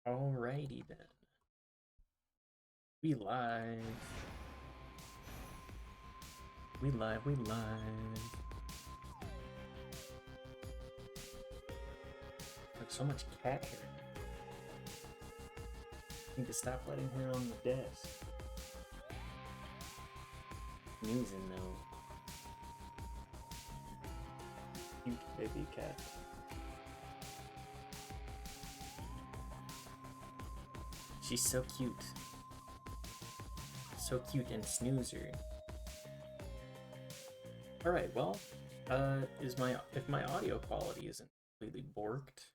Alrighty then. We live. We live, we live. Like so much cat hair. Need to stop letting her on the desk. Snoozing though. Cute baby cat. She's so cute. So cute and snoozer. Alright, well, if my audio quality isn't completely borked,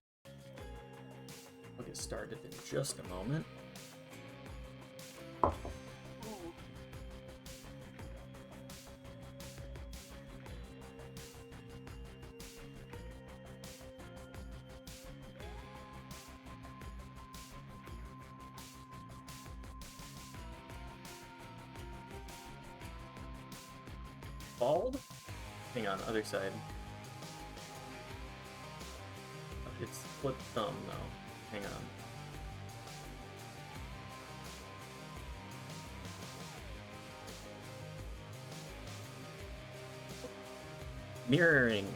we'll get started in just a moment. Bald? Hang on, other side. It's flip thumb though. Hang on. Mirroring.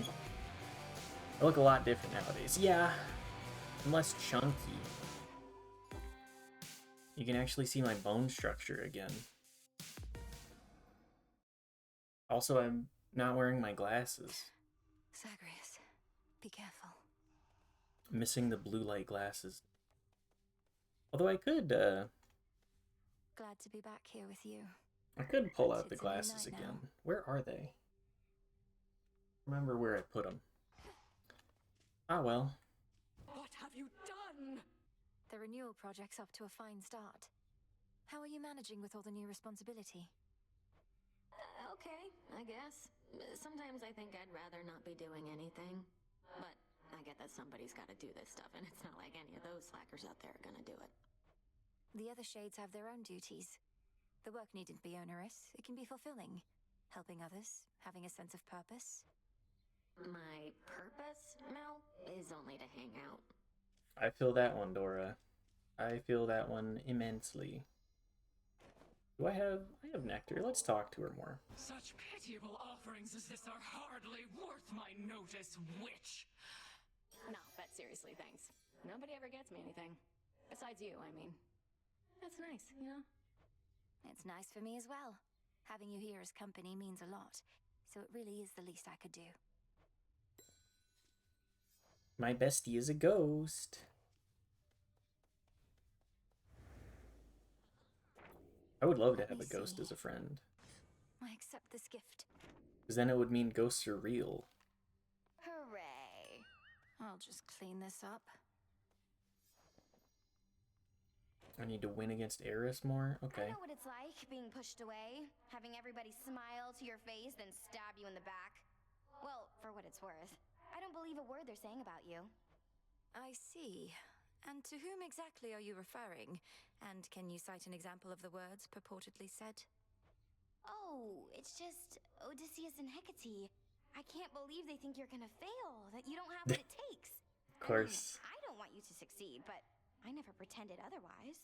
I look a lot different nowadays. Yeah, I'm less chunky. You can actually see my bone structure again. Also, I'm not wearing my glasses. Zagreus, be careful. I'm missing the blue light glasses. Although I could, Glad to be back here with you. I could pull out the It's a new glasses night again. now. Where are they? Remember where I put them. Ah well. What have you done? The renewal project's up to a fine start. How are you managing with all the new responsibility? Okay, I guess. Sometimes I think I'd rather not be doing anything. But I get that somebody's got to do this stuff, and it's not like any of those slackers out there are gonna do it. The other shades have their own duties. The work needn't be onerous. It can be fulfilling. Helping others, having a sense of purpose. My purpose, Mel, is only to hang out. I feel that one, Dora. I feel that one immensely. Do I have nectar? Let's talk to her more. Such pitiable offerings as this are hardly worth my notice, witch. No, but seriously, thanks. Nobody ever gets me anything. Besides you, I mean. That's nice, you know? It's nice for me as well. Having you here as company means a lot. So it really is the least I could do. My bestie is a ghost. I would love to have a ghost as a friend. I accept this gift. Because then it would mean ghosts are real. Hooray. I'll just clean this up. I need to win against Eris more? I Okay. know what it's like being pushed away, having everybody smile to your face, then stab you in the back. Well, for what it's worth, I don't believe a word they're saying about you. I see. And to whom exactly are you referring? And can you cite an example of the words purportedly said? Oh, it's just Odysseus and Hecate. I can't believe they think you're gonna fail, that you don't have what it takes. Of course. I don't want you to succeed, but I never pretended otherwise.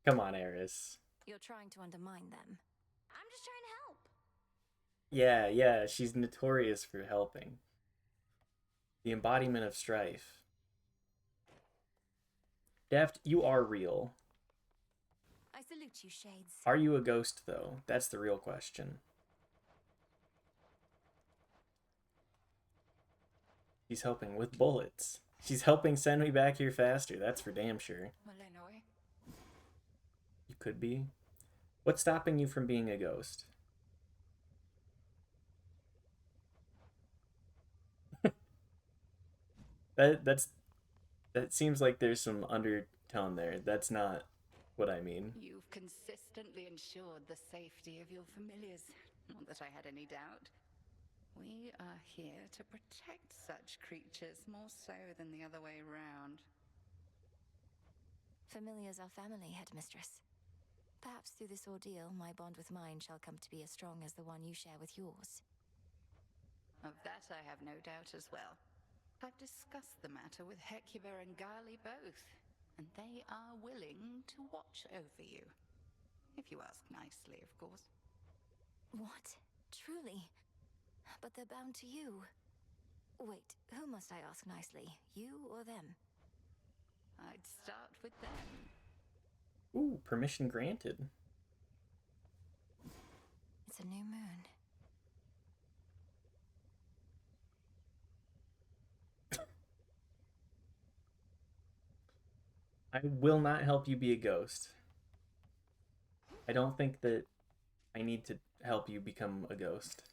Come on, Eris. You're trying to undermine them. I'm just trying to help. Yeah, she's notorious for helping. The embodiment of strife. Deft, you are real. I salute you, Shades. Are you a ghost, though? That's the real question. She's helping with bullets. She's helping send me back here faster, that's for damn sure. Malenoi? You could be. What's stopping you from being a ghost? That seems like there's some undertone there. That's not what I mean. You've consistently ensured the safety of your familiars. Not that I had any doubt. We are here to protect such creatures more so than the other way round. Familiars are family, Headmistress. Perhaps through this ordeal, my bond with mine shall come to be as strong as the one you share with yours. Of that I have no doubt as well. I've discussed the matter with Hecuba and Gali both. and they are willing to watch over you. If you ask nicely, of course. What? Truly? But they're bound to you. Wait, who must I ask nicely? You or them? I'd start with them. Ooh, permission granted. It's a new moon. I will not help you be a ghost. I don't think that I need to help you become a ghost.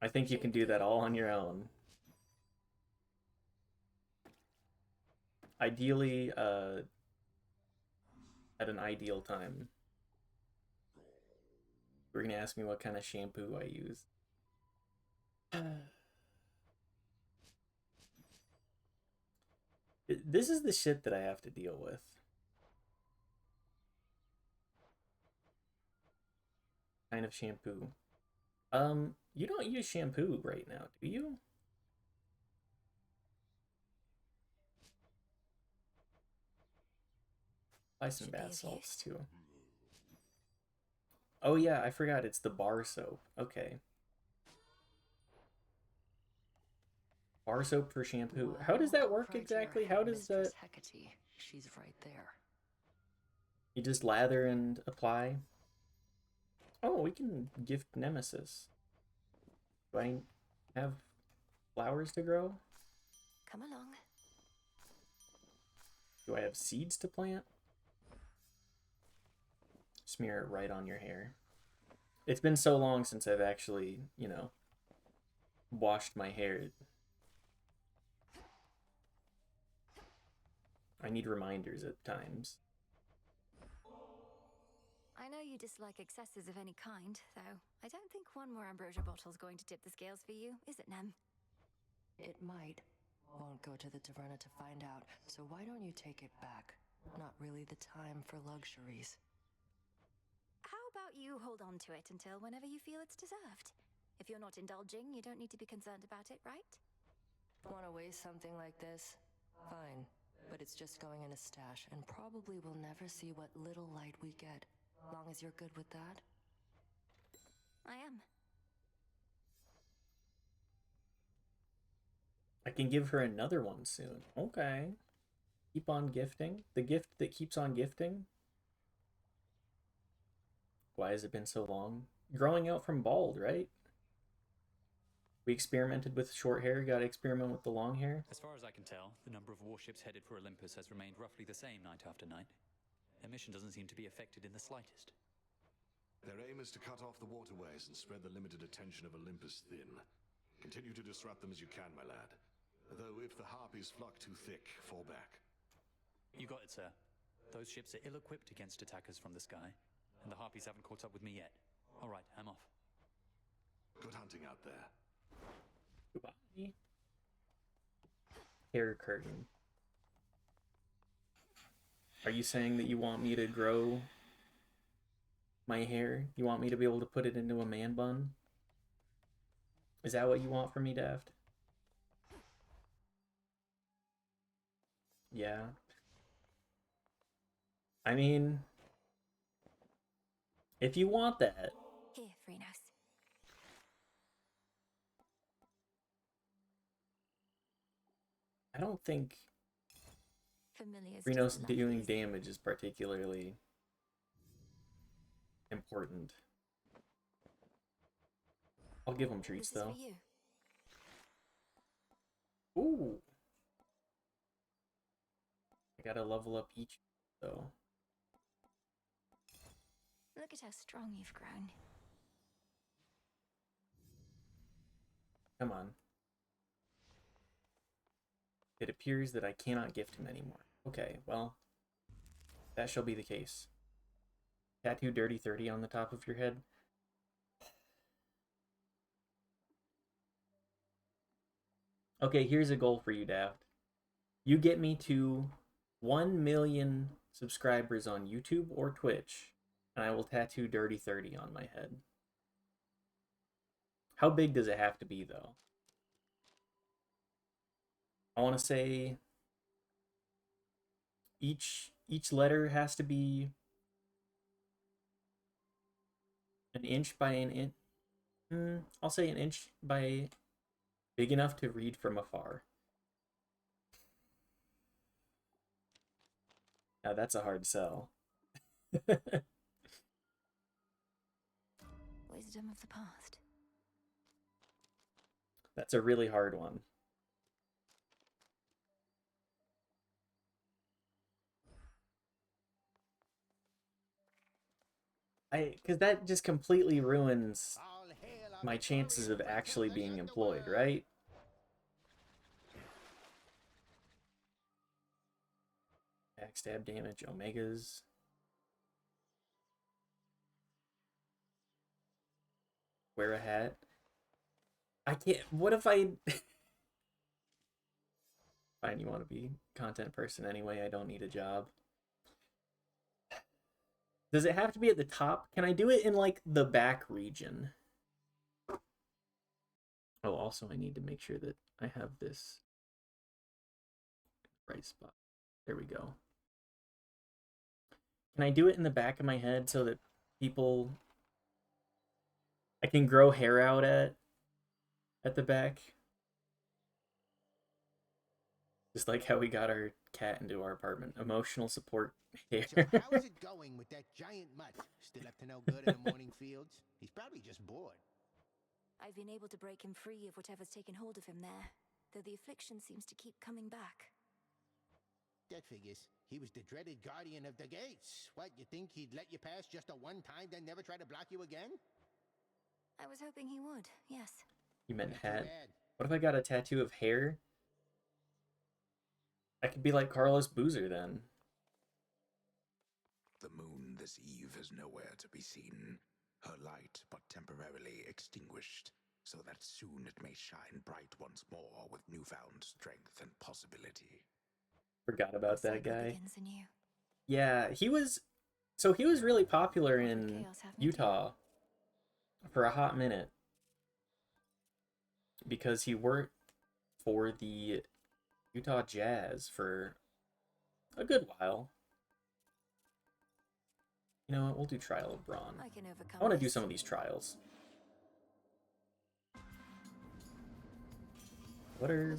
I think you can do that all on your own. Ideally, at an ideal time. You're gonna ask me what kind of shampoo I use. This is the shit that I have to deal with. Kind of shampoo. You don't use shampoo right now, do you? Buy some Should be bath of salts use. too. Oh yeah, I forgot it's the bar soap. Okay. Bar soap for shampoo. How does that work exactly? How does that... Hecate. She's right there. You just lather and apply? Oh, we can gift Nemesis. Do I have flowers to grow? Come along. Do I have seeds to plant? Smear it right on your hair. It's been so long since I've actually, you know, washed my hair. I need reminders at times. I know you dislike excesses of any kind, though. I don't think one more ambrosia bottle's going to tip the scales for you, is it, Nem? It might. Won't go to the taverna to find out, so why don't you take it back? Not really the time for luxuries. How about you hold on to it until whenever you feel it's deserved? If you're not indulging, you don't need to be concerned about it, right? Want to waste something like this? Fine. But it's just going in a stash, and probably we'll never see what little light we get. Long as you're good with that? I am. I can give her another one soon. Okay. Keep on gifting. The gift that keeps on gifting. Why has it been so long? Growing out from bald, right? We experimented with short hair, gotta experiment with the long hair. As far as I can tell, the number of warships headed for Olympus has remained roughly the same night after night. Their mission doesn't seem to be affected in the slightest. Their aim is to cut off the waterways and spread the limited attention of Olympus thin. Continue to disrupt them as you can, my lad. Though if the Harpies flock too thick, fall back. You got it, sir. Those ships are ill-equipped against attackers from the sky, and the Harpies haven't caught up with me yet. All right, I'm off. Good hunting out there. Goodbye. Hair curtain. Are you saying that you want me to grow my hair? You want me to be able to put it into a man bun? Is that what you want from me, Daft? Yeah. I mean, if you want that. Here, Phrynos. I don't think Familiars Phrynos don't love doing these. damage is particularly important. I'll give him treats, This is though. for you. Ooh. I gotta level up each, though. Look at how strong you've grown. Come on. It appears that I cannot gift him anymore. Okay, well, that shall be the case. Tattoo Dirty 30 on the top of your head. Okay, here's a goal for you, Daft. You get me to 1 million subscribers on YouTube or Twitch, and I will tattoo Dirty 30 on my head. How big does it have to be, though? I want to say each letter has to be an inch by an inch. I'll say an inch by big enough to read from afar. Now that's a hard sell. Wisdom of the past. That's a really hard one. Because that just completely ruins my chances of actually being employed, right? Backstab damage, omegas. Wear a hat. I can't. What if I... Fine, you want to be a content person anyway. I don't need a job. Does it have to be at the top? Can I do it in, like, the back region? Oh, also, I need to make sure that I have this right spot. There we go. Can I do it in the back of my head so that people... I can grow hair out at the back? Just like how we got our cat into our apartment. Emotional support hair. So how is it going with that giant mutt? Still up to no good in the morning fields? He's probably just bored. I've been able to break him free of whatever's taken hold of him there, though the affliction seems to keep coming back. That figures. He was the dreaded guardian of the gates. What, you think he'd let you pass just a one time, then never try to block you again? I was hoping he would, yes. You meant Not too hat. bad. What if I got a tattoo of hair? I could be like Carlos Boozer then. The moon this eve is nowhere to be seen, her light but temporarily extinguished, so that soon it may shine bright once more with newfound strength and possibility. Forgot about that Cycle guy. begins anew. Yeah, he was really popular in Chaos have me Utah for a hot minute because he worked for the Utah Jazz for a good while. You know what? We'll do Trial of Braun. I can overcome I want to do this. some of these trials. What are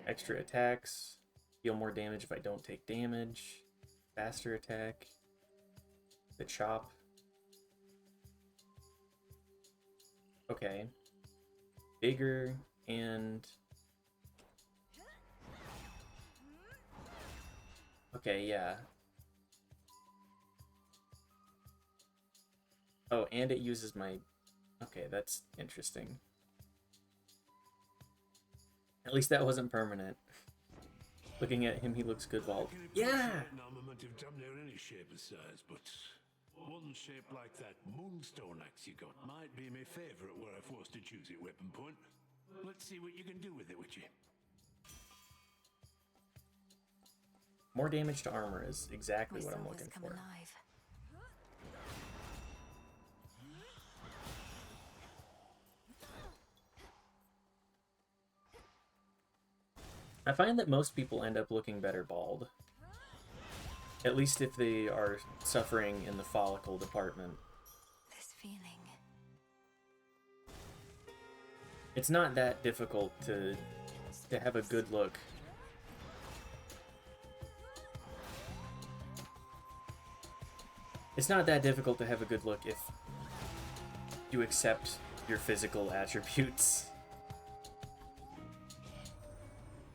extra attacks? Deal more damage if I don't take damage. Faster attack. The chop. Okay. Bigger and... Okay, yeah. Oh, and it uses my... Okay, that's interesting. At least that wasn't permanent. Looking at him, he looks good bald. Yeah! An armament of damn near any shape and size, but one shape like that moonstone axe you got might be my favourite were I forced to choose your weapon point. Let's see what you can do with it, would you? More damage to armor is exactly My what I'm soul has looking come for. alive. I find that most people end up looking better bald. At least if they are suffering in the follicle department. This feeling. It's not that difficult to have a good look. It's not that difficult to have a good look if you accept your physical attributes.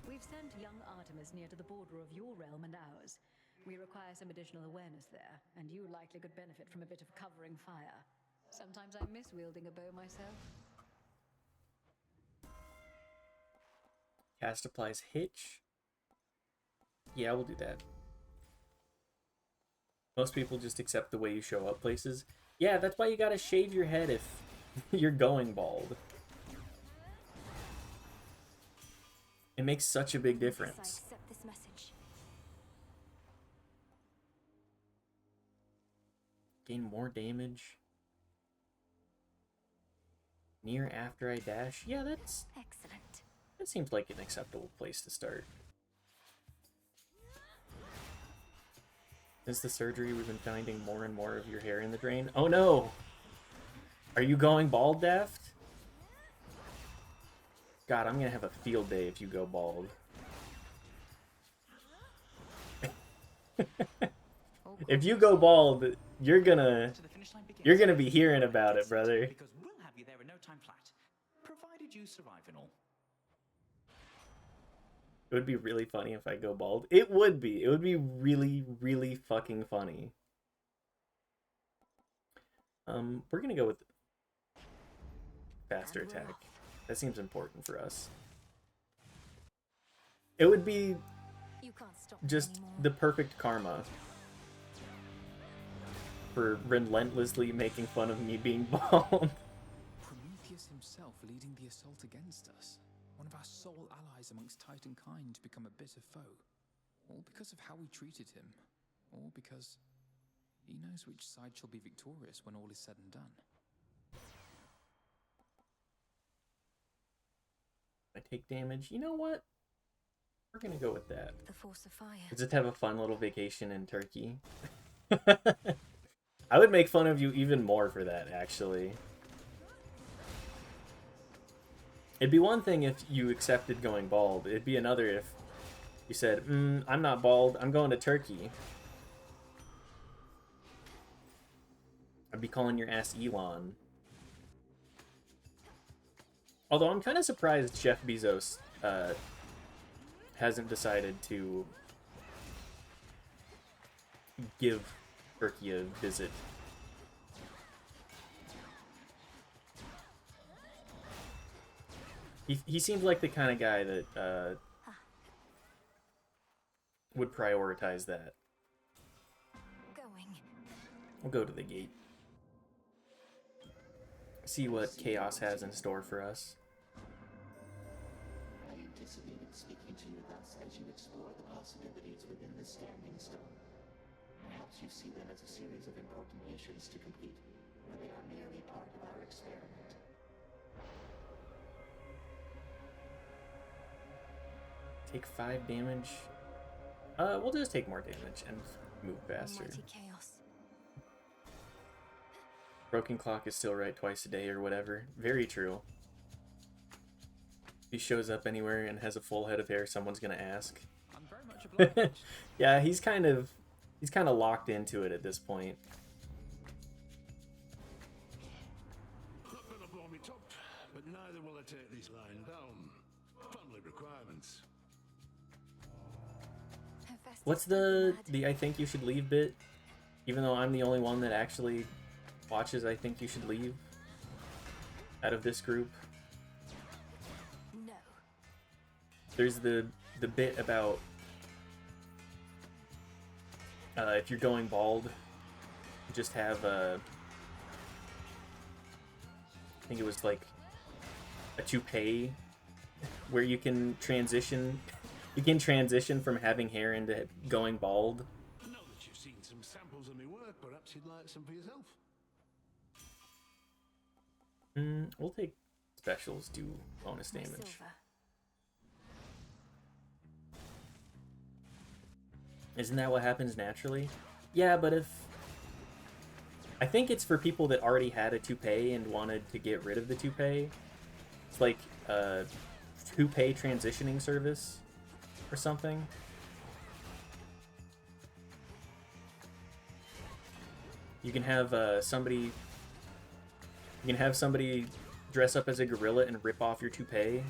We've sent young Artemis near to the border of your realm and ours. We require some additional awareness there, and you likely could benefit from a bit of covering fire. Sometimes I miss wielding a bow myself. Cast applies hitch. Yeah, we'll do that. Most people just accept the way you show up places. Yeah, that's why you gotta shave your head if you're going bald. It makes such a big I difference. accept this message. Gain more damage. Near after I dash. Yeah, Excellent. that seems like an acceptable place to start. Since the surgery, we've been finding more and more of your hair in the drain. Oh no! Are you going bald, Daft? God, I'm gonna have a field day if you go bald. If you go bald, you're gonna be hearing about it, brother. Because we'll have you there in no time flat, provided you survive and all. It would be really funny if I go bald. It would be. It would be really, really fucking funny. We're gonna go with faster attack. That seems important for us. It would be just the perfect karma for relentlessly making fun of me being bald. Prometheus himself leading the assault against us. One of our sole allies amongst Titan kind to become a bitter foe. All because of how we treated him. All because he knows which side shall be victorious when all is said and done. I take damage. You know what? We're gonna go with that. The force of fire. Just have a fun little vacation in Turkey. I would make fun of you even more for that, actually. It'd be one thing if you accepted going bald. It'd be another if you said, I'm not bald, I'm going to Turkey. I'd be calling your ass Elon. Although I'm kind of surprised Jeff Bezos hasn't decided to give Turkey a visit. He seems like the kind of guy that would prioritize that. We'll go to the gate. See what Chaos has in store for us. I anticipated speaking to you thus as you explore the possibilities within the Standing Stone. Perhaps you see them as a series of important missions to complete, but they are merely part of our experiment. Take 5 damage. We'll just take more damage and move faster. Chaos. Broken clock is still right twice a day or whatever. Very true. If he shows up anywhere and has a full head of hair, someone's gonna ask. I'm very much obliged. Yeah, he's kind of locked into it at this point. Not gonna blow me top, but neither will I take this line down. Family requirements. What's the I think you should leave bit? Even though I'm the only one that actually watches I think you should leave out of this group. No. There's the bit about if you're going bald, just have I think it was like a toupee where you can transition. You can transition from having hair into going bald. Now that you've seen some samples of my work, perhaps you'd like some for yourself. We'll take specials, do bonus damage. Isn't that what happens naturally? Yeah, but if... I think it's for people that already had a toupee and wanted to get rid of the toupee. It's like a toupee transitioning service or something. You can have somebody dress up as a gorilla and rip off your toupee,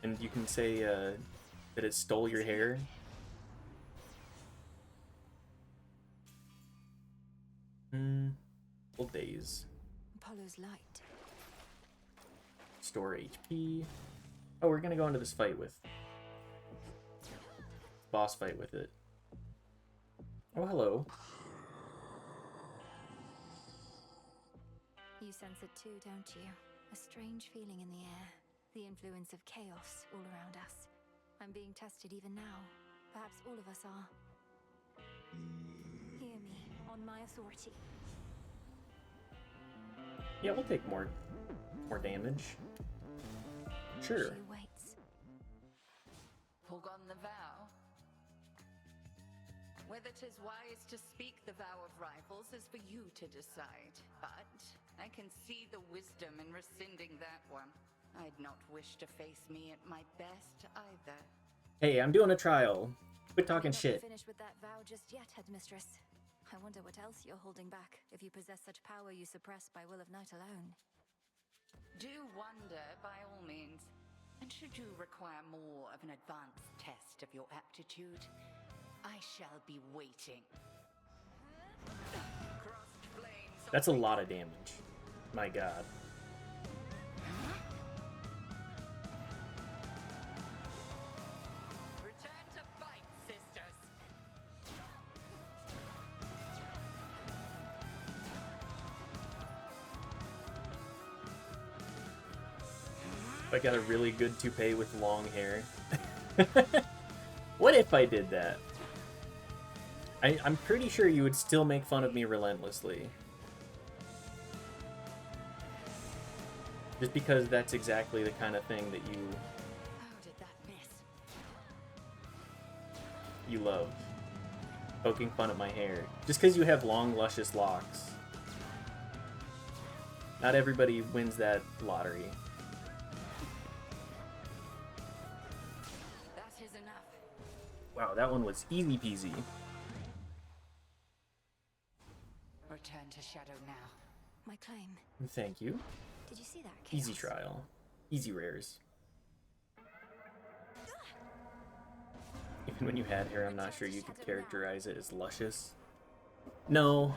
and you can say that it stole your hair. Full days. Apollo's light. Store HP. Oh, we're gonna go into this fight with boss fight with it. Oh, hello. You sense it too, don't you? A strange feeling in the air. The influence of chaos all around us. I'm being tested even now. Perhaps all of us are. Hear me, on my authority. Yeah, we'll take more damage. Sure. She waits. Forgotten the vow? Whether 'tis wise to speak the vow of rivals is for you to decide. But I can see the wisdom in rescinding that one. I'd not wish to face me at my best either. Hey, I'm doing a trial. Quit talking shit. Finish with that vow just yet, Headmistress. I wonder what else you're holding back if you possess such power you suppress by will of night alone. Do wonder, by all means. And should you require more of an advanced test of your aptitude, I shall be waiting. Crossed flames. That's a lot of damage. My god. Return to fight, sisters. I got a really good toupee with long hair. What if I did that? I'm pretty sure you would still make fun of me relentlessly. Just because that's exactly the kind of thing that you love. Poking fun at my hair. Just because you have long, luscious locks. Not everybody wins that lottery. That is enough. Wow, that one was easy peasy. Return to Shadow now. My claim. Thank you. Did you see that, Chaos? Easy trial. Easy rares. Even when you had hair, I'm not sure you could characterize it as luscious. No.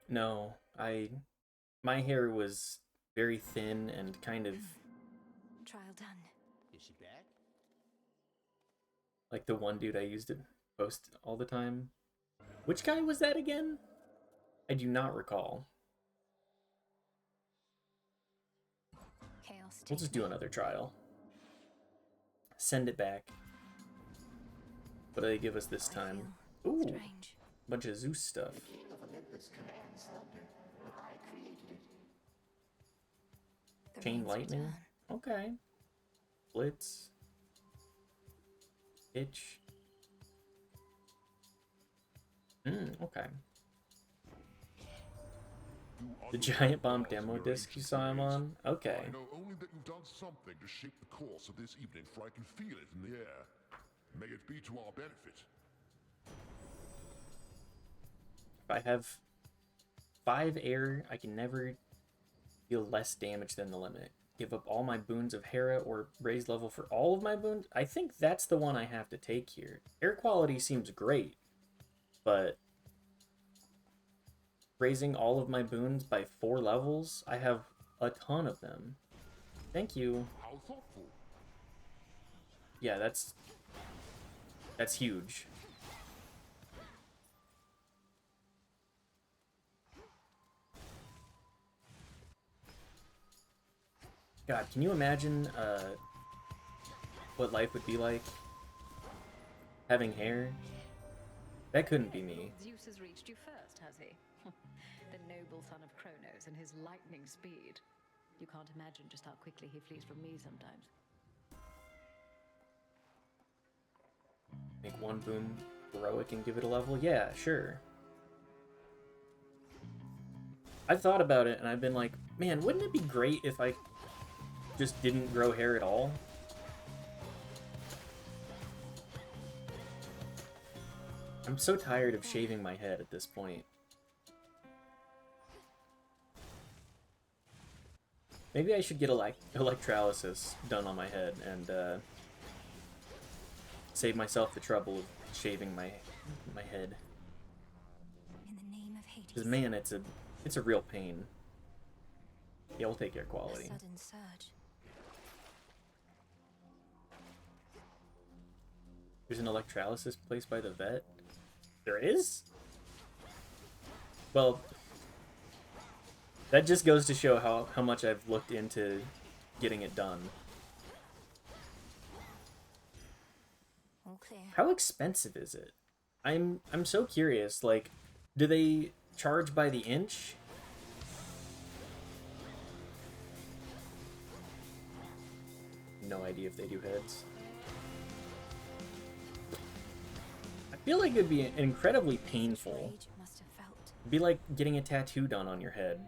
No, my hair was very thin and kind of Trial done. Is she back? like the one dude I used to post all the time. Which guy was that again? I do not recall. Chaos. We'll just do another trial. Send it back. What do they give us this time? Ooh, strange. Bunch of Zeus stuff. The King of Olympus commands thunder, but I created it. Chain lightning. Okay. Blitz. Itch. Okay. The giant bomb demo disc you saw him on? Okay. I know only that you've done something to shape the course of this evening, for I can feel it in the air. May it be to our benefit. If I have 5 air, I can never deal less damage than the limit. Give up all my boons of Hera or raise level for all of my boons? I think that's the one I have to take here. Air quality seems great, but raising all of my boons by 4 levels? I have a ton of them. Thank you. How thoughtful. Yeah, that's huge. God, can you imagine what life would be like having hair? That couldn't be me. Zeus has reached you first, has he? The noble son of Kronos and his lightning speed. You can't imagine just how quickly he flees from me sometimes. Make 1 boon heroic and give it a level? Yeah, sure. I've thought about it and I've been like, man, wouldn't it be great if I just didn't grow hair at all? I'm so tired of shaving my head at this point. Maybe I should get electrolysis done on my head and save myself the trouble of shaving my head. In the name of Hades. Because man, it's a real pain. Yeah, we'll take air quality. A sudden surge. There's an electrolysis place by the vet. There is? Well, that just goes to show how much I've looked into getting it done. All clear. How expensive is it? I'm so curious. Like, do they charge by the inch? No idea if they do heads. feel like it'd be incredibly painful. Rage it must have felt. It'd be like getting a tattoo done on your head.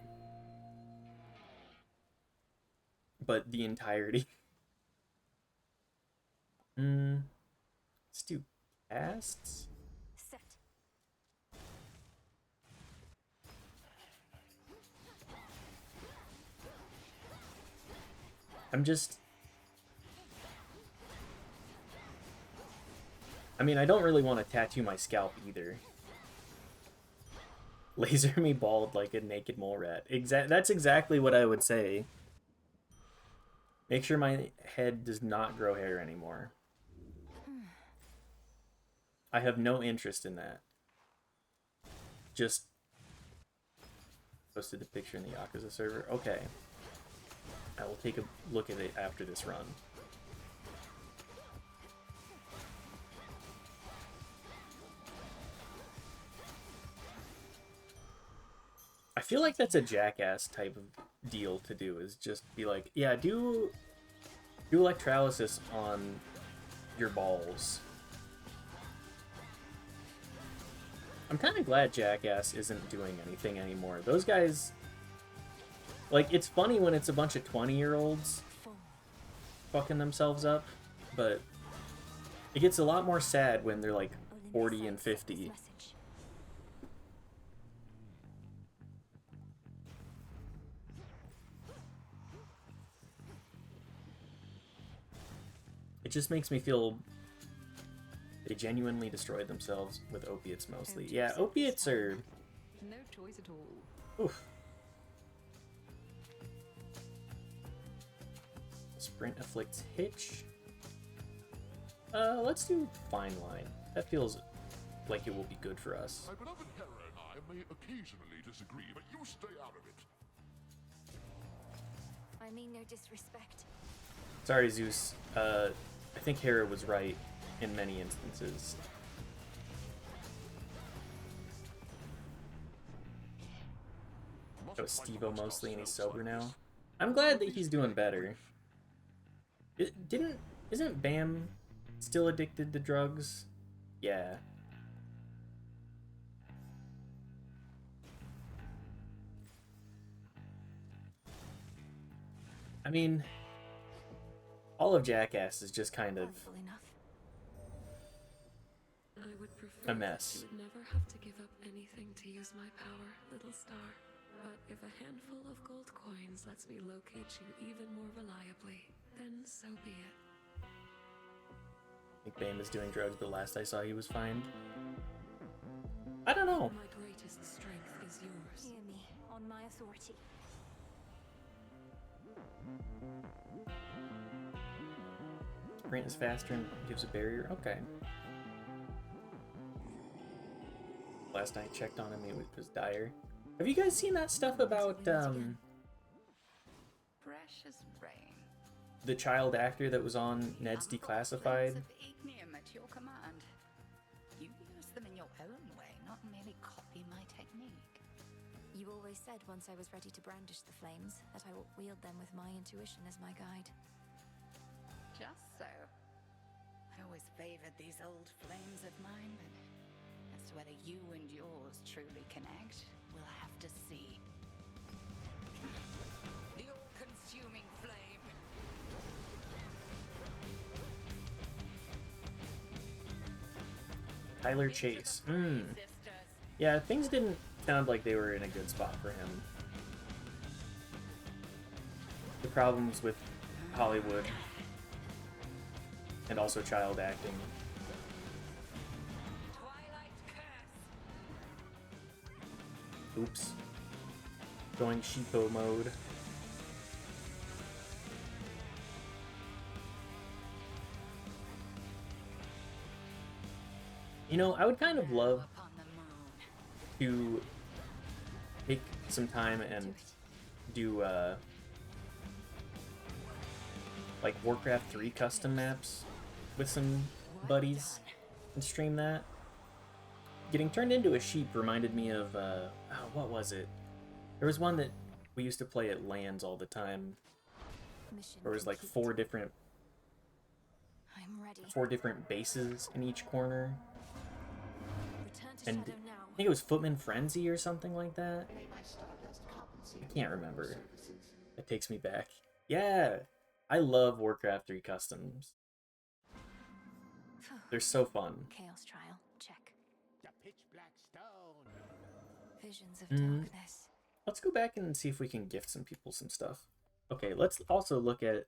But the entirety. Let's do casts. Set. I mean, I don't really want to tattoo my scalp either. Laser me bald like a naked mole rat. That's exactly what I would say. Make sure my head does not grow hair anymore. I have no interest in that. Just posted the picture in the Yakuza server. Okay. I will take a look at it after this run. I feel like that's a Jackass type of deal to do, is just be like, yeah, do electrolysis on your balls. I'm kind of glad Jackass isn't doing anything anymore. Those guys, like, it's funny when it's a bunch of 20-year-olds fucking themselves up, but it gets a lot more sad when they're like 40 and 50. It just makes me feel they genuinely destroyed themselves with opiates mostly. Yeah, opiates are... No choice at all. Oof. Sprint afflicts hitch. Let's do fine line. That feels like it will be good for us. My beloved Hera and I may occasionally disagree, but you stay out of it. I mean no disrespect. Sorry, Zeus. I think Hera was right in many instances. Oh, Steve-O mostly, and he's sober now. I'm glad that he's doing better. Isn't Bam still addicted to drugs? Yeah. I mean, all of Jackass is just kind of a mess. You would never have to give up anything to use my power, little star. But if a handful of gold coins lets me locate you even more reliably, then so be it. I think Bam is doing drugs, but last I saw he was fine. I don't know. My greatest strength is yours. Hear me, on my authority. Sprint is faster and gives a barrier. Okay. Last I checked on him, he was dire. Have you guys seen that stuff about Precious rain. the child actor that was on Ned's Declassified? Of ignium at your command. You use them in your own way, not merely copy my technique. You always said once I was ready to brandish the flames that I would wield them with my intuition as my guide. Just so. I always favored these old flames of mine, but as to whether you and yours truly connect, we'll have to see. The all-consuming flame. Tyler Chase. Yeah, things didn't sound like they were in a good spot for him. The problems with Hollywood and also child acting. Oops. Going sheepo mode. You know, I would kind of love to take some time and do like Warcraft 3 custom maps with some buddies and stream that. Getting turned into a sheep reminded me of what was it? There was one that we used to play at LANs all the time. There was like four different bases in each corner. to And Shadow I now. think it was Footman Frenzy or something like that. I can't remember. It takes me back. Yeah, I love Warcraft 3 customs. They're so fun. Chaos Trial, check. The pitch black stone. Visions of Mm. darkness. Let's go back and see if we can gift some people some stuff. Okay, let's also look at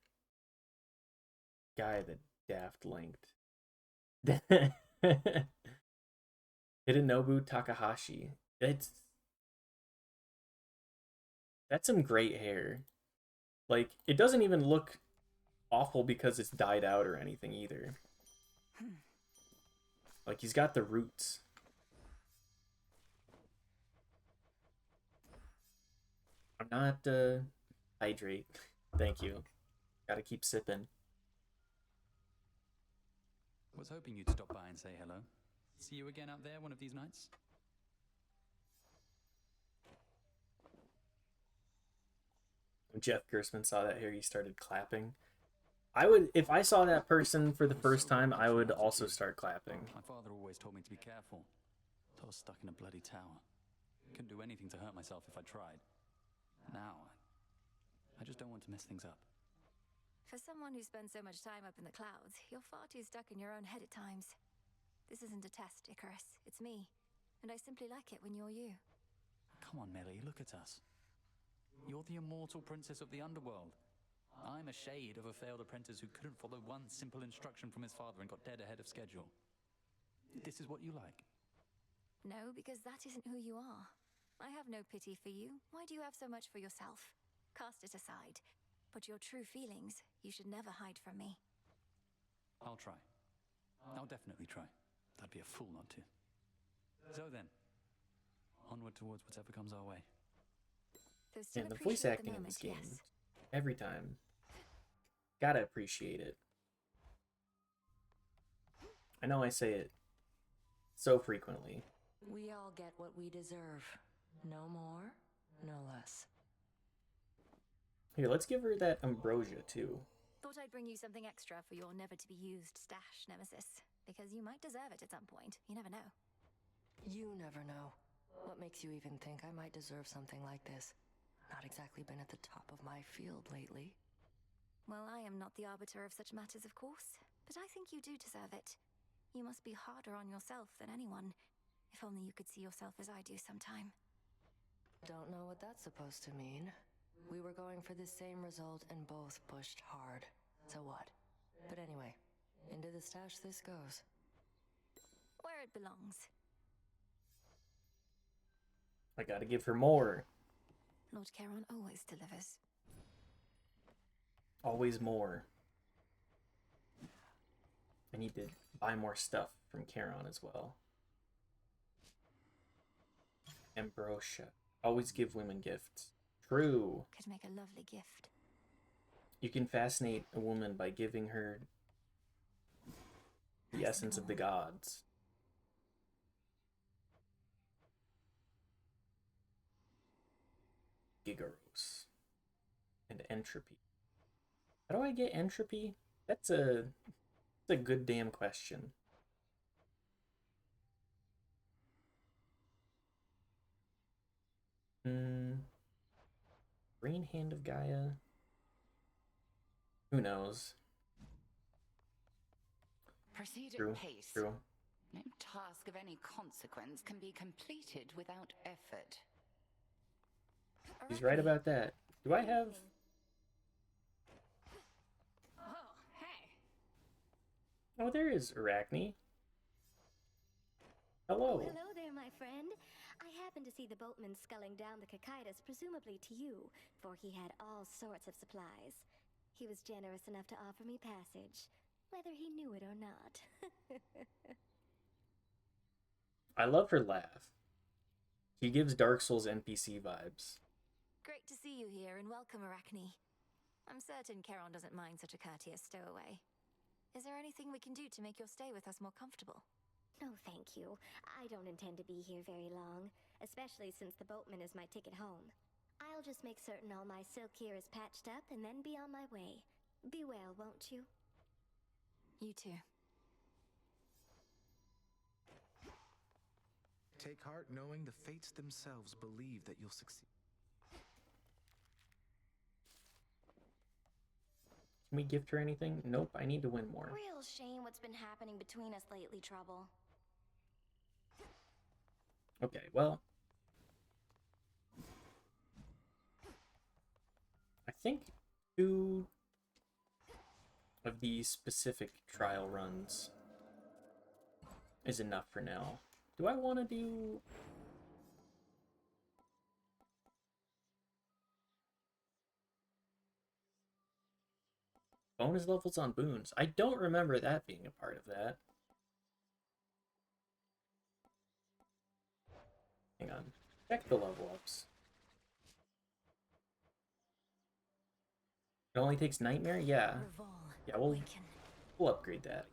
guy that Daft linked. Hidenobu Takahashi. That's some great hair. Like, it doesn't even look awful because it's dyed out or anything either. Like, he's got the roots. I'm not, hydrate. Thank you. Gotta keep sipping. Was hoping you'd stop by and say hello. See you again out there one of these nights. When Jeff Gersman saw that hair, he started clapping. I would, if I saw that person for the first time, I would also start clapping. My father always told me to be careful. So I was stuck in a bloody tower. Couldn't do anything to hurt myself if I tried. Now, I just don't want to mess things up. For someone who spends so much time up in the clouds, you're far too stuck in your own head at times. This isn't a test, Icarus. It's me. And I simply like it when you're you. Come on, Melly, look at us. You're the immortal princess of the underworld. I'm a shade of a failed apprentice who couldn't follow one simple instruction from his father and got dead ahead of schedule. This is what you like. No, because that isn't who you are. I have no pity for you. Why do you have so much for yourself? Cast it aside. But your true feelings, you should never hide from me. I'll try. I'll definitely try. I'd be a fool not to. So then, onward towards whatever comes our way. And the voice acting in this game, every time, gotta appreciate it. I know I say it so frequently. We all get what we deserve. No more, no less. Here, let's give her that ambrosia too. Thought I'd bring you something extra for your never-to-be-used stash, Nemesis. Because you might deserve it at some point. You never know. You never know. What makes you even think I might deserve something like this? Not exactly been at the top of my field lately. Well, I am not the arbiter of such matters, of course. But I think you do deserve it. You must be harder on yourself than anyone. If only you could see yourself as I do sometime. Don't know what that's supposed to mean. We were going for the same result and both pushed hard. So what? But anyway, into the stash this goes. Where it belongs. I gotta give her more. Lord Charon always delivers. Always more. I need to buy more stuff from Charon as well. Ambrosia. Always give women gifts. True. Could make a lovely gift. You can fascinate a woman by giving her the essence of the gods. Gigaros. And entropy. How do I get entropy? That's a good damn question. Green Hand of Gaia. Who knows? Proceed True. at pace. True. No task of any consequence can be completed without effort. He's right about that. Do I have... Oh, hey. Oh, there is Arachne. Hello. Hello there, my friend. I happened to see the boatman sculling down the Cocytus, presumably to you, for he had all sorts of supplies. He was generous enough to offer me passage, whether he knew it or not. I love her laugh. She gives Dark Souls NPC vibes. Great to see you here, and welcome, Arachne. I'm certain Charon doesn't mind such a courteous stowaway. Is there anything we can do to make your stay with us more comfortable? No, thank you. I don't intend to be here very long, especially since the boatman is my ticket home. I'll just make certain all my silk here is patched up and then be on my way. Be well, won't you? You too. Take heart knowing the fates themselves believe that you'll succeed. Can we gift her anything? Nope, I need to win more. Real shame what's been happening between us lately, Trouble. Okay, well. I think 2 of these specific trial runs is enough for now. Do I want to do... bonus levels on boons? I don't remember that being a part of that. Hang on. Check the level ups. It only takes Nightmare? Yeah. Yeah, we'll upgrade that.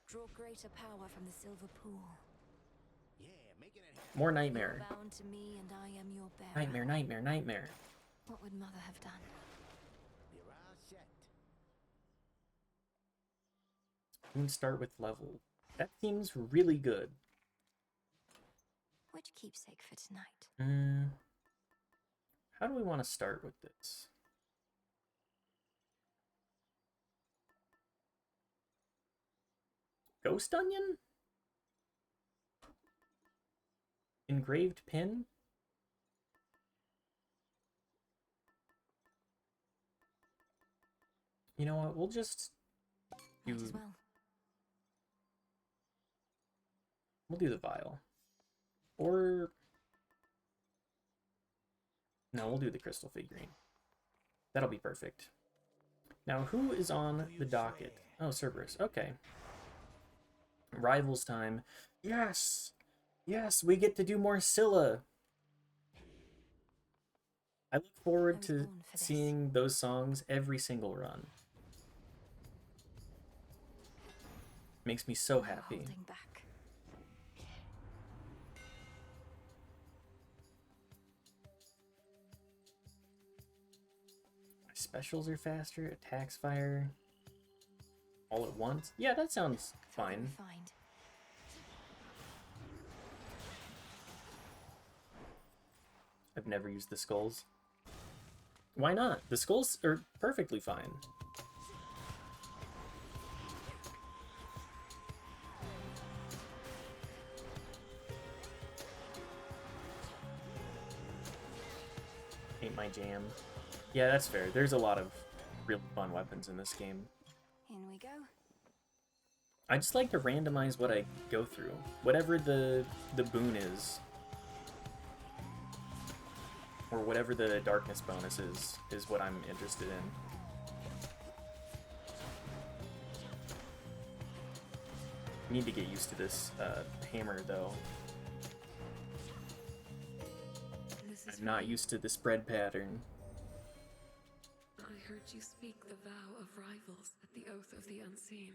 Draw greater power from the silver pool. More Nightmare. Bound to me and I am your bearer. Nightmare, Nightmare, Nightmare. What would Mother have done? We can start with level. That seems really good. Which keepsake for tonight? How do we want to start with this? Ghost Onion? Engraved pin? You know what? We'll just do... We'll do the vial. Or... No, we'll do the crystal figurine. That'll be perfect. Now, who is on the docket? Oh, Cerberus. Okay. Rivals time. Yes! Yes, we get to do more Scylla! I look forward to seeing those songs every single run. Makes me so happy. Specials are faster, attacks fire all at once. Yeah, that sounds fine. I've never used the skulls. Why not? The skulls are perfectly fine. Ain't my jam. Yeah, that's fair. There's a lot of really fun weapons in this game. In we go. I just like to randomize what I go through. Whatever the boon is, or whatever the darkness bonus is what I'm interested in. Need to get used to this hammer, though. I'm not used to the spread pattern. I heard you speak the vow of rivals at the Oath of the Unseen.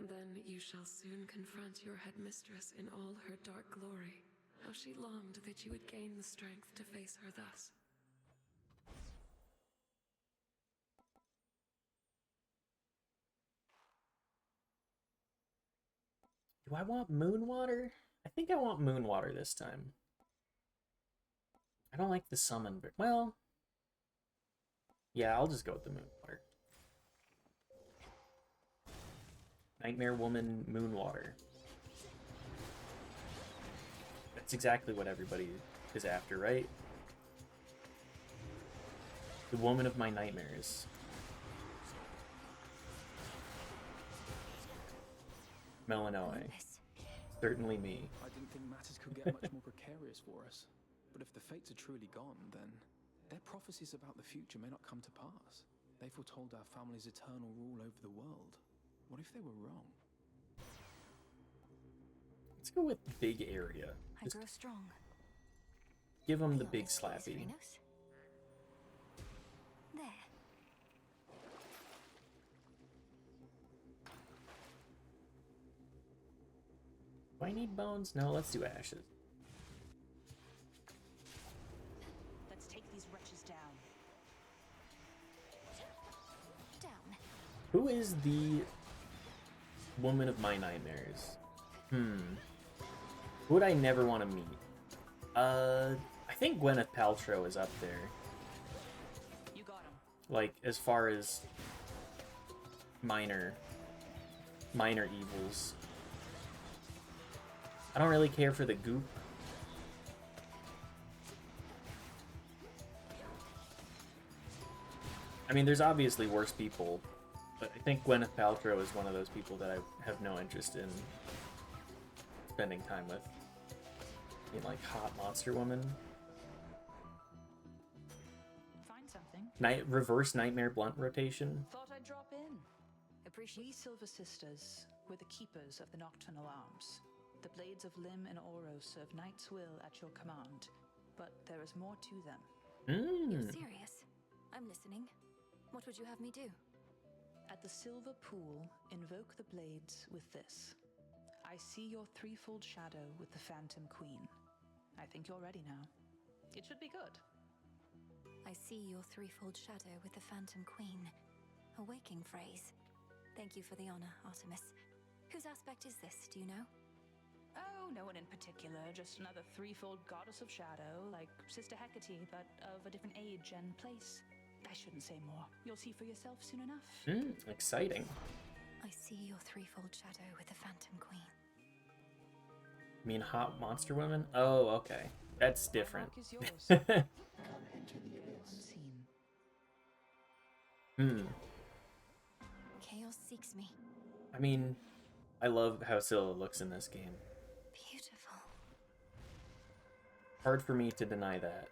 Then you shall soon confront your headmistress in all her dark glory. How she longed that you would gain the strength to face her thus. Do I want Moonwater? I think I want Moonwater this time. I don't like the summon, but well... Yeah, I'll just go with the Moonwater. Nightmare Woman Moonwater. That's exactly what everybody is after, right? The woman of my nightmares. Melanoe. Certainly me. I didn't think matters could get much more precarious for us. But if the fates are truly gone, then their prophecies about the future may not come to pass. They foretold our family's eternal rule over the world. What if they were wrong? Let's go with big area. I grow strong. Give them the big slappy. There. Do I need bones? No, let's do ashes. Let's take these wretches down. Down. Who is the woman of my nightmares? Who would I never want to meet? I think Gwyneth Paltrow is up there. You got him. Like, as far as minor evils. I don't really care for the goop. I mean, there's obviously worse people, but I think Gwyneth Paltrow is one of those people that I have no interest in spending time with. I mean, like, hot monster woman. Find something. Reverse Nightmare Blunt rotation. Thought I'd drop in. We Silver Sisters were the keepers of the Nocturnal Arms. The Blades of Lim and Oro serve Knight's will at your command, but there is more to them. You're serious? I'm listening. What would you have me do? At the Silver Pool, invoke the blades with this. I see your threefold shadow with the Phantom Queen. I think you're ready now. It should be good. I see your threefold shadow with the Phantom Queen. A waking phrase. Thank you for the honor, Artemis. Whose aspect is this, do you know? Oh, no one in particular. Just another threefold goddess of shadow, like Sister Hecate, but of a different age and place. I shouldn't say more. You'll see for yourself soon enough. Exciting. I see your threefold shadow with the Phantom Queen. You mean hot monster woman? Oh, okay. That's different. Chaos seeks me. I mean, I love how Scylla looks in this game. Beautiful. Hard for me to deny that.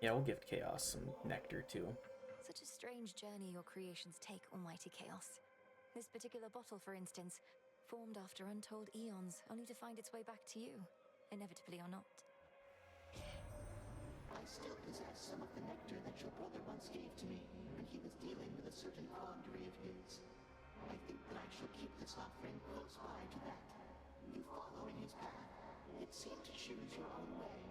Yeah, we'll give Chaos some nectar too. Such a strange journey your creations take, almighty Chaos. This particular bottle, for instance, formed after untold eons, only to find its way back to you, inevitably or not. I still possess some of the nectar that your brother once gave to me when he was dealing with a certain quandary of his. I think that I shall keep this offering close by to that. You follow in his path. It seemed to choose your own way.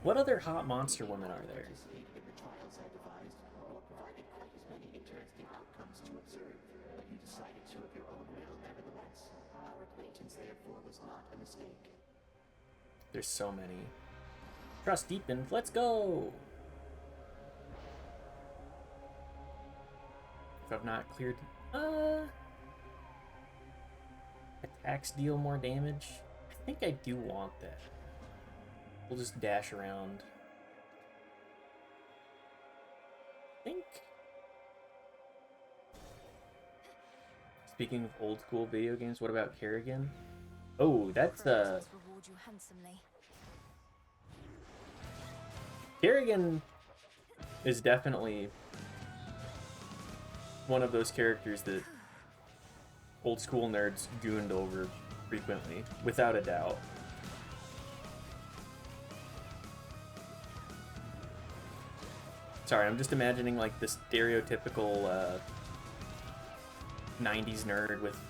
What other hot monster women are there? Participated in the trials I devised, or provided quite as many interesting outcomes to observe, but you decided to of your own will nevertheless. Our acquaintance therefore was not a mistake. There's so many. Trust deepened. Let's go! If I've not cleared... Attacks deal more damage? I think I do want that. We'll just dash around. I think... Speaking of old school video games, what about Kerrigan? Oh, that's Reward you handsomely. Kerrigan is definitely one of those characters that old school nerds gooned over frequently, without a doubt. Sorry, I'm just imagining like the stereotypical 90s nerd with,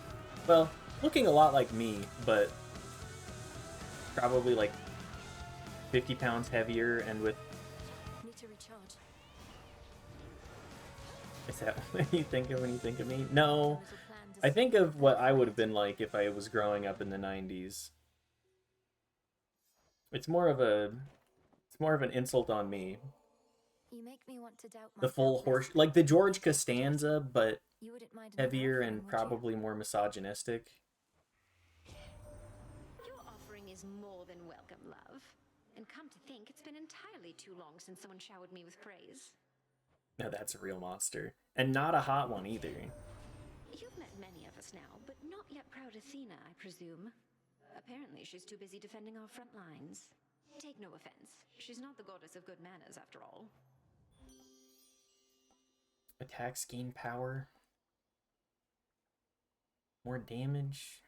well, looking a lot like me, but probably like 50 pounds heavier and with... Need to recharge. Is that what you think of when you think of me? No. I think of what I would have been like if I was growing up in the 90s. It's more of an insult on me. You make me want to doubt The myself full horse, like the George Costanza, but You wouldn't mind heavier another and offering, would probably more misogynistic. Your offering is more than welcome, love. And come to think, it's been entirely too long since someone showered me with praise. No, that's a real monster. And not a hot one either. You've met many of us now, but not yet proud Athena, I presume. Apparently she's too busy defending our front lines. Take no offense. She's not the goddess of good manners, after all. Attacks gain power. More damage.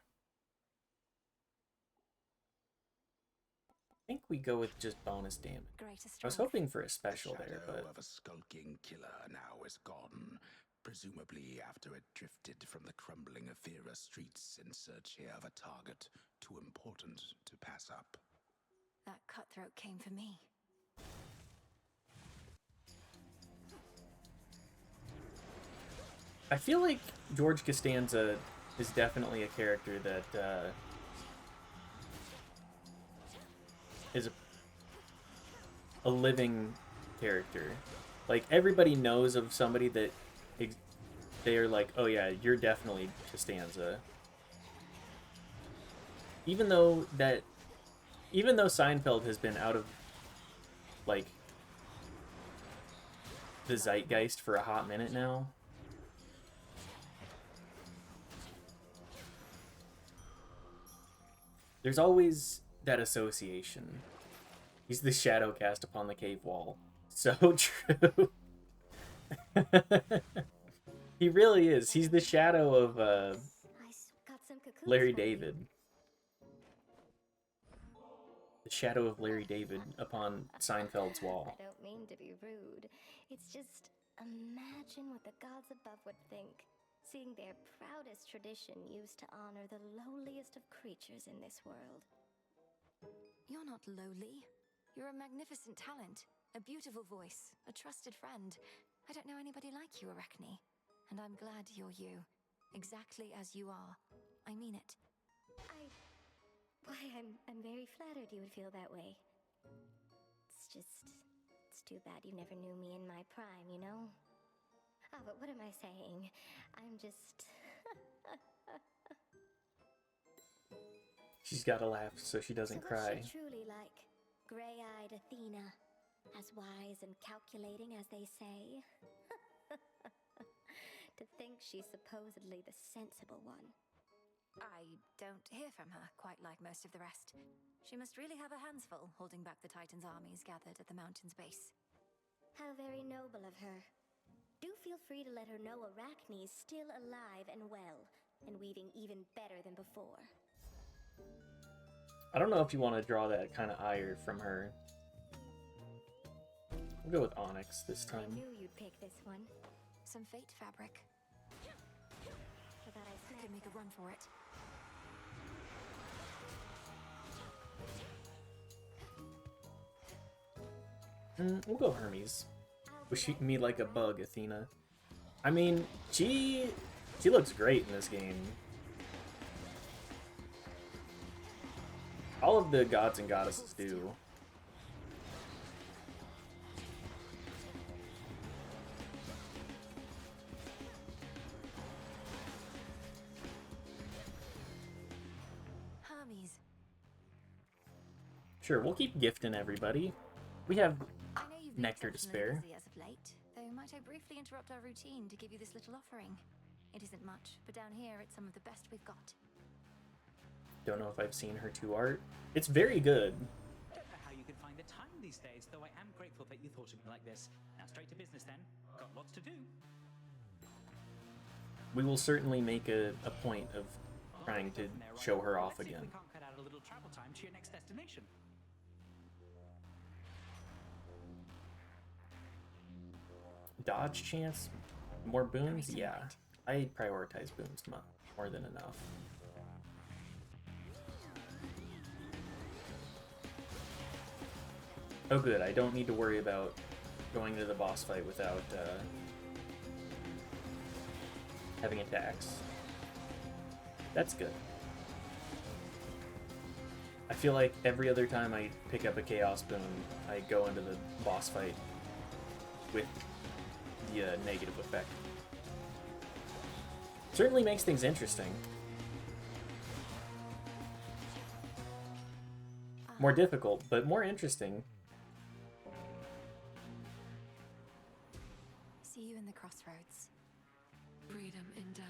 I think we go with just bonus damage. I was hoping for a special there, Shadow but of a skulking killer now is gone. Presumably after it drifted from the crumbling Aethera streets in search of a target too important to pass up. That cutthroat came for me. I feel like George Costanza is definitely a character that is a living character. Like, everybody knows of somebody that they're like, oh yeah, you're definitely Costanza. Even though Seinfeld has been out of, like, the zeitgeist for a hot minute now. There's always that association. He's the shadow cast upon the cave wall. So true. He really is. He's the shadow of Larry David. The shadow of Larry David upon Seinfeld's wall. I don't mean to be rude. It's just, imagine what the gods above would think, seeing their proudest tradition used to honor the lowliest of creatures in this world. You're not lowly. You're a magnificent talent, a beautiful voice, a trusted friend. I don't know anybody like you, Arachne. And I'm glad you're you. Exactly as you are. I mean it. Why, I'm very flattered you would feel that way. It's too bad you never knew me in my prime, you know? Ah, but what am I saying? I'm just... She's gotta laugh so she doesn't cry. What's she truly like? Gray-eyed Athena, as wise and calculating as they say? To think she's supposedly the sensible one. I don't hear from her quite like most of the rest. She must really have her hands full holding back the Titan's armies gathered at the mountain's base. How very noble of her. Do feel free to let her know Arachne's still alive and well, and weaving even better than before. I don't know if you want to draw that kind of ire from her. We'll go with Onyx this time. I knew you'd pick this one. Some fate fabric. Forgot I snagged could make a run for it. We'll go Hermes. Wish me like a bug, Athena. I mean, she looks great in this game. All of the gods and goddesses do. Hermes. Sure, we'll keep gifting everybody. We have I know you've been nectar to exceptionally spare. busy as of late, though might I briefly interrupt our routine to give you this little offering? It isn't much, but down here it's some of the best we've got. Don't know if I've seen her 2 art. It's very good. Don't know how you can find the time these days, though I am grateful that you thought of me like this. Now straight to business then. Got lots to do. We will certainly make a point of trying to show her off Let's see if again. we can't cut out a little travel time to your next destination. Dodge chance? More boons? Yeah. I prioritize boons more than enough. Oh good, I don't need to worry about going to the boss fight without having attacks. That's good. I feel like every other time I pick up a Chaos Boon, I go into the boss fight with the negative effect. Certainly makes things interesting. More difficult, but more interesting. See you in the crossroads. Freedom in death.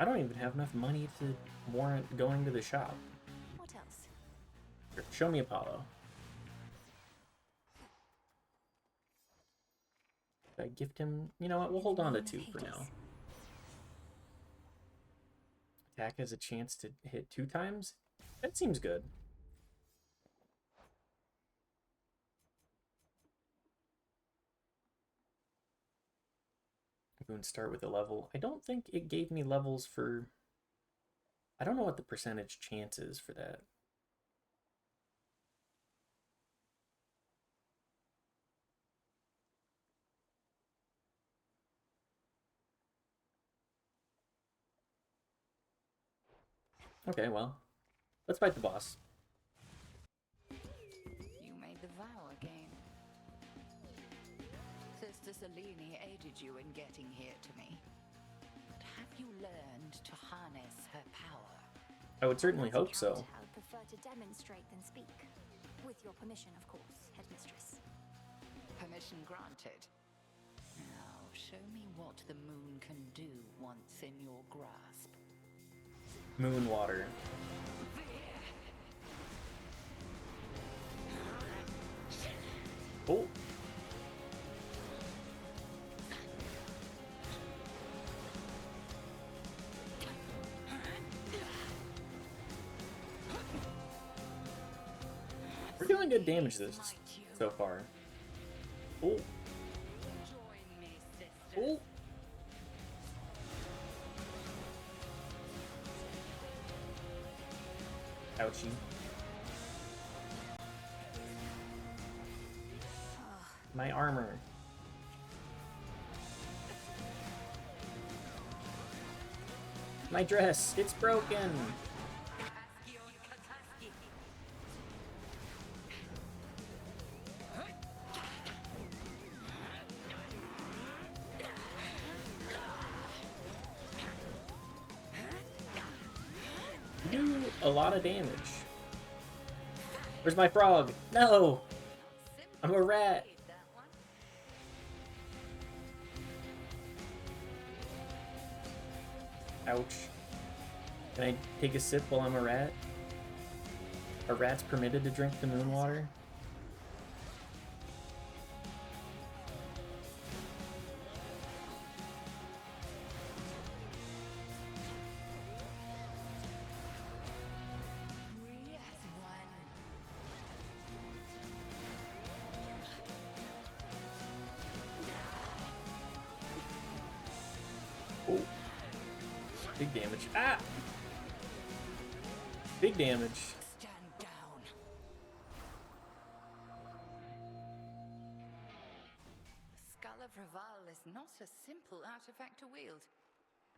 I don't even have enough money to warrant going to the shop. What else? Here, show me Apollo. Should I gift him? You know what? We'll hold on to 2 for now. Attack has a chance to hit 2 times? That seems good. Boons start with a level. I don't think it gave me levels for... I don't know what the percentage chance is for that. Okay, well, let's fight the boss. You made the vow again. Sister Selene aided you in getting here to me. But have you learned to harness her power? I would certainly hope so. I would prefer to demonstrate than speak. With your permission, of course, headmistress. Permission granted. Now, show me what the moon can do once in your grasp. Moon water. Oh. We're doing good damage this so far. Oh. Oh. Ouchie. My armor. My dress, it's broken. You do a lot of damage. Where's my frog? No! I'm a rat. Ouch. Can I take a sip while I'm a rat? Are rats permitted to drink the moon water? Oh. Big damage. Ah! Big damage. Stand down. The Skull of Raval is not a simple artifact to wield.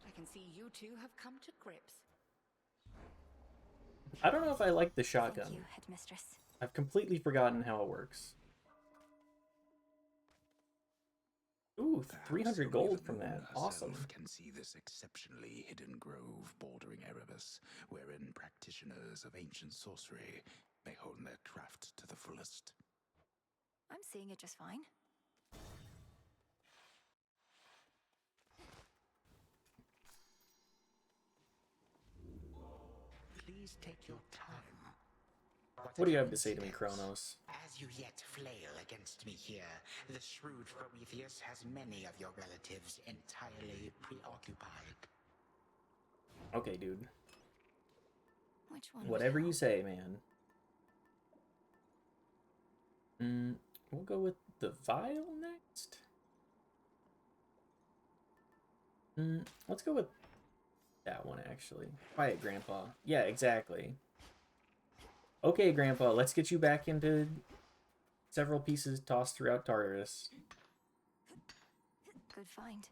I can see you two have come to grips. I don't know if I like the shotgun. Thank you, headmistress. I've completely forgotten how it works. Ooh, 300 gold from that. Awesome. Can see this exceptionally hidden grove bordering Erebus, wherein practitioners of ancient sorcery may hone their craft to the fullest. I'm seeing it just fine. Please take your time. What do you have to say to me, Kronos? As you yet flail against me here, the shrewd Prometheus has many of your relatives entirely preoccupied. Okay, dude. Which one? Whatever you say, man. We'll go with the vial next. Let's go with that one, actually. Quiet, Grandpa. Yeah, exactly. Okay, Grandpa, let's get you back into several pieces tossed throughout Tartarus. Good find.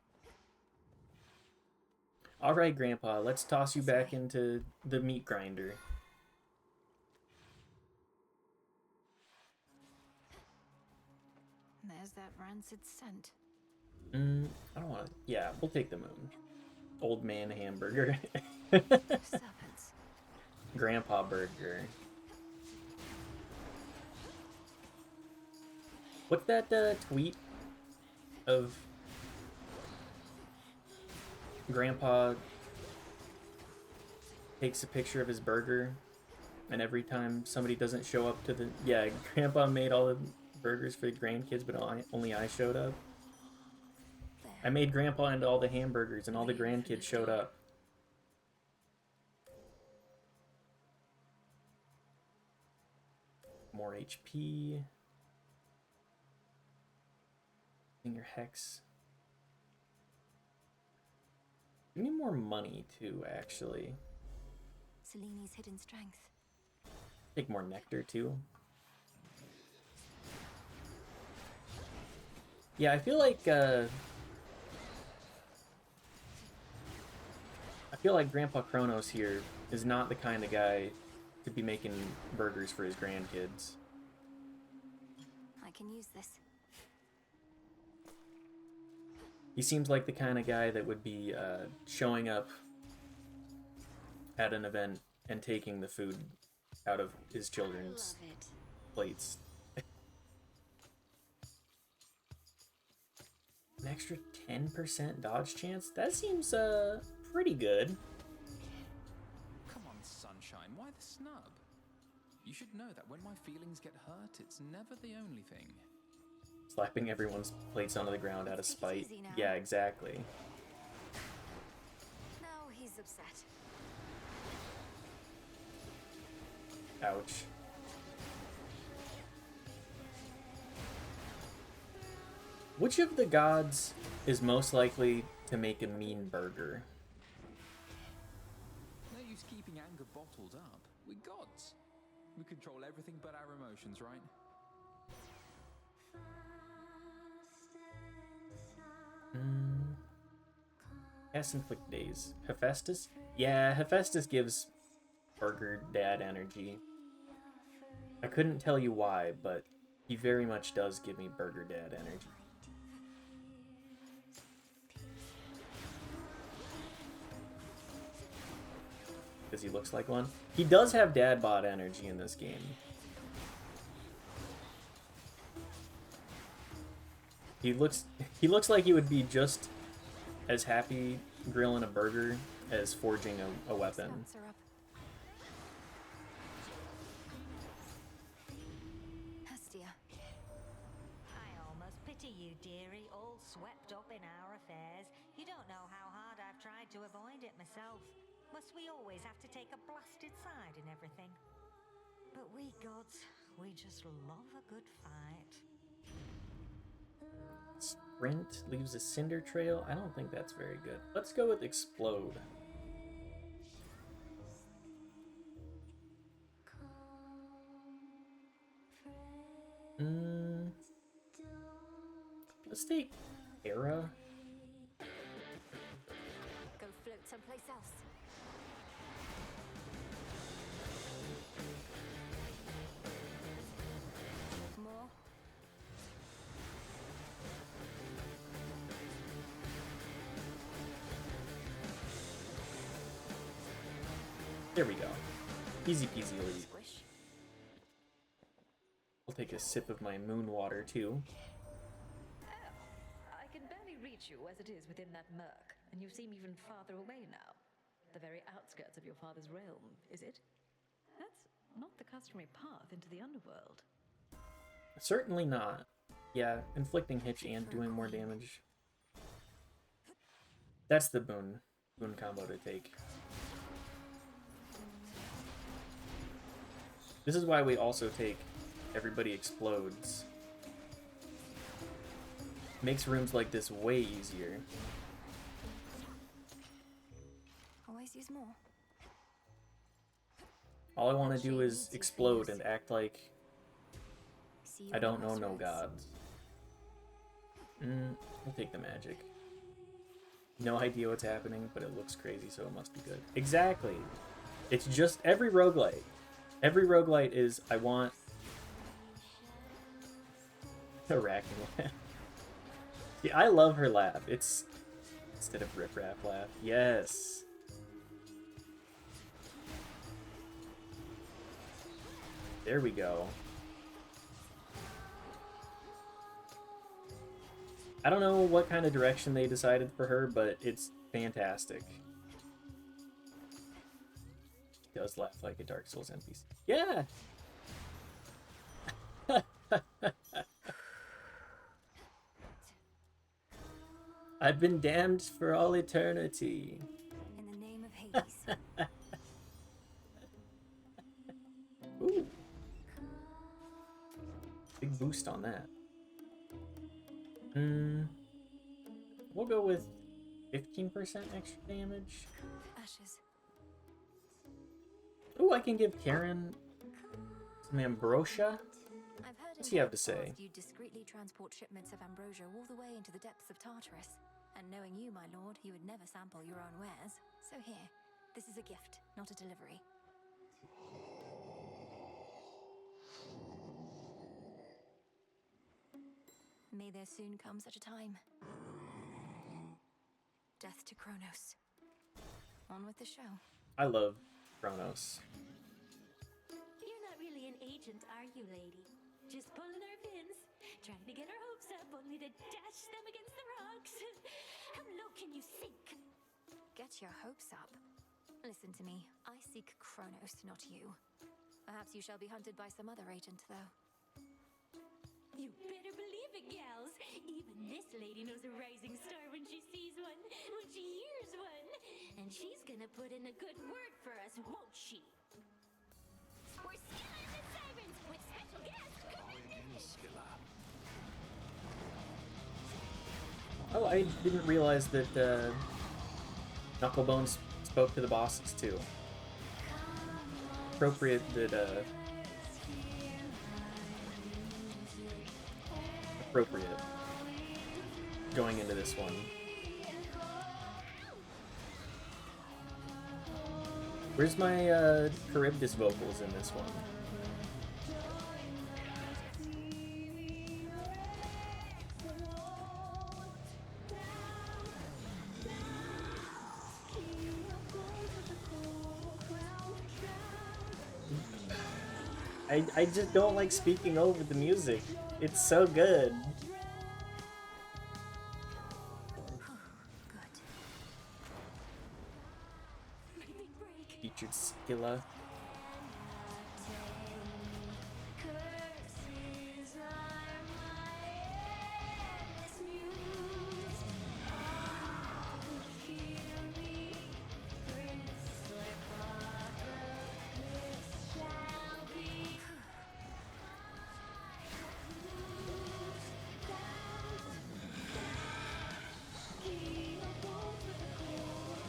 Alright, Grandpa, let's toss you back into the meat grinder. There's that rancid scent. I don't want to... Yeah, we'll take the moon. Old man hamburger. Serpents. Grandpa burger. What's that tweet of Grandpa takes a picture of his burger, and every time somebody doesn't show up to the... Yeah, Grandpa made all the burgers for the grandkids, but only I showed up. I made Grandpa into all the hamburgers, and all the grandkids showed up. More HP. Your hex. We need more money too, actually. Selene's hidden strength. Take more nectar too. Yeah, I feel like Grandpa Kronos here is not the kind of guy to be making burgers for his grandkids. I can use this. He seems like the kind of guy that would be showing up at an event and taking the food out of his children's plates. An extra 10% dodge chance? That seems pretty good. Come on, Sunshine, why the snub? You should know that when my feelings get hurt, it's never the only thing. Slapping everyone's plates onto the ground out of spite. Yeah, exactly. Now he's upset. Ouch. Which of the gods is most likely to make a mean burger? No use keeping anger bottled up. We're gods. We control everything but our emotions, right? Cast Inflict Days. Hephaestus? Yeah, Hephaestus gives Burger Dad energy. I couldn't tell you why, but he very much does give me Burger Dad energy. Because he looks like one. He does have dad bod energy in this game. He looks like he would be just as happy grilling a burger as forging a weapon. Hestia. I almost pity you, dearie, all swept up in our affairs. You don't know how hard I've tried to avoid it myself. Must we always have to take a blasted side in everything? But we gods, we just love a good fight. Sprint leaves a cinder trail. I don't think that's very good. Let's go with Explode. Let's take Era. Go float someplace else. More. There we go. Easy peasy elite. Squish. I'll take a sip of my moon water too. I can barely reach you as it is within that murk, and you seem even farther away now. The very outskirts of your father's realm, is it? That's not the customary path into the underworld. Certainly not. Yeah, inflicting hitch and doing more damage. That's the boon combo to take. This is why we also take Everybody Explodes. Makes rooms like this way easier. Always use more. All I want to do is explode and act like I don't know no gods. We'll take the magic. No idea what's happening, but it looks crazy, so it must be good. Exactly. It's just every roguelite. Every roguelite is, I want a racking laugh. See, I love her laugh. It's instead of rip-rap laugh. Yes. There we go. I don't know what kind of direction they decided for her, but it's fantastic. She does laugh like a Dark Souls NPC. Yeah! I've been damned for all eternity. In the name of Hades. Ooh. Big boost on that. We'll go with 15% extra damage. Ashes. Ooh, I can give Karen some ambrosia. I've heard What's he have to say? you discreetly transport shipments of ambrosia all the way into the depths of Tartarus. And knowing you, my lord, you would never sample your own wares. So here, This is a gift, not a delivery. May there soon come such a time. Death to Kronos. On with the show. I love Kronos. You're not really an agent, are you, lady? Just pulling our fins, trying to get our hopes up, only to dash them against the rocks. How low can you sink? Get your hopes up. Listen to me. I seek Kronos, not you. Perhaps you shall be hunted by some other agent, though. You better believe it, gals. Even this lady knows a rising star when she sees one, when she hears one. And she's gonna put in a good word for us, won't she? We're Skilla and the Sirens with special guest Oh, I didn't realize that Knucklebones spoke to the bosses too. Appropriate that appropriate going into this one. Where's my Charybdis vocals in this one? I just don't like speaking over the music. It's so good. Featured Skilla.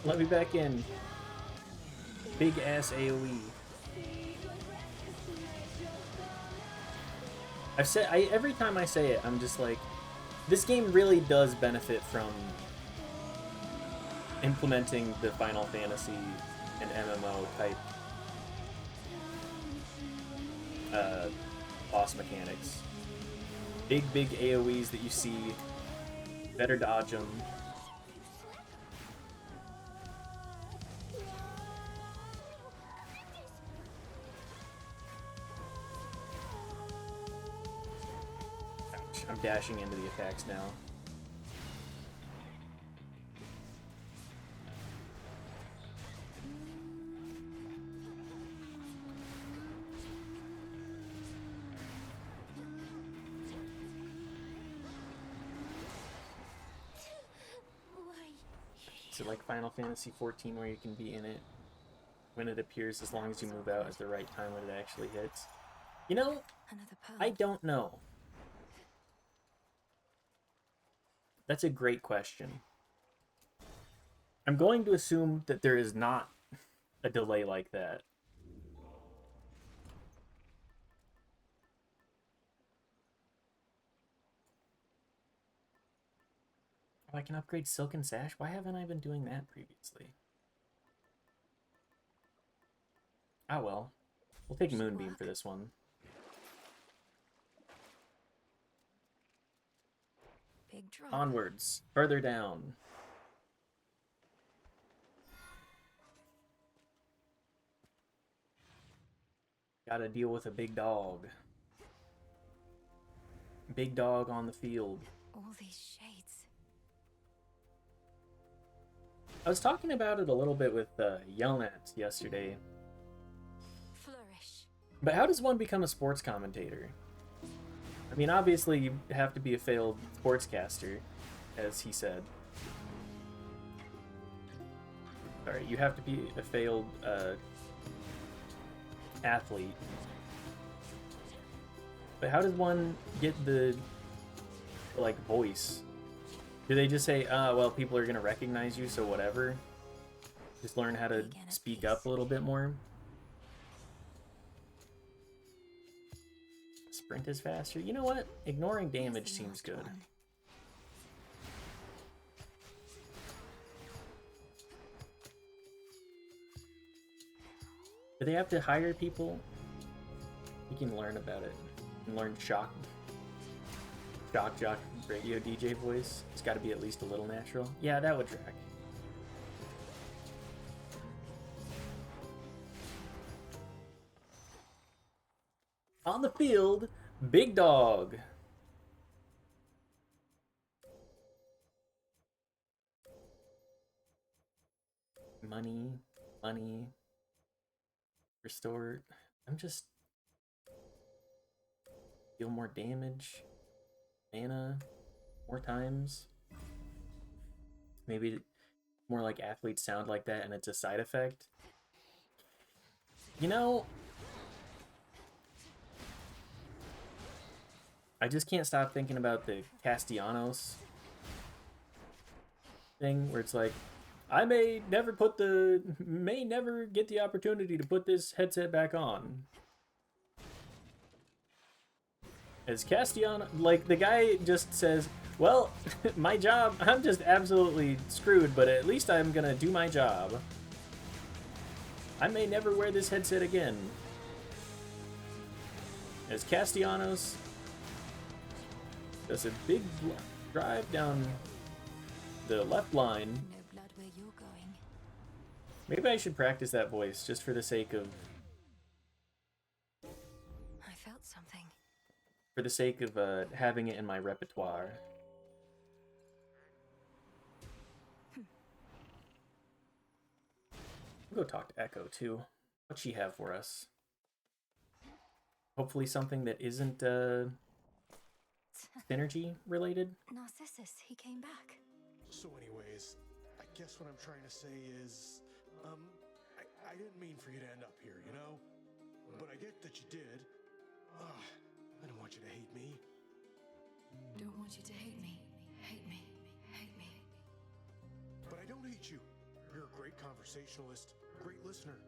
Let me back in. Big ass AoE. Every time I say it, I'm just like, this game really does benefit from implementing the Final Fantasy and MMO type boss mechanics. Big AoEs that you see, better dodge them. I'm dashing into the attacks now. Is it like Final Fantasy XIV where you can be in it when it appears as long as you move out at the right time when it actually hits? You know, I don't know. That's a great question. I'm going to assume that there is not a delay like that. Oh, I can upgrade Silken Sash? Why haven't I been doing that previously? Ah well. We'll take Moonbeam for this one. Big drop. Onwards. Further down. Gotta deal with a big dog. Big dog on the field. All these shades. I was talking about it a little bit with Yelnat yesterday. Flourish. But how does one become a sports commentator? I mean, obviously you have to be a failed sportscaster, as he said. Sorry, you have to be a failed athlete. But how does one get the, like, voice? Do they just say, well, people are gonna recognize you, so whatever? Just learn how to speak up a little bit more? Sprint is faster. You know what? Ignoring damage seems good. they have to hire people? You can learn about it. You can learn shock jock radio DJ voice. It's got to be at least a little natural. Yeah, that would track. On the field, Big Dog. Money. Restored. I'm just... Deal more damage. Mana. More times. Maybe more like athletes sound like that and it's a side effect. You know... I just can't stop thinking about the Castellanos thing where it's like, I may never get the opportunity to put this headset back on. As Castellano, like, the guy just says, well, my job, I'm just absolutely screwed, but at least I'm gonna do my job. I may never wear this headset again. As Castellanos does a big drive down the left line. No blood where you're going. Maybe I should practice that voice just for the sake of... I felt something. For the sake of having it in my repertoire. We'll go talk to Echo too. What'd she have for us? Hopefully something that isn't synergy related. Narcissus, he came back. So anyways, I guess what I'm trying to say is, I didn't mean for you to end up here, you know? But I get that you did. I don't want you to hate me. Don't want you to hate me. Hate me. Hate me. But I don't hate you. You're a great conversationalist, great listener.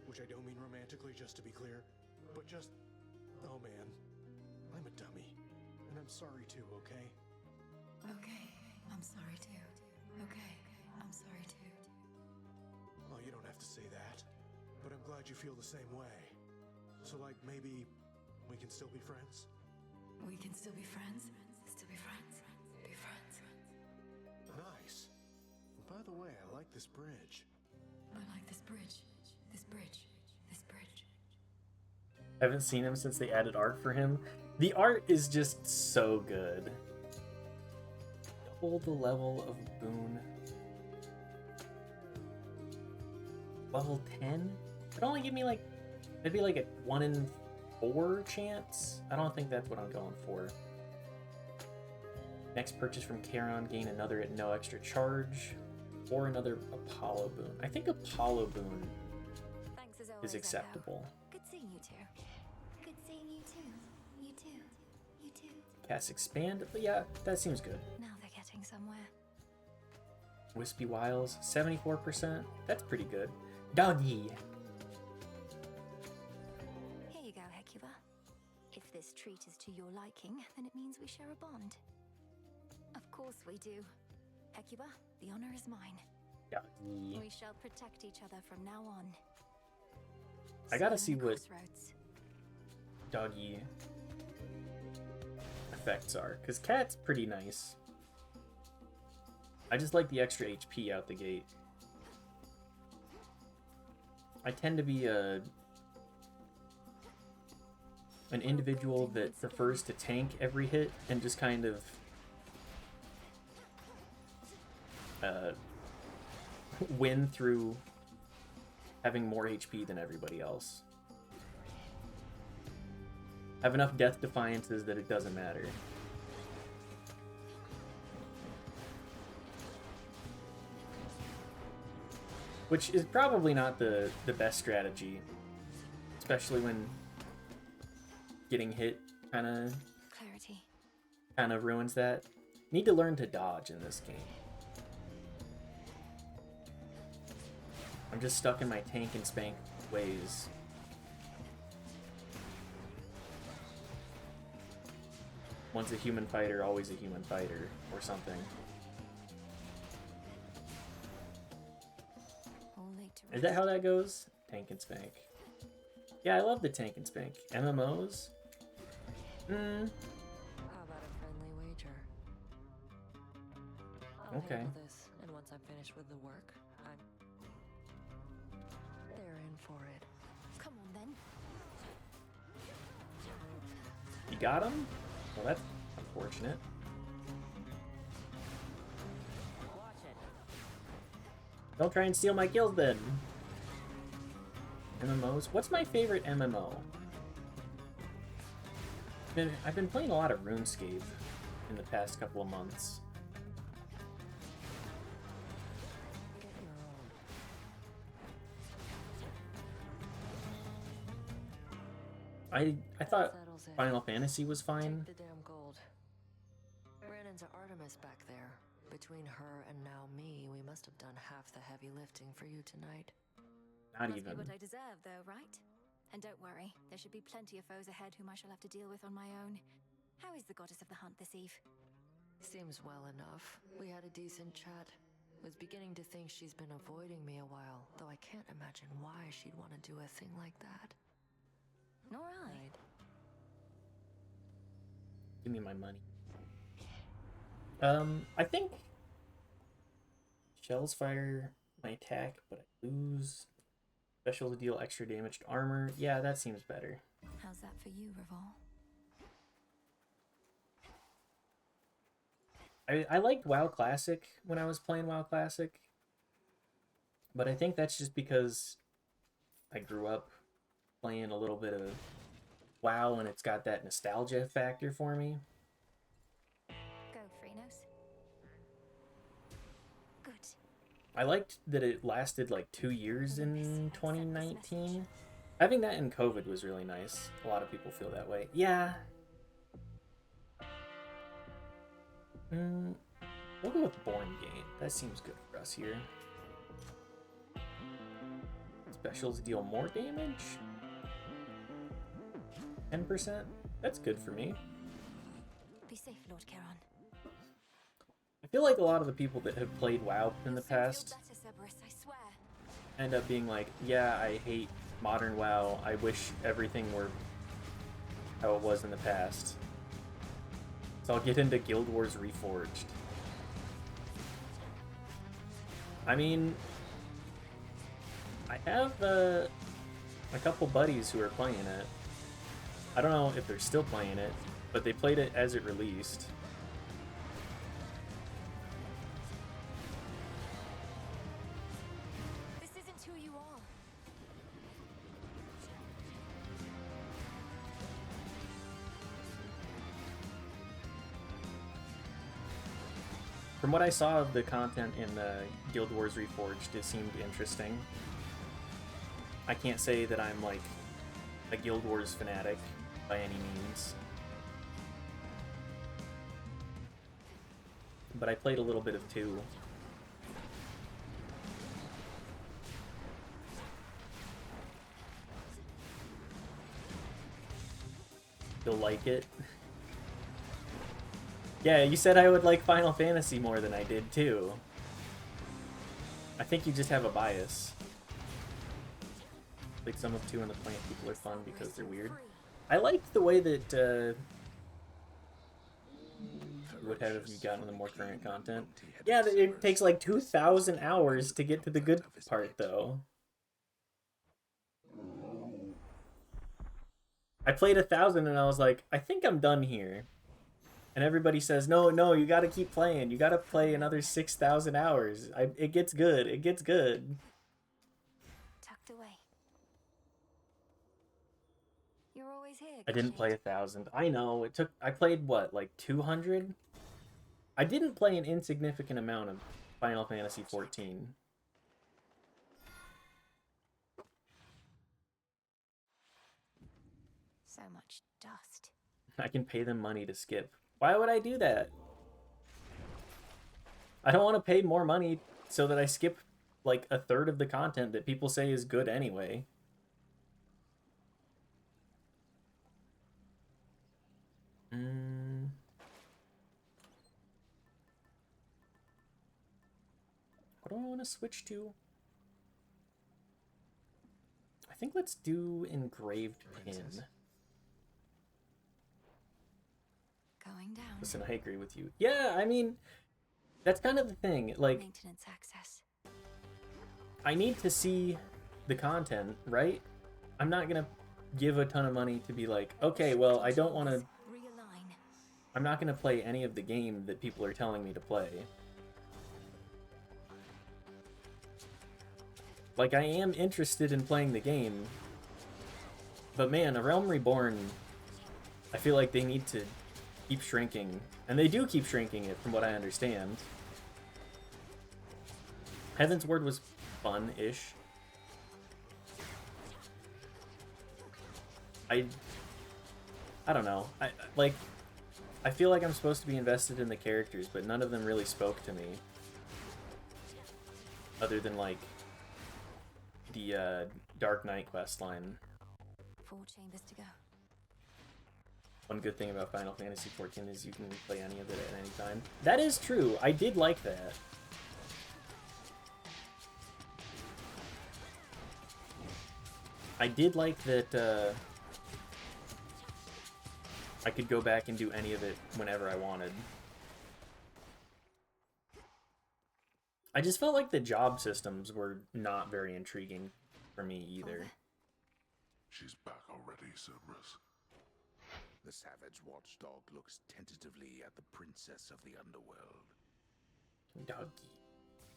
Which I don't mean romantically, just to be clear. But just, oh man, I'm a dummy. And I'm sorry too, okay? Okay, I'm sorry too. Okay, I'm sorry too. Well, you don't have to say that. But I'm glad you feel the same way. So, like, maybe we can still be friends? We can still be friends? Still be friends? Be friends? Nice. By the way, I like this bridge. I like this bridge. This bridge. This bridge. I haven't seen him since they added art for him. The art is just so good. Double the level of Boone. Level 10? It'd only give me like... It'd be like a 1 in 4 chance? I don't think that's what I'm going for. Next purchase from Charon, gain another at no extra charge. Or another Apollo Boon. I think Apollo Boon Thanks as always, is acceptable. Good seeing you two. Good seeing you too. You too. You too. Cast Expand, but yeah, that seems good. Now they're getting somewhere. Wispy Wiles, 74%. That's pretty good. Doggy! Here you go, Hecuba. If this treat is to your liking, then it means we share a bond. Of course we do. Hecuba, the honor is mine. Doggy. We shall protect each other from now on. I gotta See see you in the what crossroads. Doggy effects are, because Cat's pretty nice. I just like the extra HP out the gate. I tend to be an individual that prefers to tank every hit and just kind of win through having more HP than everybody else. Have enough death defiances that it doesn't matter. Which is probably not the best strategy. Especially when getting hit kind of ruins that. Need to learn to dodge in this game. I'm just stuck in my tank and spank ways. Once a human fighter, always a human fighter, or something. Is that how that goes? Tank and spank. Yeah, I love the Tank and Spank. MMOs? How about a friendly wager? I'll Okay. handle this, and once I'm finished with the work, they're in for it. Come on then. You got him? Well, that's unfortunate. Watch it. Don't try and steal my kills then. MMOs? What's my favorite MMO? I've been playing a lot of RuneScape in the past couple of months. Get your own. I thought Settles it. Final Fantasy was fine. Take the damn gold. Brandon's Artemis back there. Between her and now me, we must have done half the heavy lifting for you tonight. Not Must even. be what I deserve, though, right? And don't worry, there should be plenty of foes ahead whom I shall have to deal with on my own. How is the goddess of the hunt this eve? Seems well enough. We had a decent chat. Was beginning to think she's been avoiding me a while, though I can't imagine why she'd want to do a thing like that. Nor I. Give me my money. I think shells fire my attack, but I lose. Special to deal extra damage to armor. Yeah, that seems better. How's that for you, Revol? I liked WoW Classic when I was playing WoW Classic, but I think that's just because I grew up playing a little bit of WoW and it's got that nostalgia factor for me. Go, Freenos. Good. I liked that it lasted like 2 years in 2019. Having that in COVID was really nice. A lot of people feel that way. Yeah. We'll go with Born Gate. That seems good for us here. Specials deal more damage? 10%? That's good for me. Be safe, Lord Charon. I feel like a lot of the people that have played WoW in the past Better, Cerberus, I swear. end up being like, yeah, I hate modern WoW. I wish everything were how it was in the past. So I'll get into Guild Wars Reforged. I mean, I have a couple buddies who are playing it. I don't know if they're still playing it, but they played it as it released. This isn't who you are. From what I saw of the content in Guild Wars Reforged, it seemed interesting. I can't say that I'm like a Guild Wars fanatic by any means. But I played a little bit of 2. You'll like it. Yeah, you said I would like Final Fantasy more than I did too. I think you just have a bias. Like some of 2 and the Plant people are fun because they're weird. I liked the way that would have if you gotten the more current content. Yeah, it takes like 2,000 hours to get to the good part though. I played 1,000 and I was like, I think I'm done here. And everybody says, no, you gotta keep playing. You gotta play another 6,000 hours. It gets good. It gets good. Tucked away. You're always here. I didn't play 1,000. I know. I played, what, like 200? I didn't play an insignificant amount of Final Fantasy XIV. So much dust. I can pay them money to skip. Why would I do that? I don't want to pay more money so that I skip like 1/3 of the content that people say is good anyway. What do I want to switch to? I think let's do engraved pin. Going down. Listen, I agree with you. Yeah, I mean, that's kind of the thing. Like, Maintenance access. I need to see the content, right? I'm not gonna give a ton of money to be like, okay, well, I don't want to. Realign. I'm not gonna play any of the game that people are telling me to play. Like, I am interested in playing the game, but man, A Realm Reborn, I feel like they need to keep shrinking, and they do keep shrinking it from what I understand. Heaven's Word was fun-ish. I don't know. I feel like I'm supposed to be invested in the characters, but none of them really spoke to me. Other than, like, the Dark Knight questline. 4 chambers to go. One good thing about Final Fantasy XIV is you can play any of it at any time. That is true. I did like that. I did like that I could go back and do any of it whenever I wanted. I just felt like the job systems were not very intriguing for me either. She's back already, Cerberus. The savage watchdog looks tentatively at the princess of the underworld. Doggy.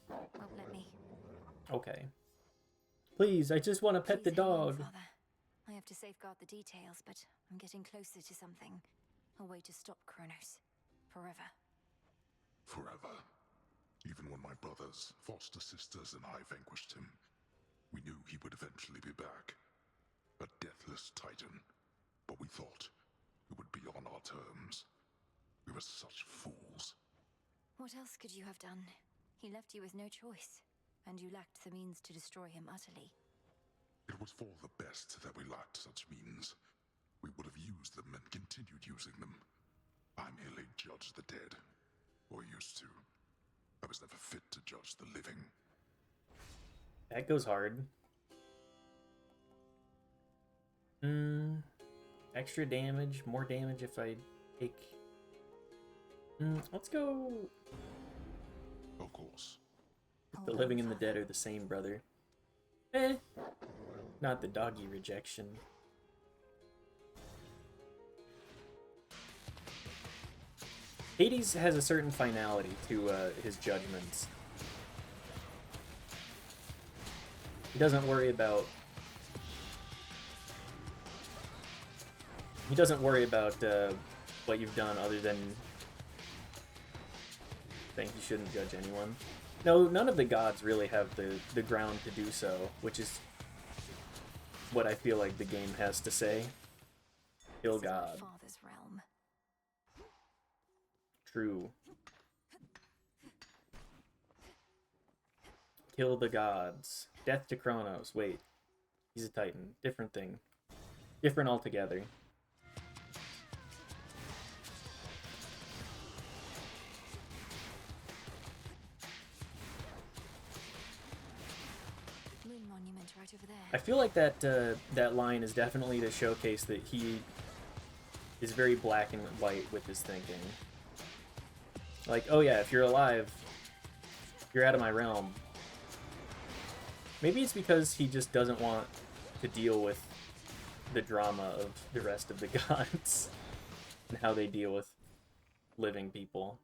Won't let me. Okay. Please, I just want to pet the dog. Father. I have to safeguard the details, but I'm getting closer to something. A way to stop Kronos. Forever. Forever. Even when my brothers, foster sisters, and I vanquished him, we knew he would eventually be back. A deathless titan. But we thought it would be on our terms. We were such fools. What else could you have done? He left you with no choice, and you lacked the means to destroy him utterly. It was for the best that we lacked such means. We would have used them and continued using them. I merely judged the dead. Or used to. I was never fit to judge the living. That goes hard. Extra damage, more damage if I take... let's go... Of course. The living and the dead are the same, brother. Not the doggy rejection. Hades has a certain finality to his judgments. He doesn't worry about... He doesn't worry about what you've done other than saying you shouldn't judge anyone. No, none of the gods really have the ground to do so, which is what I feel like the game has to say. Kill God. Father's realm. True. Kill the gods. Death to Kronos. Wait. He's a titan. Different thing. Different altogether. Moon monument right over there. I feel like that that line is definitely to showcase that he is very black and white with his thinking. Like, oh yeah, if you're alive, you're out of my realm. Maybe it's because he just doesn't want to deal with the drama of the rest of the gods and how they deal with living people.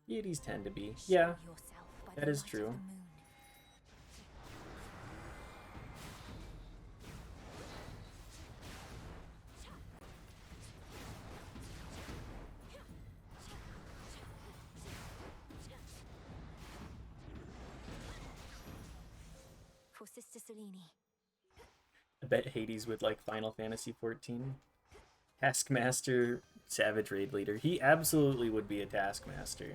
Deities tend to be. Yeah, that is true. For Sister Selene. I bet Hades would like Final Fantasy XIV. Taskmaster, Savage Raid Leader. He absolutely would be a Taskmaster.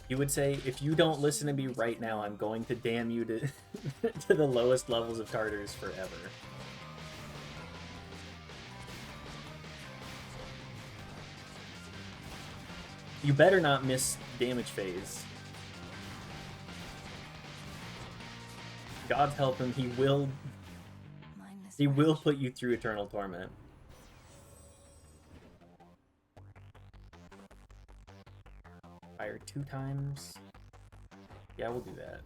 He would say, if you don't listen to me right now, I'm going to damn you to, to the lowest levels of Tartarus forever. You better not miss damage phase. God help him, he will put you through eternal torment. Fire 2 times. Yeah, we'll do that.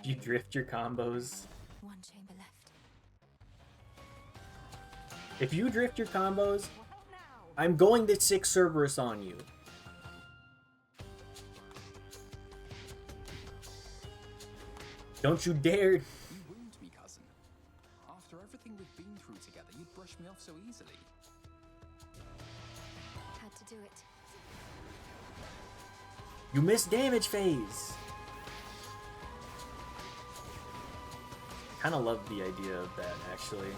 You drift your combos. One chamber left. If you drift your combos, I'm going to 6 Cerberus on you. Don't you dare! You wound me, cousin. After everything we've been through together, you'd brush me off so easily. Had to do it. You missed damage phase! Kinda love the idea of that, actually.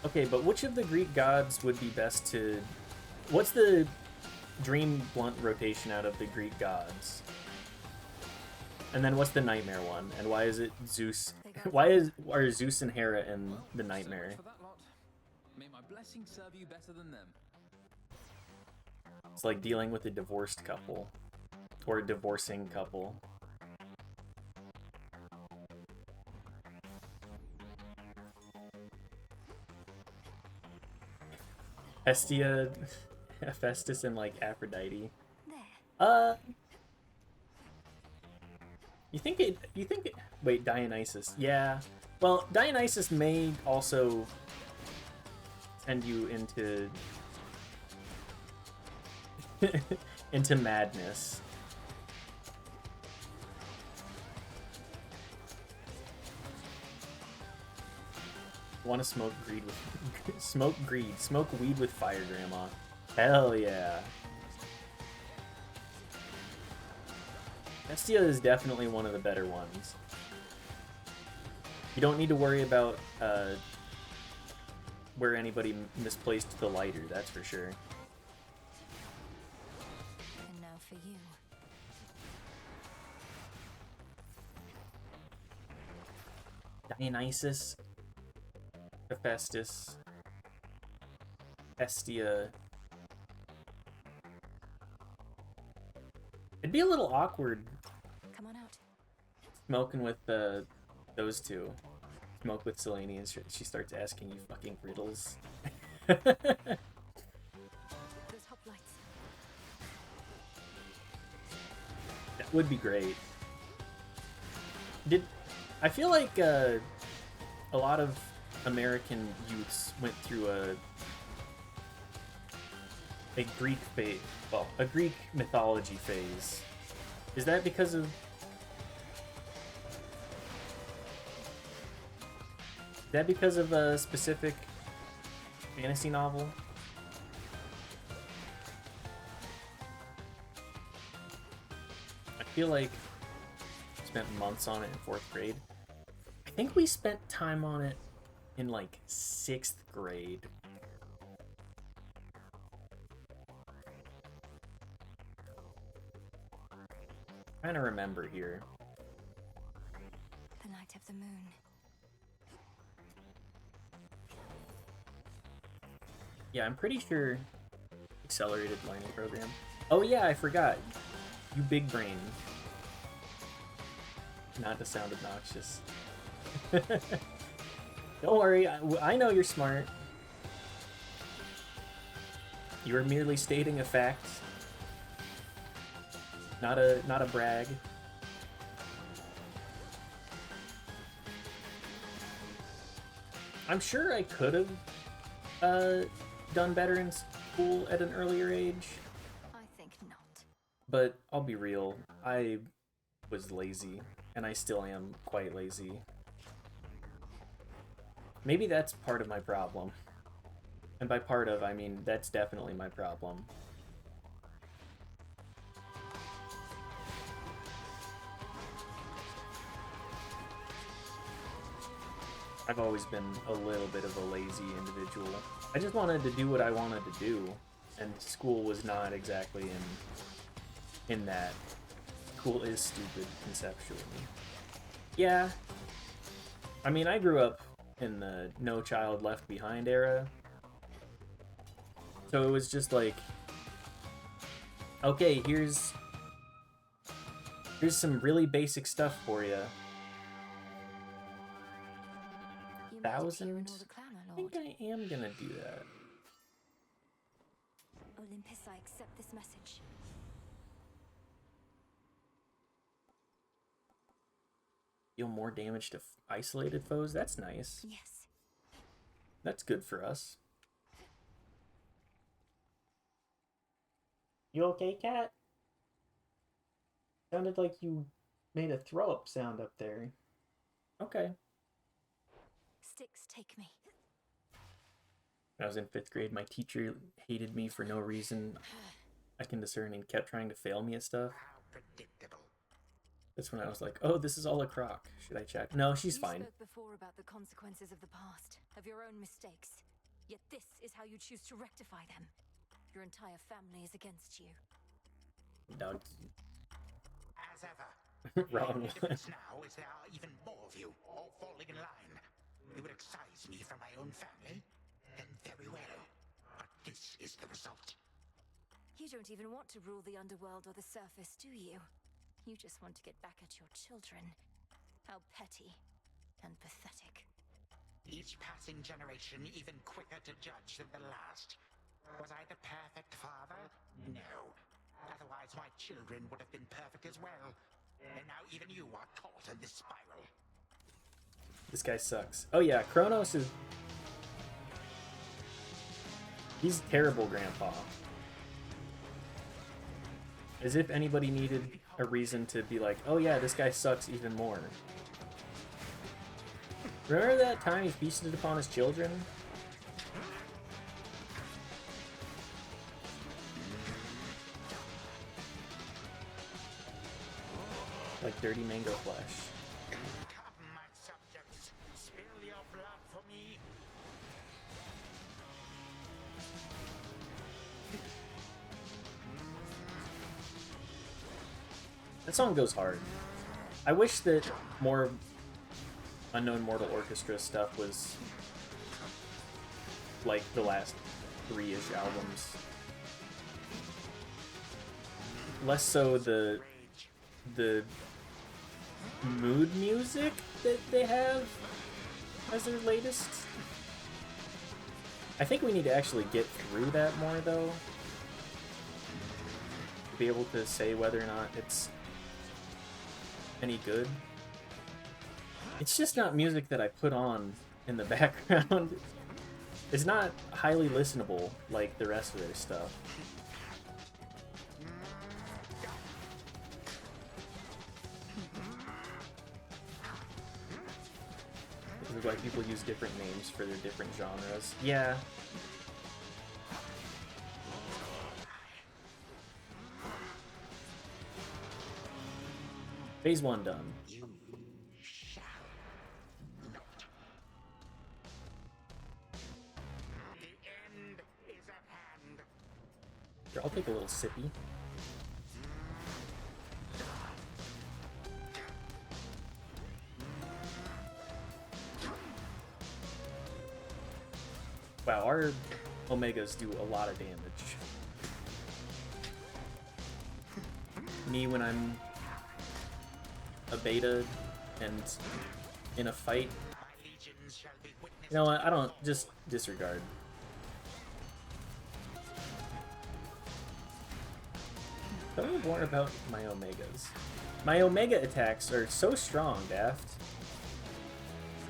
Okay, but which of the Greek gods would be best to... What's the Dream Blunt rotation out of the Greek gods? And then what's the Nightmare one? And why is it Zeus? Why are Zeus and Hera in the Nightmare? For that lot, may my blessing serve you better than them. It's like dealing with a divorced couple. Or a divorcing couple. Hestia, Hephaestus, and like Aphrodite. You think it? Wait, Dionysus. Yeah. Well, Dionysus may also send you into into madness. Want to smoke greed with smoke weed with fire, Grandma. Hell yeah. Hestia is definitely one of the better ones. You don't need to worry about where anybody misplaced the lighter, that's for sure. And now for you. Dionysus, Hephaestus, Hestia. It'd be a little awkward Come on out. smoking with those two. Smoke with Selene and she starts asking you fucking riddles. Those hoplites. That would be great. I feel like a lot of American youths went through a Greek phase, well, a Greek mythology phase. Is that because of... Is that because of a specific fantasy novel? I feel like I spent months on it in 4th grade. I think we spent time on it in like 6th grade. Trying to remember here. The night of the moon. Yeah, I'm pretty sure accelerated learning program. Oh yeah, I forgot. You big brain. Not to sound obnoxious. Don't worry, I know you're smart. You are merely stating a fact. Not a brag. I'm sure I could have done better in school at an earlier age. I think not. But I'll be real, I was lazy, and I still am quite lazy. Maybe that's part of my problem. And by part of, I mean that's definitely my problem. I've always been a little bit of a lazy individual. I just wanted to do what I wanted to do, and school was not exactly in that. School is stupid conceptually. Yeah. I mean, I grew up in the No Child Left Behind era. So it was just like, okay, here's some really basic stuff for you. 1,000? I think I am gonna do that. Olympus, I accept this message. Deal more damage to isolated foes? That's nice. Yes. That's good for us. You okay, cat? Sounded like you made a throw-up sound up there. Okay. Sticks, take me. When I was in 5th grade, my teacher hated me for no reason I can discern and kept trying to fail me at stuff. That's when I was like, oh, this is all a crock. Should I check? No, she's fine. You spoke before about the consequences of the past, of your own mistakes. Yet this is how you choose to rectify them. Your entire family is against you. No. As ever. Wrong. The difference now is there are even more of you, all falling in line. You would excise me from my own family? Then very well. But this is the result. You don't even want to rule the underworld or the surface, do you? You just want to get back at your children. How petty and pathetic. Each passing generation even quicker to judge than the last. Was I the perfect father? No. Otherwise my children would have been perfect as well. And now even you are caught in this spiral. This guy sucks. Oh yeah, Kronos is... He's terrible, Grandpa. As if anybody needed a reason to be like, oh yeah, this guy sucks even more. Remember that time he feasted upon his children? Like dirty mango flesh. Come, my subjects. Spill your blood for me. That song goes hard. I wish that more Unknown Mortal Orchestra stuff was like the last 3-ish albums. Less so the mood music that they have as their latest. I think we need to actually get through that more though, to be able to say whether or not it's any good. It's just not music that I put on in the background. It's not highly listenable like the rest of their stuff. This is why people use different names for their different genres. Yeah. Phase 1 done. Here, I'll take a little sippy. Wow, our Omegas do a lot of damage. Me when I'm a beta and in a fight. You know what? I don't, just disregard. Tell me more about my Omegas. My Omega attacks are so strong, Daft.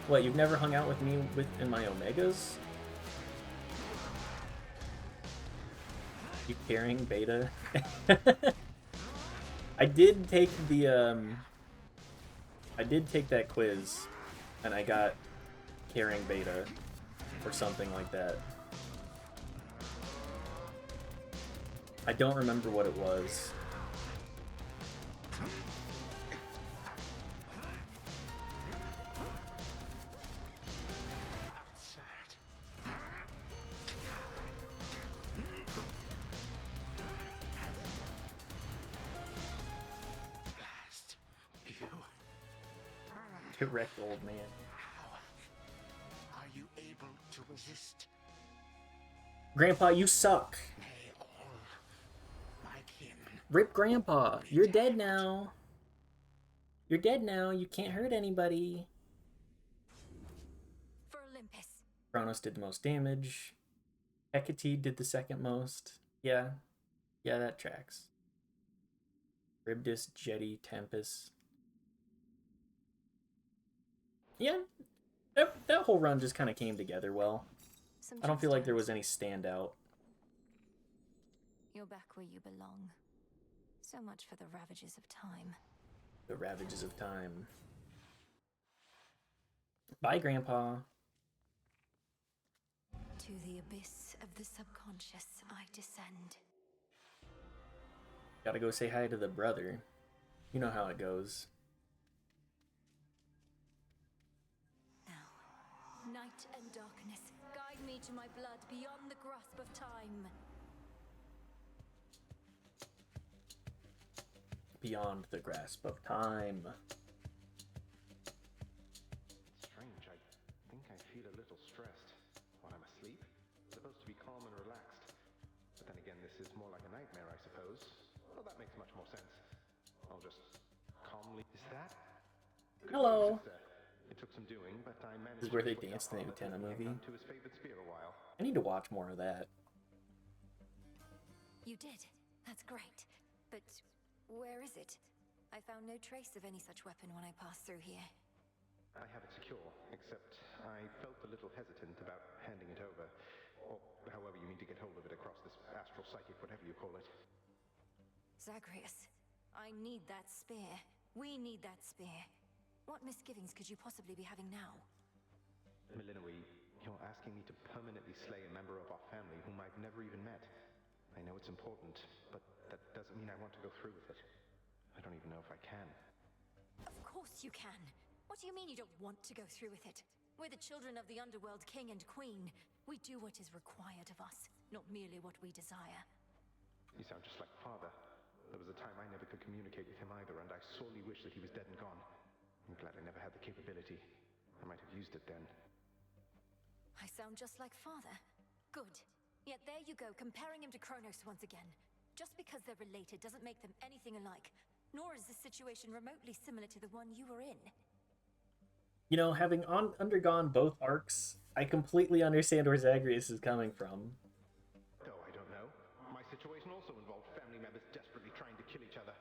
What, you've never hung out with me in my Omegas? You carrying beta? I did take the, I did take that quiz, and I got carrying beta, or something like that. I don't remember what it was. Wrecked old man. Are you able to resist? Grandpa, you suck. May all like him. Rip Grandpa. You're dead now. You're dead now. You can't hurt anybody. For Olympus. Kronos did the most damage. Hecate did the second most. Yeah. Yeah, that tracks. Ribdis, Jetty, Tempest. Yeah. That whole run just kind of came together well. I don't feel like there was any standout. You're back where you belong. So much for the ravages of time. The ravages of time. Bye, Grandpa. To the abyss of the subconscious I descend. Gotta go say hi to the brother. You know how it goes. Now, night and darkness, guide me to my blood beyond the grasp of time. Beyond the grasp of time. Strange, I think I feel a little stressed. When I'm asleep, it's supposed to be calm and relaxed. But then again, this is more like a nightmare, I suppose. Well, that makes much more sense. I'll just calmly... Is that? Hello. It took some doing, but I managed This is where they to danced in the Utena movie. to his favorite spear a while. I need to watch more of that. You did. That's great. But where is it? I found no trace of any such weapon when I passed through here. I have it secure, except I felt a little hesitant about handing it over. Or however you need to get hold of it across this astral psychic, whatever you call it. Zagreus, I need that spear. We need that spear. What misgivings could you possibly be having now? Melinoe, you're asking me to permanently slay a member of our family whom I've never even met. I know it's important, but that doesn't mean I want to go through with it. I don't even know if I can. Of course you can. What do you mean you don't want to go through with it? We're the children of the underworld king and queen. We do what is required of us, not merely what we desire. You sound just like father. There was a time I never could communicate with him either, and I sorely wish that he was dead and gone. I'm glad I never had the capability. I might have used it then. I sound just like father. Good. Yet there you go, comparing him to Kronos once again. Just because they're related doesn't make them anything alike. Nor is this situation remotely similar to the one you were in. You know, having undergone both arcs, I completely understand where Zagreus is coming from. Oh, I don't know. My situation also involved family members desperately trying to kill each other.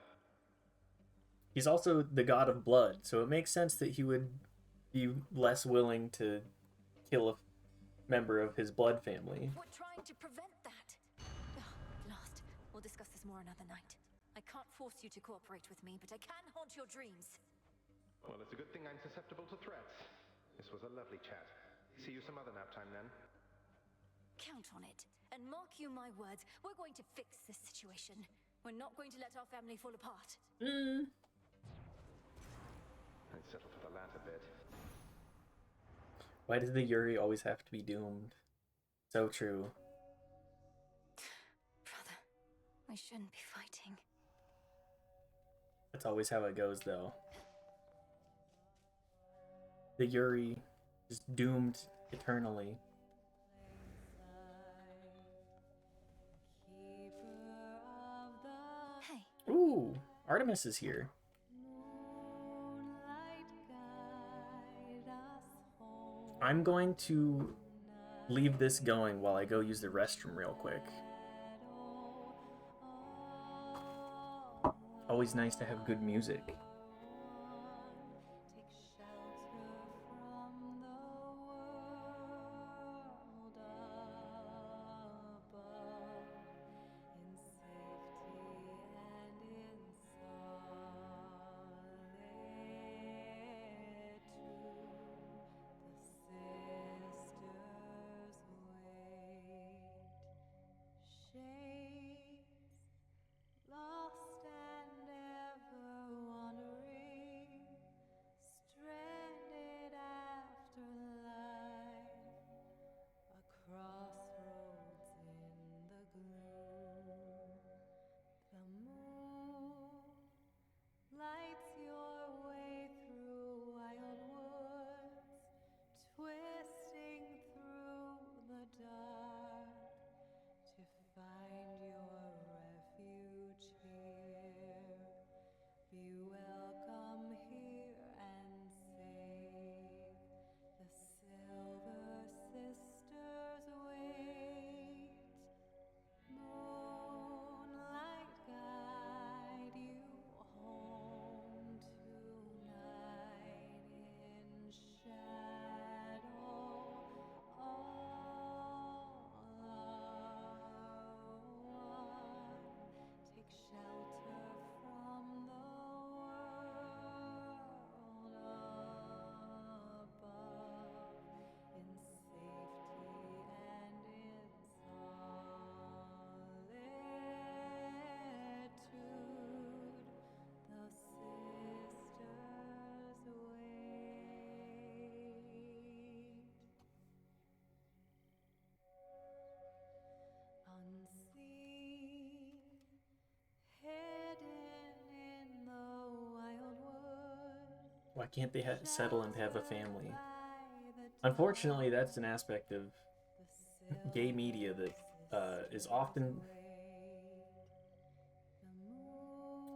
He's also the god of blood, so it makes sense that he would be less willing to kill a member of his blood family. We're trying to prevent that. Last, we'll discuss this more another night. I can't force you to cooperate with me, but I can haunt your dreams. Well, it's a good thing I'm susceptible to threats. This was a lovely chat. See you some other nap time then. Count on it. And mark you my words, we're going to fix this situation. We're not going to let our family fall apart. I'd settle for the latter bit. Why does the Yuri always have to be doomed? So true. Brother, we shouldn't be fighting. That's always how it goes, though. The Yuri is doomed eternally. Hey. Ooh, Artemis is here. I'm going to leave this going while I go use the restroom real quick. Always nice to have good music. Lost and ever wandering. Be welcome here and save the Silver Sisters wait. Moonlight guide you home tonight in shadow. All are one. Take shelter from the world above in safety and in solitude. The sisters wait. Unseen, hidden in the wild woods. Why can't they settle and have a family? Unfortunately, that's an aspect of gay media that is often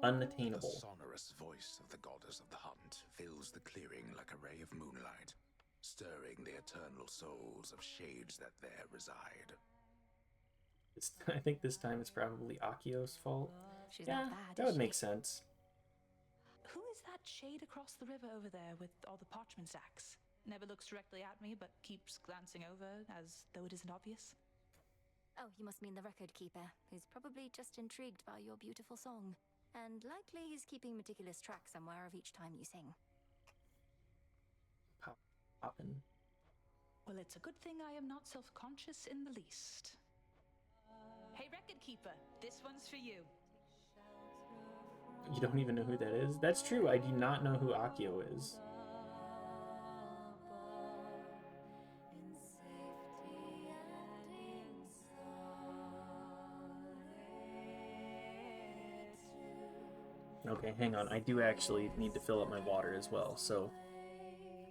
unattainable. The sonorous voice of the goddess of the hunt fills the clearing like a ray of moonlight, stirring the eternal souls of shades that there reside. I think this time it's probably Akio's fault. She's Yeah, not bad, that is would make she? sense. Who is that shade across the river over there with all the parchment sacks? Never looks directly at me, but keeps glancing over as though it isn't obvious. Oh, you must mean the record keeper, who's probably just intrigued by your beautiful song. And likely he's keeping meticulous track somewhere of each time you sing. Poppin'. Well, it's a good thing I am not self-conscious in the least. Hey, record keeper, this one's for you. You don't even know who that is? That's true, I do not know who Akio is. Okay, hang on. I do actually need to fill up my water as well, so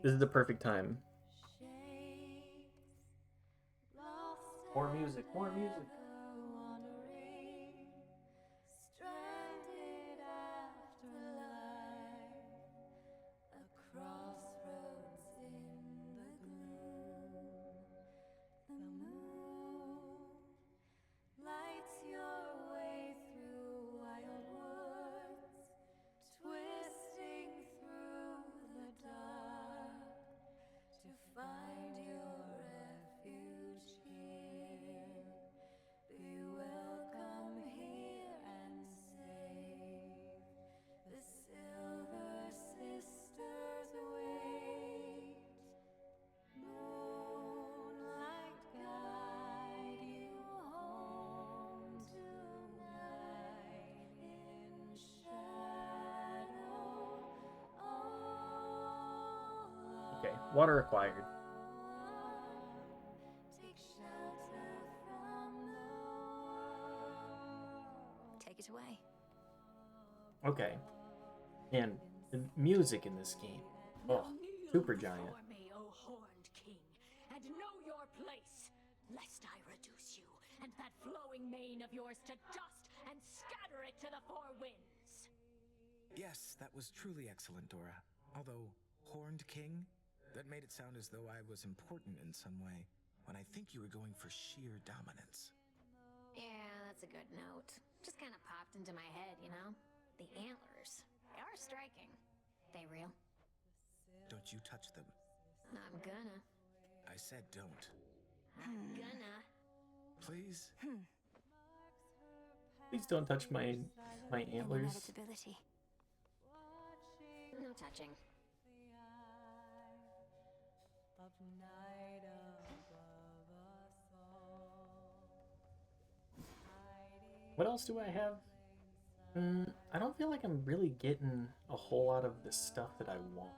this is the perfect time. More music, more music. Stranded after life, a crossroads in the gloom. The moon lights your way through wild woods, twisting through the dark to find your refuge here. Be welcome here and save the Silver Sisters wait. Moonlight guide you home tonight in shadow. Okay, water acquired. Take shelter from the world. Take it away. Okay. And the music in this game. Oh, super giant. Before me, O horned king, and know your place, lest I reduce you and that flowing mane of yours to dust and scatter it to the four winds. Yes, that was truly excellent, Dora. Although, Horned King? That made it sound as though I was important in some way, when I think you were going for sheer dominance. Yeah, that's a good note. Just kind of popped into my head, you know? The antlers. They are striking. They real? Don't you touch them. I'm gonna. I said don't. I'm gonna. Please? Please don't touch my antlers. Inevitability. No touching. Of night above us all. What else do I have? I don't feel like I'm really getting a whole lot of the stuff that I want.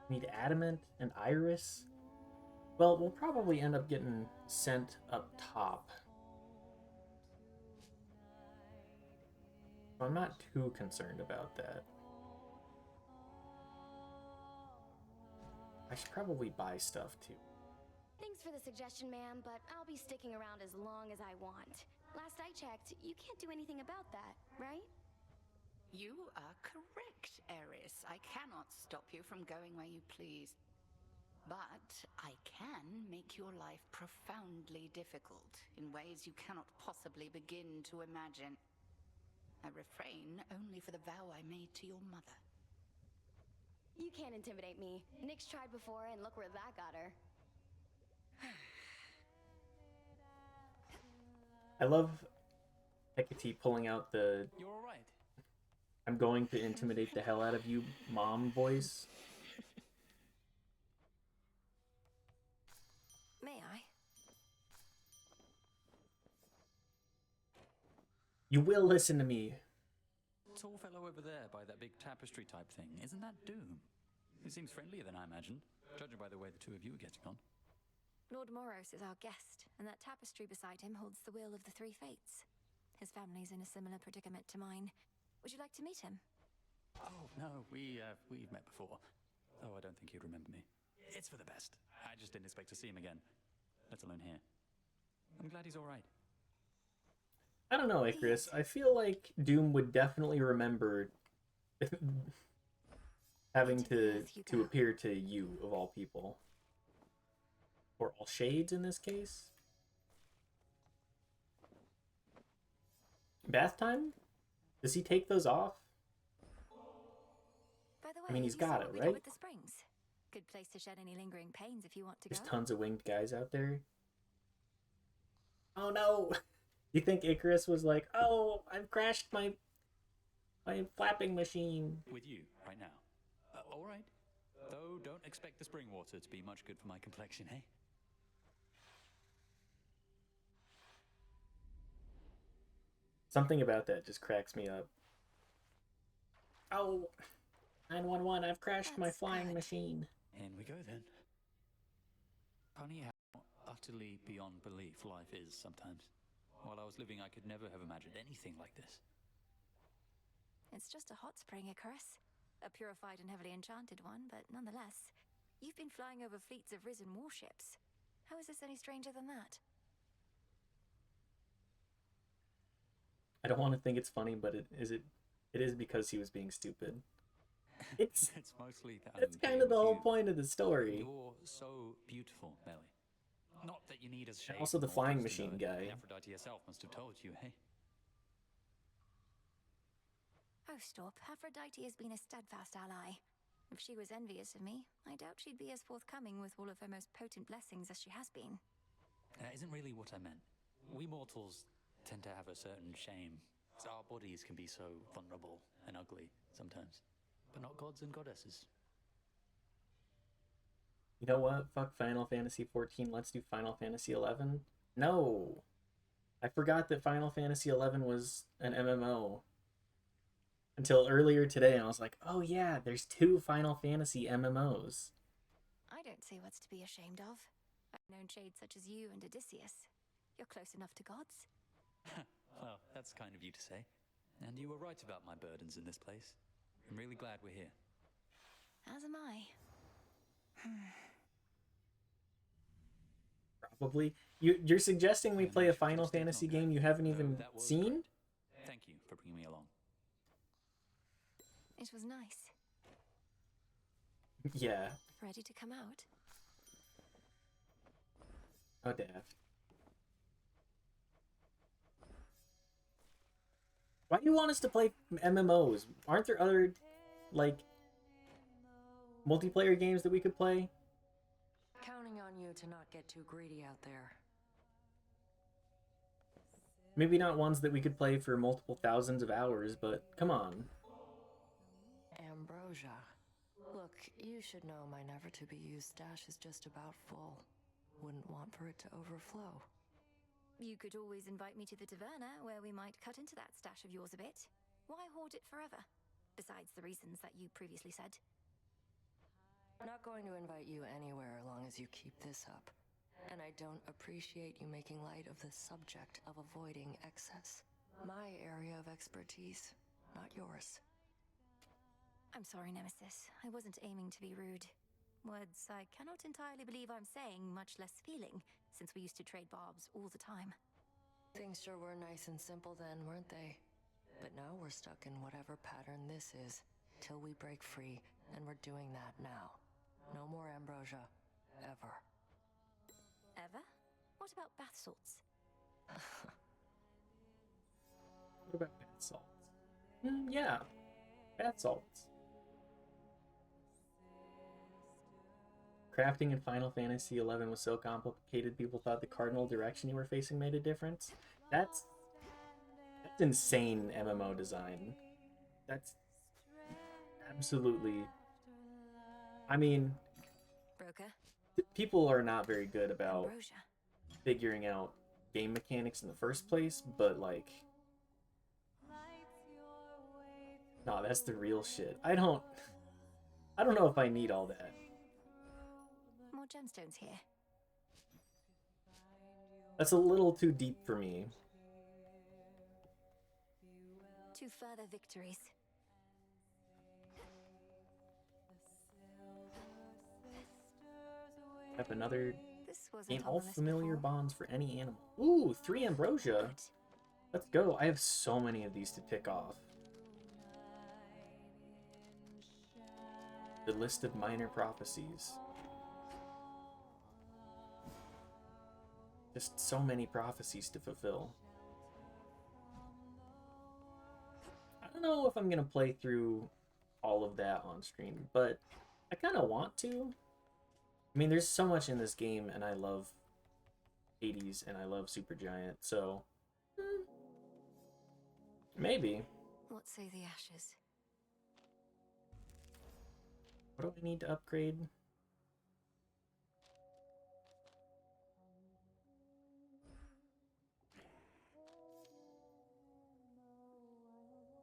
I need adamant and iris. Well, we'll probably end up getting sent up top. I'm not too concerned about that. I should probably buy stuff too. Thanks for the suggestion, ma'am, but I'll be sticking around as long as I want. Last I checked, you can't do anything about that, right? You are correct, Eris. I cannot stop you from going where you please. But I can make your life profoundly difficult in ways you cannot possibly begin to imagine. I refrain only for the vow I made to your mother. You can't intimidate me. Nyx tried before, and look where that got her. I love Hecate pulling out the You're all right. I'm going to intimidate the hell out of you mom voice. May I? You will listen to me. Tall fellow over there by that big tapestry type thing. Isn't that Doom? He seems friendlier than I imagined, judging by the way the two of you are getting on. Lord Moros is our guest, and that tapestry beside him holds the will of the three fates. His family's in a similar predicament to mine. Would you like to meet him? Oh, no, we've met before. Oh, I don't think he'd remember me. It's for the best. I just didn't expect to see him again, let alone here. I'm glad he's all right. I don't know, Icarus. I feel like Doom would definitely remember having to appear to you, of all people. Or all shades in this case. Bath time? Does he take those off? By the way, I mean, he's you saw got what it, we did right? with the springs. Good place to shed any lingering pains if you want to There's go. tons of winged guys out there. Oh no! You think Icarus was like, oh, I've crashed my flapping machine. With you, right now. All right. Though, don't expect the spring water to be much good for my complexion, eh? Something about that just cracks me up. Oh, 911, I've crashed my flying machine. In we go then. Funny how utterly beyond belief life is sometimes. While I was living, I could never have imagined anything like this. It's just a hot spring, Icarus. A purified and heavily enchanted one, but nonetheless. You've been flying over fleets of risen warships. How is this any stranger than that? I don't want to think it's funny, but it is because he was being stupid. It's mostly that. That's kind of the whole point of the story. You're so beautiful, Melly. Not that you need as shade. Also the from flying mortals to machine know it. guy. Aphrodite herself must have told you, hey? Oh, stop. Aphrodite has been a steadfast ally. If she was envious of me, I doubt she'd be as forthcoming with all of her most potent blessings as she has been. That isn't really what I meant. We mortals tend to have a certain shame. Our bodies can be so vulnerable and ugly sometimes, but not gods and goddesses. You know what? Fuck Final Fantasy 14. Let's do Final Fantasy 11. No! I forgot that Final Fantasy 11 was an MMO. Until earlier today, and I was like, oh yeah, there's 2 Final Fantasy MMOs. I don't see what's to be ashamed of. I've known shades such as you and Odysseus. You're close enough to gods. Well, that's kind of you to say. And you were right about my burdens in this place. I'm really glad we're here. As am I. Probably. You're suggesting we play a Final Fantasy game you haven't even seen? Thank you for bringing me along. It was nice. Yeah. Ready to come out? Oh, daft. Why do you want us to play MMOs? Aren't there other, like, multiplayer games that we could play? Counting on you to not get too greedy out there. Maybe not ones that we could play for multiple thousands of hours, but come on. Ambrosia. Look, you should know my never-to-be-used stash is just about full. Wouldn't want for it to overflow. You could always invite me to the taverna, where we might cut into that stash of yours a bit. Why hoard it forever? Besides the reasons that you previously said. Not going to invite you anywhere as long as you keep this up. And I don't appreciate you making light of the subject of avoiding excess. My area of expertise, not yours. I'm sorry, Nemesis. I wasn't aiming to be rude. Words I cannot entirely believe I'm saying, much less feeling, since we used to trade barbs all the time. Things sure were nice and simple then, weren't they? But now we're stuck in whatever pattern this is, till we break free, and we're doing that now. No more ambrosia. Ever. Ever? What about bath salts? What about bath salts? Yeah, bath salts. Crafting in Final Fantasy XI was so complicated, people thought the cardinal direction you were facing made a difference. That's insane MMO design. That's absolutely... I mean, Broker? people are not very good about Ambrosia. figuring out game mechanics in the first place, but like... Nah, that's the real shit. I don't know if I need all that. More gemstones here. That's a little too deep for me. 2 further victories. Have another This wasn't gain on all the list familiar before. bonds for any animal. Ooh, 3 ambrosia. Let's go. I have so many of these to tick off. The list of minor prophecies. Just so many prophecies to fulfill. I don't know if I'm gonna play through all of that on stream, but I kind of want to. I mean, there's so much in this game, and I love Hades, and I love Supergiant, so maybe. What say the ashes? What do I need to upgrade?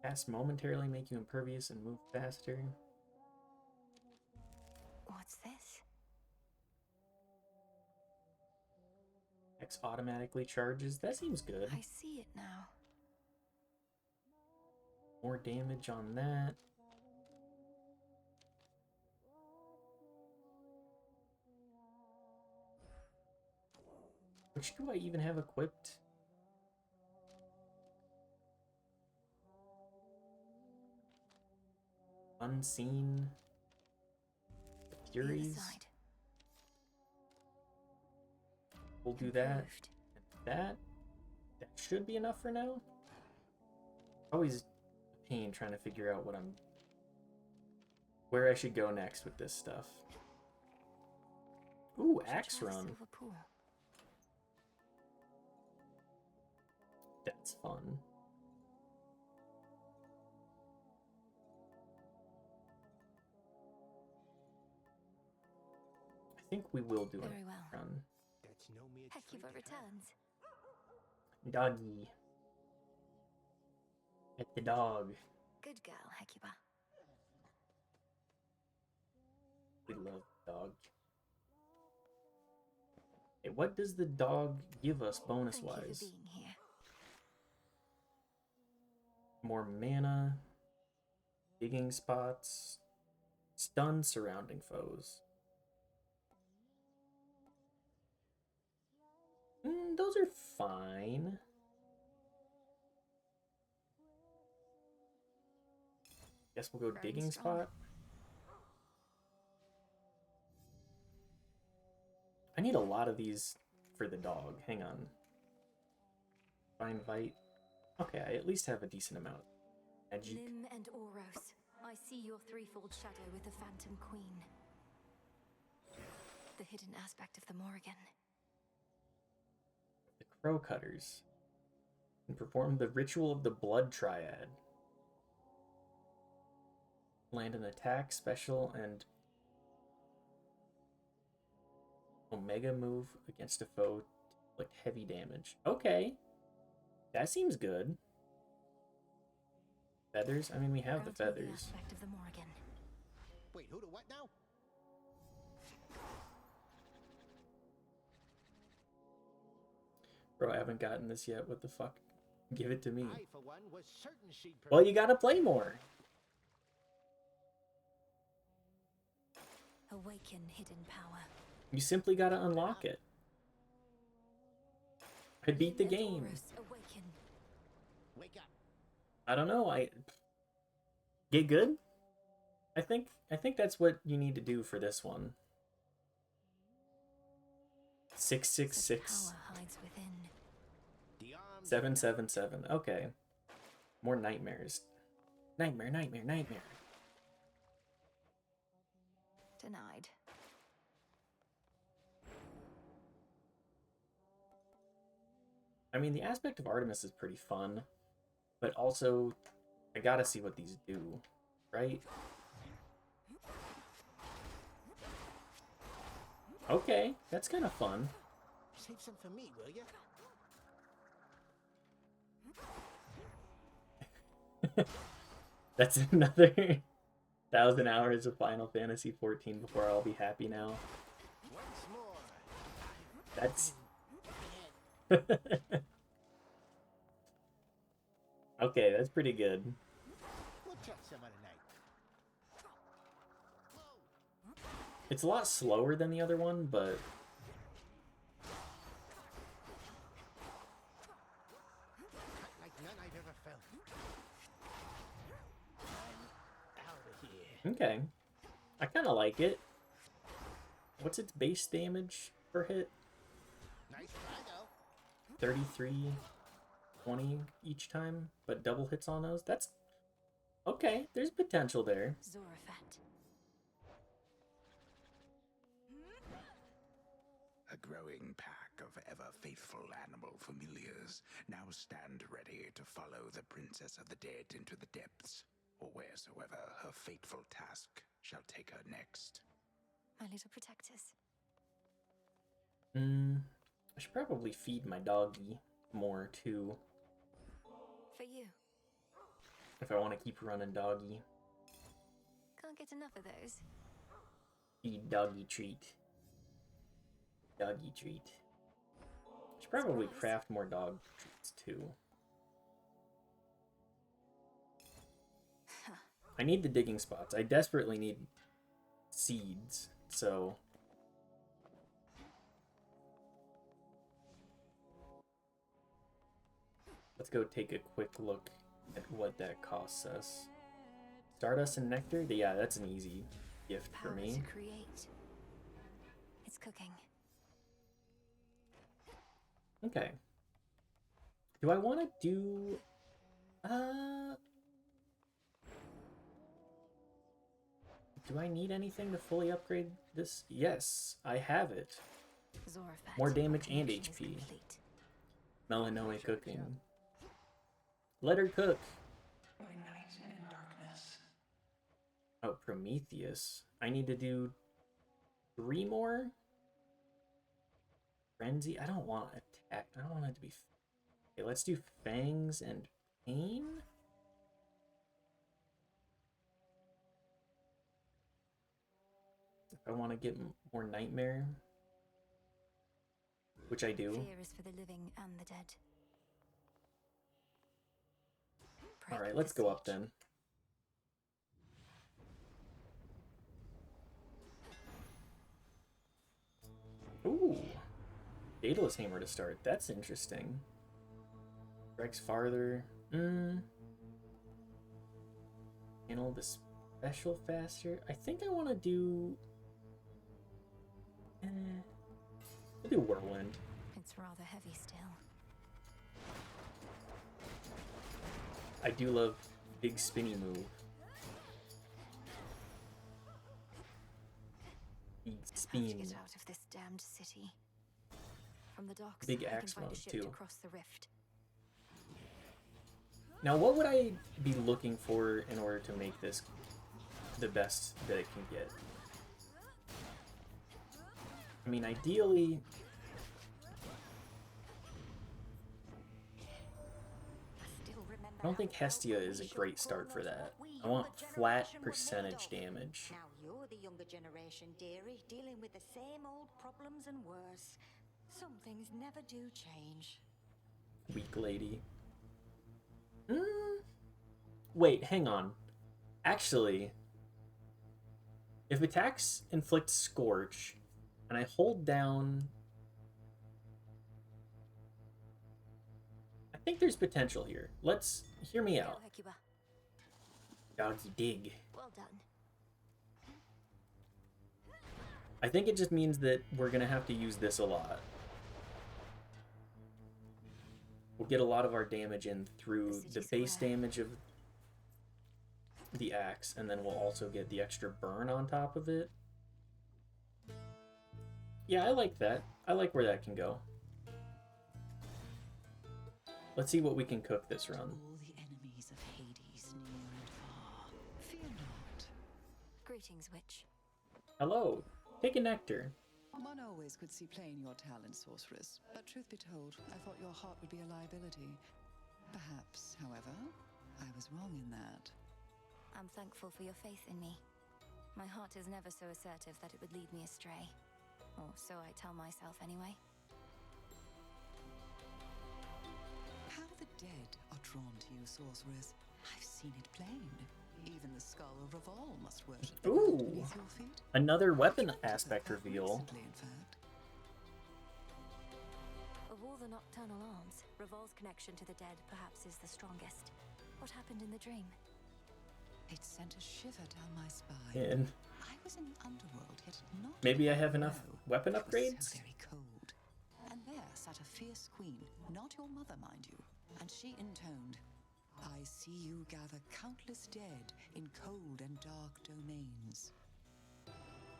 Cast momentarily make you impervious and move faster. What's this? X automatically charges. That seems good. I see it now. More damage on that. Which do I even have equipped? Unseen. Furies. We'll do that. And that should be enough for now. Always a pain trying to figure out where I should go next with this stuff. Ooh, Axe Run. That's fun. I think we will do Very a well. run. Hecuba returns. Doggy. At the dog. Good girl, Hecuba. We love dog. Hey, what does the dog give us bonus Thank you for wise? being here. More mana, digging spots, stun surrounding foes. Those are fine. Guess we'll go Growing digging strong. spot. I need a lot of these for the dog. Hang on. Find Vite. Okay, I at least have a decent amount. Magic. Lim and Oros, I see your threefold shadow with the Phantom Queen. The hidden aspect of the Morrigan. The Crow Cutters. And perform the Ritual of the Blood Triad. Land an attack, special, and Omega move against a foe to inflict heavy damage. Okay. That seems good. Feathers? I mean, we have the Granted the feathers. aspect of the Morrigan. Wait, who to what now? Bro, I haven't gotten this yet. What the fuck? Give it to me. I, for one, was certain she'd Well, you gotta play more. Awaken hidden power. You simply gotta unlock it. I beat the Lim and game. Oros, awaken. Wake up. I don't know. I get good. I think that's what you need to do for this one. 666 Power hides within. 777. Okay. More nightmares. Nightmare, nightmare, nightmare. Denied. I mean, the aspect of Artemis is pretty fun, but also I gotta see what these do, right? Okay, that's kind of fun. Save some for me, will ya? That's another 1,000 hours of Final Fantasy 14 before I'll be happy now. Once more. That's... Okay, that's pretty good. We'll chat some other night. It's a lot slower than the other one, but... Cut like none I've ever felt. I'm out of here. Okay. I kind of like it. What's its base damage per hit? Nice try, though. 33, 20 each time, but double hits on those? That's... Okay, there's potential there. Zorafat. A growing pack of ever-faithful animal familiars now stand ready to follow the Princess of the Dead into the depths, or wheresoever her fateful task shall take her next. My little protectors. I should probably feed my doggy more, too, For you. if I want to keep running doggy. Can't get enough of those. Feed doggy treat. Doggy treat. Should probably craft more dog treats, too. I need the digging spots. I desperately need seeds, so... Let's go take a quick look at what that costs us. Stardust and nectar? Yeah, that's an easy gift for Power me. to create. It's cooking. Okay. Do I want to do... Do I need anything to fully upgrade this? Yes, I have it. Zorafat. More damage and Operation is HP. complete. Melanoe cooking. Let her cook. By night and darkness. Oh, Prometheus. I need to do 3 more? Frenzy? I don't want attack. I don't want it to be... Okay, let's do Fangs and Pain? If I want to get more Nightmare. Which I do. Fear is for the living and the dead. Alright, let's go up then. Ooh. Daedalus Hammer to start. That's interesting. Strikes farther. Handle the special faster. I think I want to do... I'll do Whirlwind. It's rather heavy still. I do love big spinny move. Big Have to spin. get out of this damned city. From the docks, Big I can axe find a mode, ship too. to cross the rift. Now, what would I be looking for in order to make this the best that it can get? I mean, ideally... I don't think Hestia is a great start for that. I want flat percentage damage. Now you're the younger generation, dearie, dealing with the same old problems and worse. Some things never do change. Weak lady. Wait, hang on. Actually, if attacks inflict Scorch, and I hold down... I think there's potential here. Let's hear me out. Hecuba. Doggy dig. Well done. I think it just means that we're gonna have to use this a lot. We'll get a lot of our damage in through the base damage of the axe, and then we'll also get the extra burn on top of it. Yeah, I like that. I like where that can go. Let's see what we can cook this run. All the enemies of Hades, near and far, fear not. Greetings, witch. Hello. Take a nectar. One always could see plain your talent, sorceress. But truth be told, I thought your heart would be a liability. Perhaps, however, I was wrong in that. I'm thankful for your faith in me. My heart is never so assertive that it would lead me astray. Or so I tell myself anyway. How the dead are drawn to you, sorceress. I've seen it plain. Even the skull of Revol must worship the ground Ooh. beneath your feet. Another weapon aspect reveal. Recently, in fact. Of all the nocturnal arms, Revol's connection to the dead perhaps is the strongest. What happened in the dream? It sent a shiver down my spine. And I was in the underworld, yet not maybe I have enough below. weapon It was upgrades? so very cold. And there sat a fierce queen, not your mother, mind you. And she intoned, I see you gather countless dead in cold and dark domains.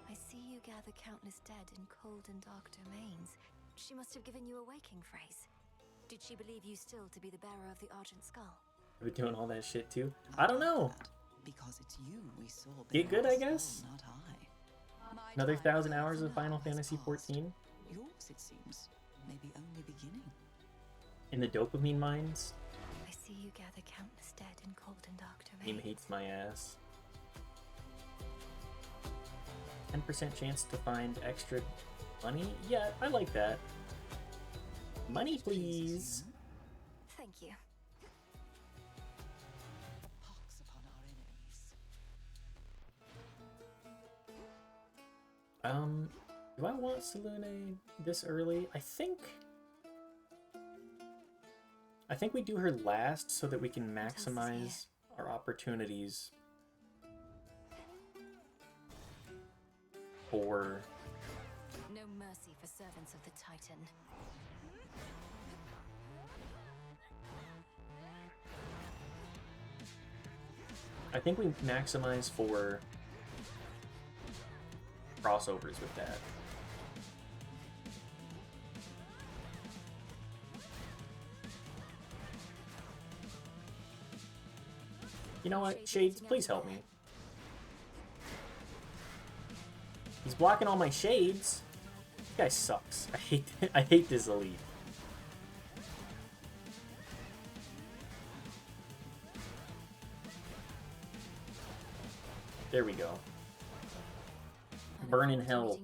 I see you gather countless dead in cold and dark domains. She must have given you a waking phrase. Did she believe you still to be the bearer of the Argent Skull? We're doing all that shit too. I don't know. Because it's you we saw. Get good, bear I the guess. skull, not I. My Another time 1,000 with hours of now Final has Fantasy passed. XIV Yours, it seems, may be only beginning. in the dopamine mines. I see you gather countless dead in cold and dark Game domains. hates my ass. 10% chance to find extra money? Yeah, I like that. Money, please. Thank you. Pox upon our enemies. Do I want Selune this early? I think we do her last so that we can maximize our opportunities for No mercy for servants of the Titan. I think we maximize for crossovers with that. You know what? Shades, please help me. He's blocking all my shades. This guy sucks. I hate this elite. There we go. Burn in hell.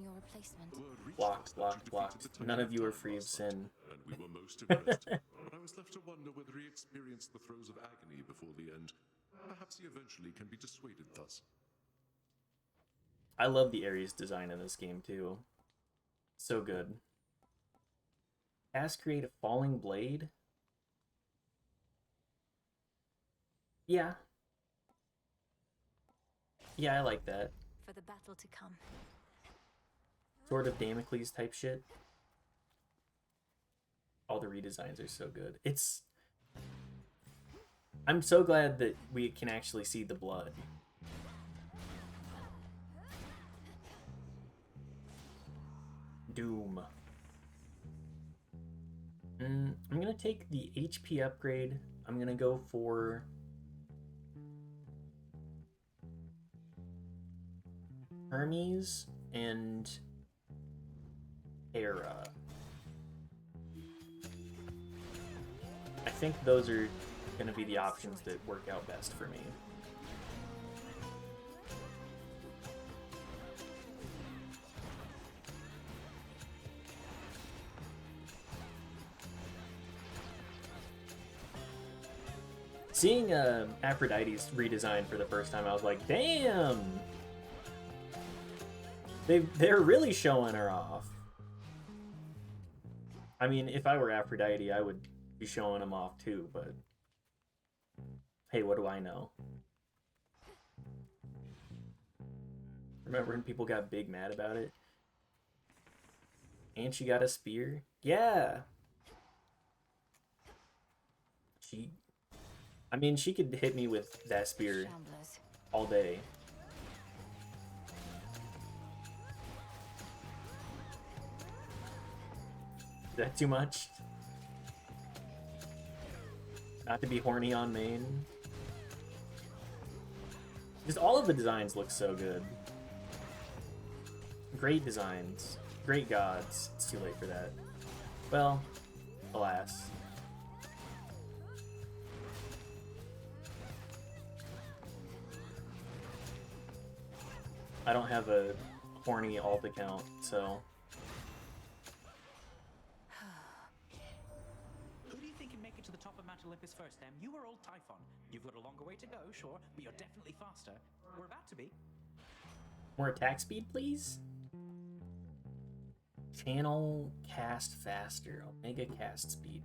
Blocked, blocked, blocked. None of you are free of sin. And we were most impressed. But I was left to wonder whether he experienced the throes of agony before the end. Perhaps he eventually can be dissuaded thus. I love the Ares design in this game too. So good. Ask create a falling blade. Yeah. Yeah, I like that. For the battle to come. Sword of Damocles type shit. All the redesigns are so good. I'm so glad that we can actually see the blood. Doom. I'm gonna take the HP upgrade. I'm gonna go for Hermes and Hera. I think those are gonna be the options that work out best for me. Seeing Aphrodite's redesign for the first time, I was like, damn! They're really showing her off. I mean, if I were Aphrodite, I would She's showing him off too, but hey, what do I know? Remember when people got big mad about it? And she got a spear? Yeah! I mean, she could hit me with that spear all day. Is that too much? Not to be horny on main. Just all of the designs look so good. Great designs. Great gods. It's too late for that. Well, alas. I don't have a horny alt account, so... Who do you think can make it to the top of Mount Olympus first, Em? You or old Typhon? You've got a longer way to go, sure, but you're definitely faster. We're about to be. More attack speed, please? Channel cast faster. Omega cast speed.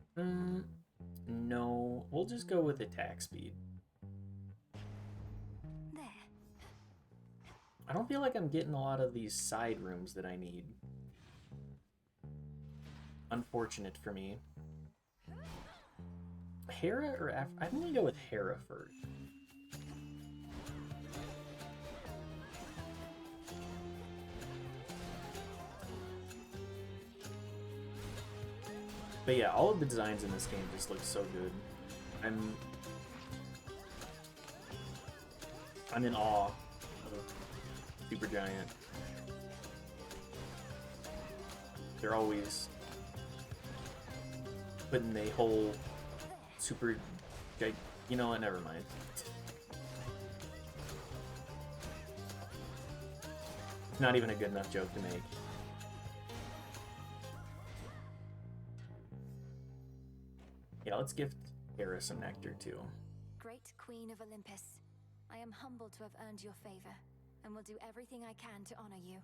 No. We'll just go with attack speed. There. I don't feel like I'm getting a lot of these side rooms that I need. Unfortunate for me. Hera or I'm gonna go with Hera first. But yeah, all of the designs in this game just look so good. I'm in awe of Supergiant. They're always putting a whole super, you know what? Never mind. It's not even a good enough joke to make. Yeah, let's gift Hera some nectar too. Great Queen of Olympus, I am humbled to have earned your favor, and will do everything I can to honor you.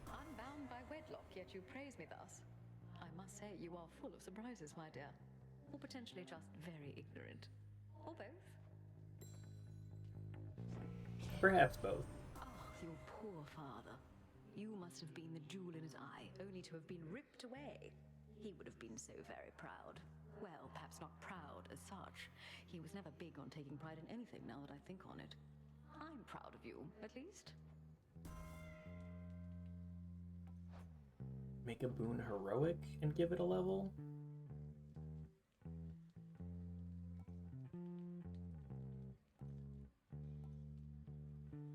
I'm bound by wedlock, yet you praise me thus. I must say you are full of surprises, my dear. Or potentially just very ignorant. Or both. Perhaps both. Ah, your poor father. You must have been the jewel in his eye, only to have been ripped away. He would have been so very proud. Well, perhaps not proud as such. He was never big on taking pride in anything, now that I think on it. I'm proud of you, at least. Make a boon heroic and give it a level?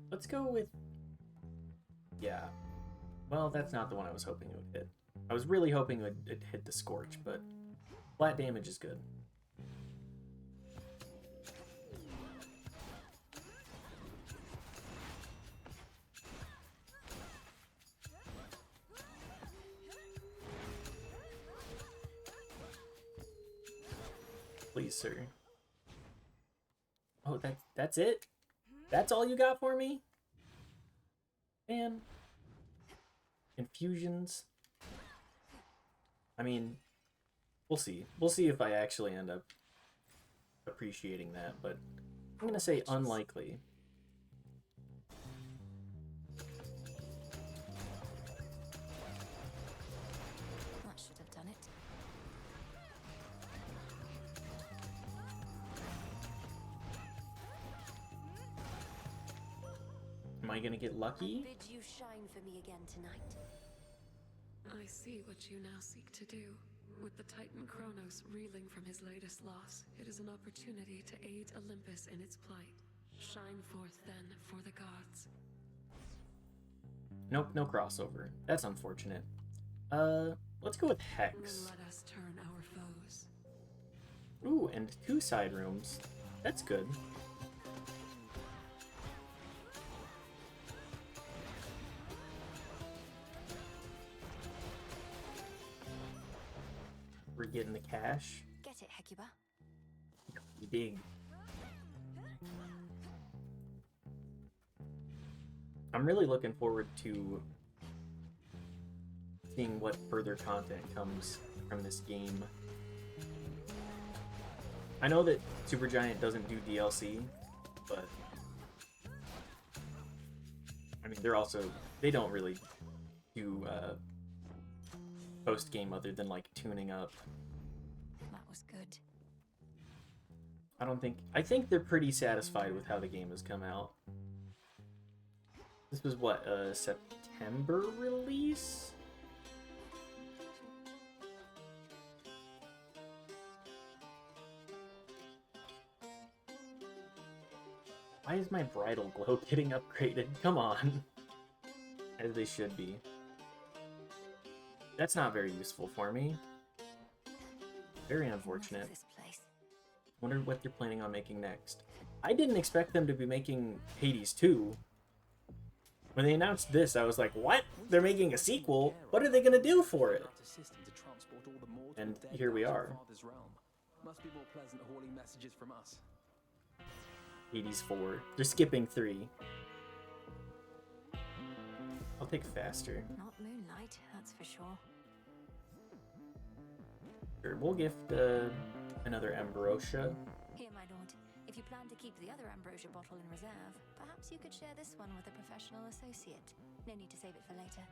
Let's go with... Yeah. Well, that's not the one I was hoping it would hit. I was really hoping it would hit the Scorch, but flat damage is good. Please, sir. Oh, that's it? That's all you got for me? Man. Infusions. I mean, we'll see. We'll see if I actually end up appreciating that, but I'm gonna say unlikely. That should have done it. Am I gonna get lucky? Bid you shine for me again tonight. I see what you now seek to do. With the Titan Kronos reeling from his latest loss, it is an opportunity to aid Olympus in its plight. Shine forth then for the gods. Nope, no crossover. That's unfortunate. Let's go with Hex. Then let us turn our foes. Ooh, and 2 side rooms. That's good. We're getting the cash. Get it, Hecuba. You dig. I'm really looking forward to seeing what further content comes from this game. I know that Supergiant doesn't do DLC, but I mean they don't really do post game other than like tuning up. That was good. I think they're pretty satisfied with how the game has come out. This was what, a September release? Why is my bridal glow getting upgraded? Come on. As they should be. That's not very useful for me. Very unfortunate. Wonder what they're planning on making next. I didn't expect them to be making Hades 2. When they announced this, I was like, what? They're making a sequel? What are they gonna do for it? And here we are. Must be more pleasant hauling messages from us. Hades 4. They're skipping 3. I'll take faster. Not moonlight, that's for sure. Sure, we'll gift another Ambrosia. Here, my lord. If you plan to keep the other ambrosia bottle in reserve, perhaps you could share this one with a professional associate. No need to save it for later.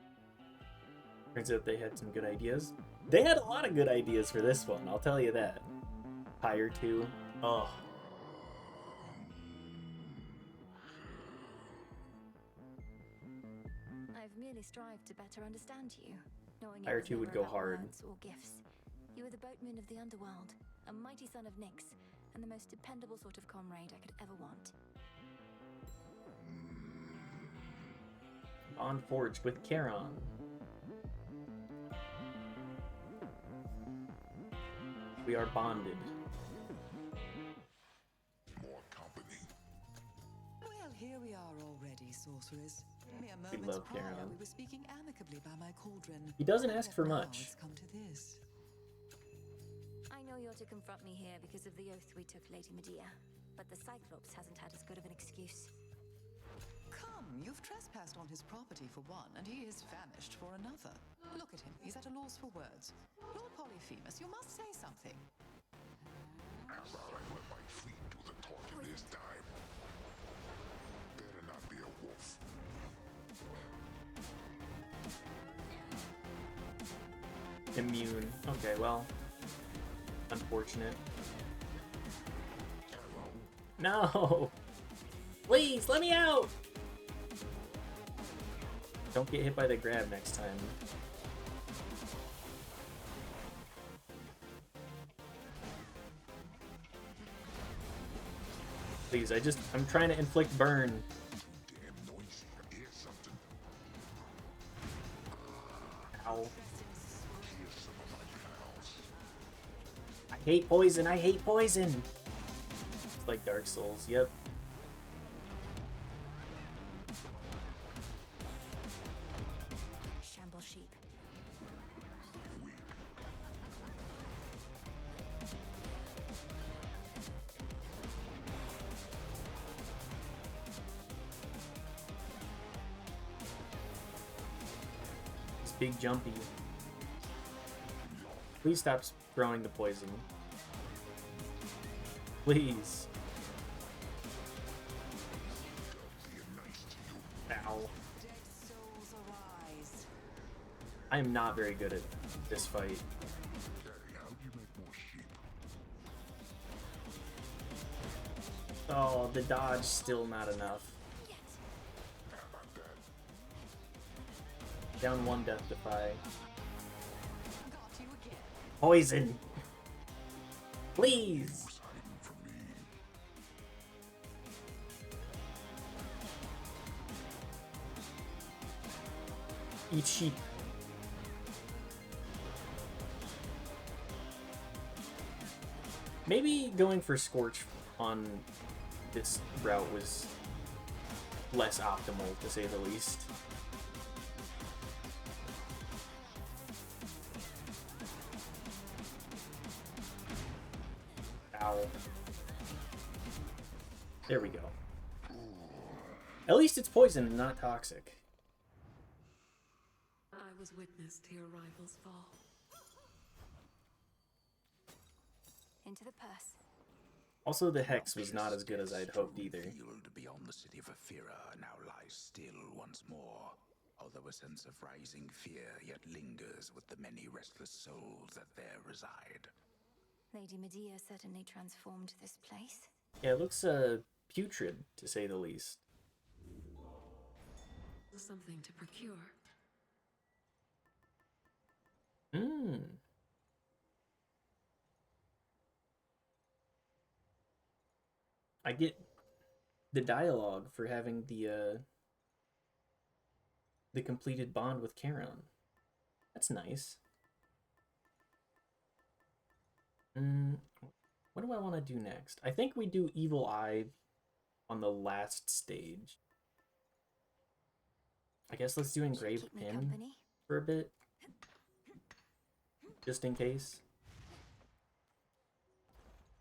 Turns out they had some good ideas. They had a lot of good ideas for this one, I'll tell you that. Pyre 2. Oh. I've merely strived to better understand you, knowing Pyre it was 2 would never go about hard. words or gifts. You were the boatman of the underworld, a mighty son of Nyx, and the most dependable sort of comrade I could ever want. Bond forged with Charon. We are bonded. More company. Well, here we are already, sorcerers. Mere We moments love prior, Charon. we were speaking amicably by my cauldron. He doesn't ask for Now much. It's come to this. I know you're to confront me here because of the oath we took, Lady Medea, but the Cyclops hasn't had as good of an excuse. Come, you've trespassed on his property for one, and he is famished for another. Look at him, he's at a loss for words. Lord Polyphemus, you must say something. How about I let my fleet do the talking this time? Better not be a wolf. Immune. Okay, well. Unfortunate. No! Please, let me out! Don't get hit by the grab next time. Please, I'm trying to inflict burn. Damn noisy. I hear something. Ow. Here's some of my pals. I hate poison, I hate poison! It's like Dark Souls, yep. Shamble sheep. It's big jumpy. Please stop throwing the poison. Please. Ow. Dead souls arise. I am not very good at this fight. Daddy, how do you make more sheep? Oh, the dodge still not enough. How about that? Down one death defy. Got you again. Poison! Please! Who's hiding from me? Eat sheep. Maybe going for Scorch on this route was less optimal, to say the least. Ow. There we go. At least it's poison and not toxic. I was witness to your rival's fall. Into the purse. Also, the Hex was not as good as I'd hoped either. The field beyond the city of Aphira now lies still once more, although a sense of rising fear yet lingers with the many restless souls that there reside. Lady Medea certainly transformed this place. Yeah, it looks putrid, to say the least. Something to procure. I get the dialogue for having the completed bond with Charon. That's nice. What do I want to do next? I think we do Evil Eye on the last stage. I guess let's do Engraved Pin for a bit. Just in case.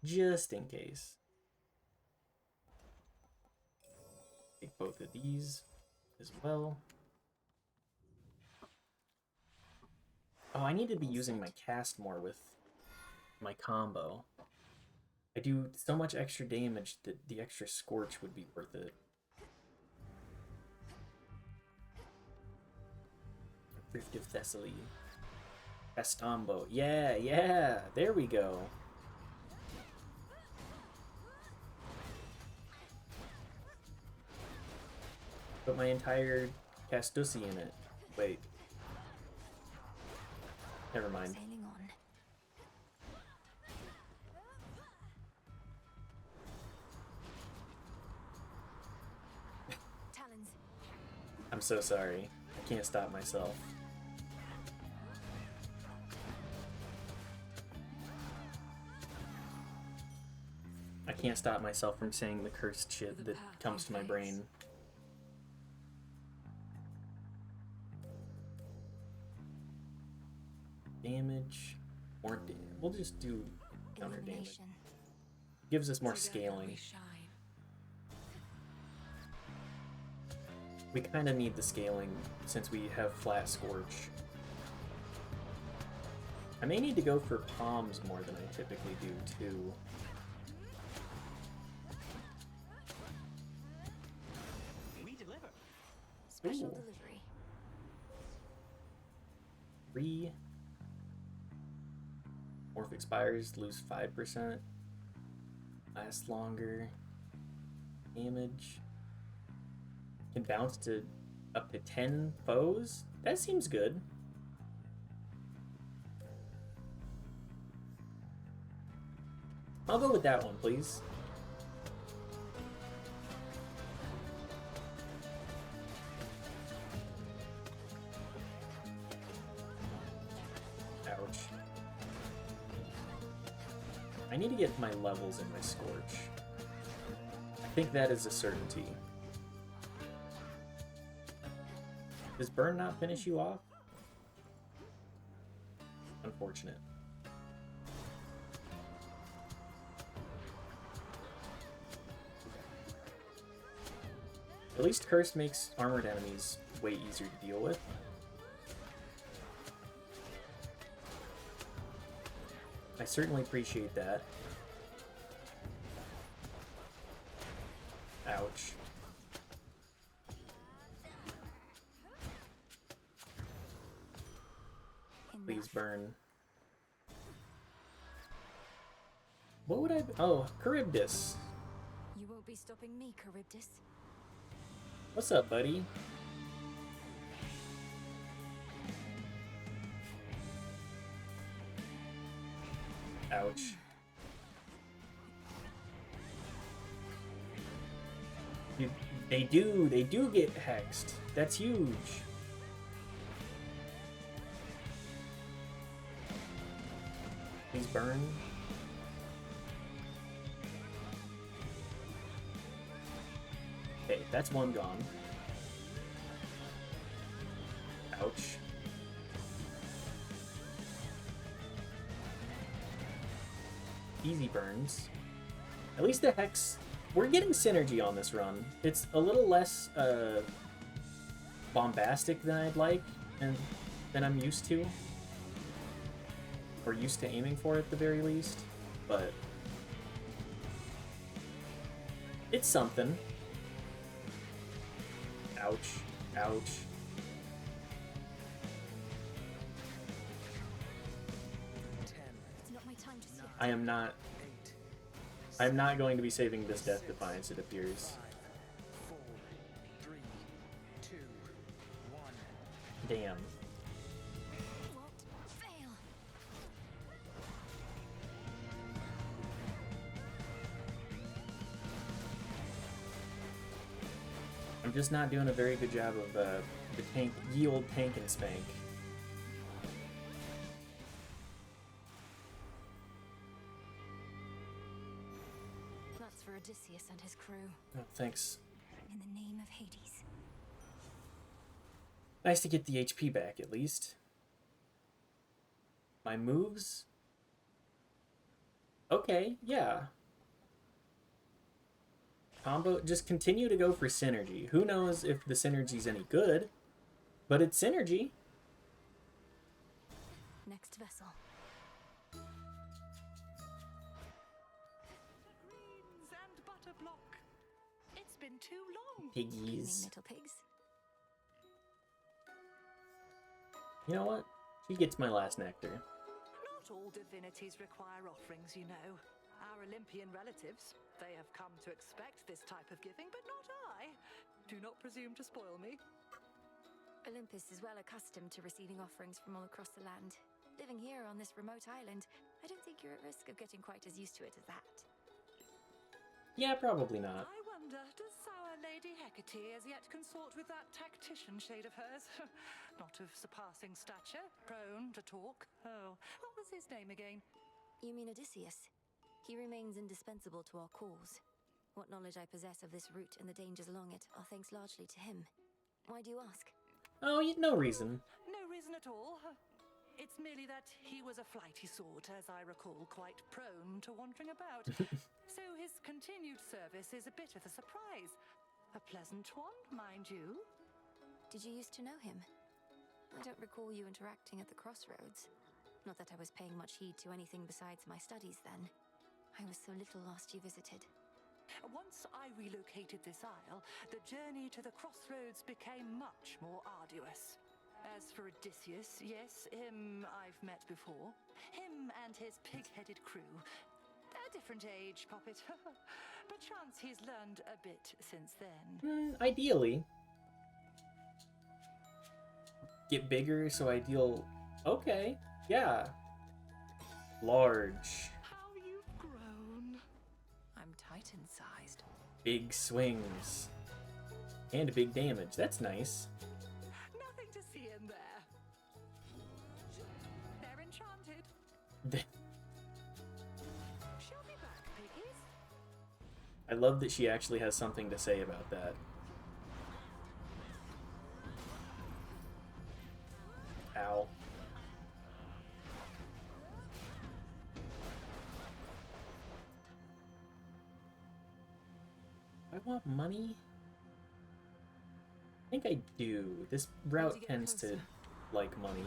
Just in case. Take both of these as well. Oh, I need to be using my cast more with my combo. I do so much extra damage that the extra Scorch would be worth it. Rift of Thessaly. Castambo. Yeah, yeah! There we go. Put my entire Castussy in it. Wait. Never mind. Sailing on. Talons. I'm so sorry. I can't stop myself. I can't stop myself from saying the cursed shit that comes to my brain. Damage. More damage. We'll just do counter damage. Gives us more scaling. We kind of need the scaling since we have flat Scorch. I may need to go for palms more than I typically do too. We deliver. Special Ooh. delivery. 3. Morph expires, lose 5%. Last longer. Damage. Can bounce to up to 10 foes? That seems good. I'll go with that one, please. Ouch. I need to get my levels in my Scorch. I think that is a certainty. Does Burn not finish you off? Unfortunate. At least Curse makes armored enemies way easier to deal with. I certainly appreciate that. Ouch. Please burn. What would I... Oh, Charybdis. You won't be stopping me, Charybdis. What's up, buddy? Ouch. They do get hexed. That's huge. Please burn. Okay, that's one gone. Ouch. Easy burns. At least the Hex... We're getting synergy on this run. It's a little less bombastic than I'd like, and than I'm used to. Or used to aiming for at the very least. But It's something. Ouch. Ouch. It's not my time just yet. I am not... I'm not going to be saving this Death Defiance, it appears. 4, 3, 2, 1. Damn. Fail. I'm just not doing a very good job of the tank, ye old tank and spank. That's for Odysseus and his crew. Oh, thanks. In the name of Hades. Nice to get the HP back, at least. My moves? Okay, yeah. Combo, just continue to go for synergy. Who knows if the synergy's any good, but it's synergy. Next vessel. Greens and butter block. It's been too long. Piggies. Little pigs. You know what? She gets my last nectar. Not all divinities require offerings, you know. Our Olympian relatives, they have come to expect this type of giving, but not I. Do not presume to spoil me. Olympus is well accustomed to receiving offerings from all across the land. Living here on this remote island, I don't think you're at risk of getting quite as used to it as that. Yeah, probably not. I wonder, does Sour Lady Hecate as yet consort with that tactician shade of hers? Not of surpassing stature, prone to talk. Oh, what was his name again? You mean Odysseus? He remains indispensable to our cause. What knowledge I possess of this route and the dangers along it are thanks largely to him. Why do you ask? Oh, no reason. No reason at all. It's merely that he was a flighty sort, as I recall, quite prone to wandering about. So his continued service is a bit of a surprise. A pleasant one, mind you. Did you used to know him? I don't recall you interacting at the crossroads. Not that I was paying much heed to anything besides my studies then. I was so little lost you visited. Once I relocated this isle, the journey to the crossroads became much more arduous. As for Odysseus, yes, him I've met before. Him and his pig-headed crew. A different age, Poppet. But chance he's learned a bit since then. Ideally. Get bigger, so ideal... Okay, yeah. Large. How you've grown. I'm Titan-sized. Big swings. And big damage. That's nice. Nothing to see in there. They're enchanted. She'll be back, piggies. I love that she actually has something to say about that. Ow. I want money? I think I do. This route tends to like money.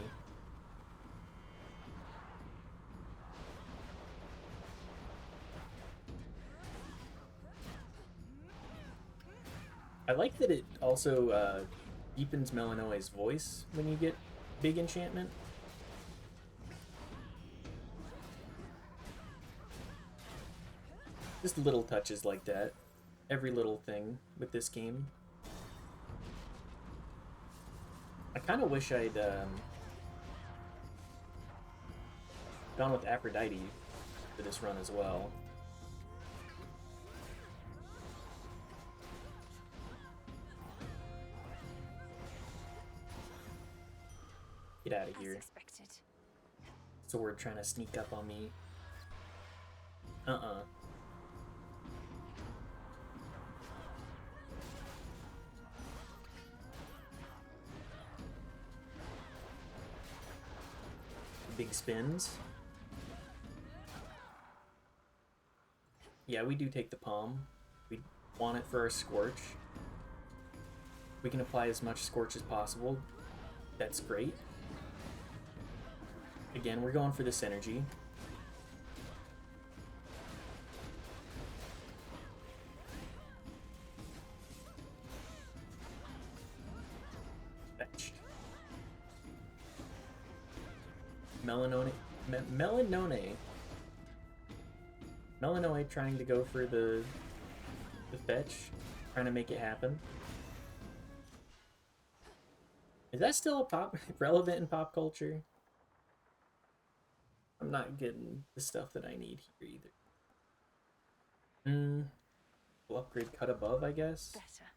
I like that it also deepens Melinoe's voice when you get big enchantment. Just little touches like that. Every little thing with this game. I kind of wish I'd gone with Aphrodite for this run as well. Get out of here. As expected. Sword trying to sneak up on me. Big spins. Yeah, we do take the palm. We want it for our Scorch. We can apply as much Scorch as possible. That's great. Again, we're going for the synergy. Melanoe trying to go for the fetch, trying to make it happen. Is that still relevant in pop culture? I'm not getting the stuff that I need here either. We'll upgrade cut above, I guess. Better.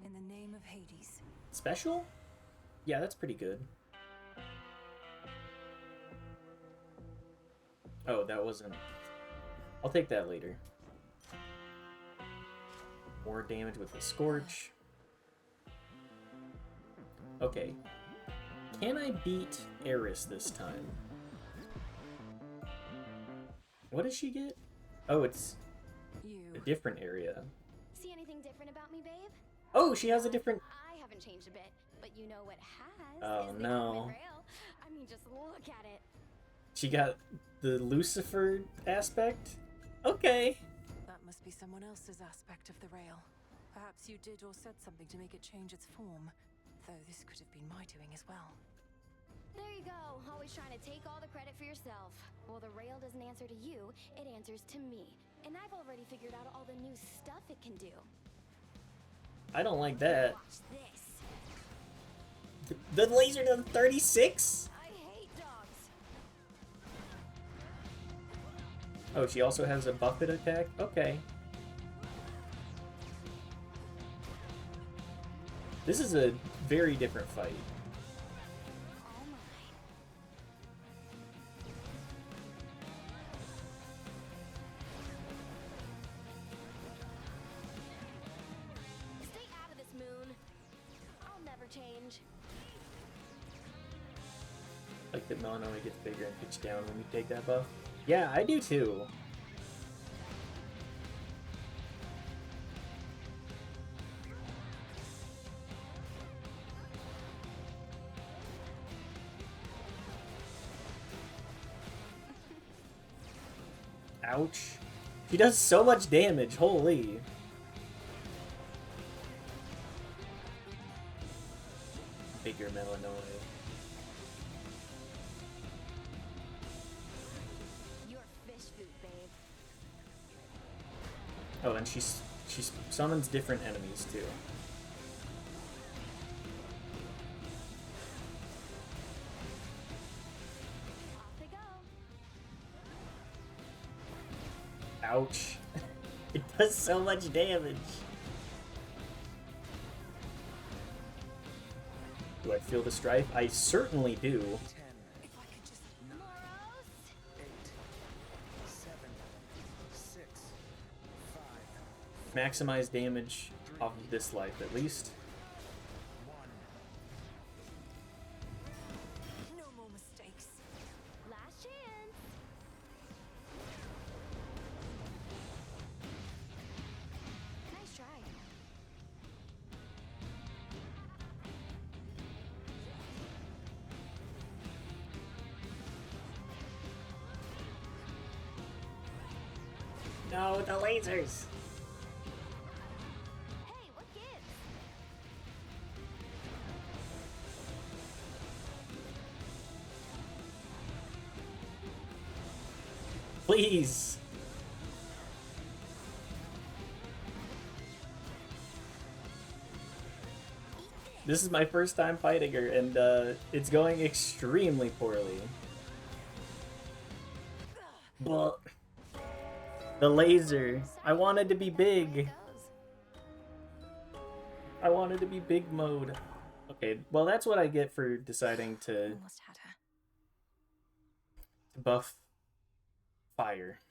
In the name of Hades. Special? Yeah, that's pretty good. Oh, that wasn't... I'll take that later. More damage with the Scorch. Okay. Can I beat Eris this time? What does she get? Oh, it's a different area. See anything different about me, babe? Oh, she has a different... I haven't changed a bit, but you know what has. Oh, is the no. Comet Rail. I mean, just look at it. She got the Lucifer aspect? Okay. That must be someone else's aspect of the rail. Perhaps you did or said something to make it change its form. Though this could have been my doing as well. There you go, always trying to take all the credit for yourself. Well, the rail doesn't answer to you, it answers to me. And I've already figured out all the new stuff it can do. I don't like that. Watch this. The laser does 36? I hate dogs. Oh, she also has a buffet attack? Okay. This is a very different fight. Stay out of this, Moon. I'll never change. Like that Melanoe gets bigger and pitched down when you take that buff. Yeah, I do too. Ouch. She does so much damage, holy. Bigger Melanoe. You're fish food, babe. Oh, and she summons different enemies too. Off they go. Ouch. It does so much damage. Do I feel the strife? I certainly do. 10, 9, 8, 7, 6, 5. Maximize damage off of this life at least. No more mistakes. Last chance. Nice try. No, the lasers! Hey, what gives? Please! This is my first time fighting her, and it's going extremely poorly. But the laser. I wanted to be big. I wanted to be big mode. Okay, well that's what I get for deciding to Almost had her. buff fire.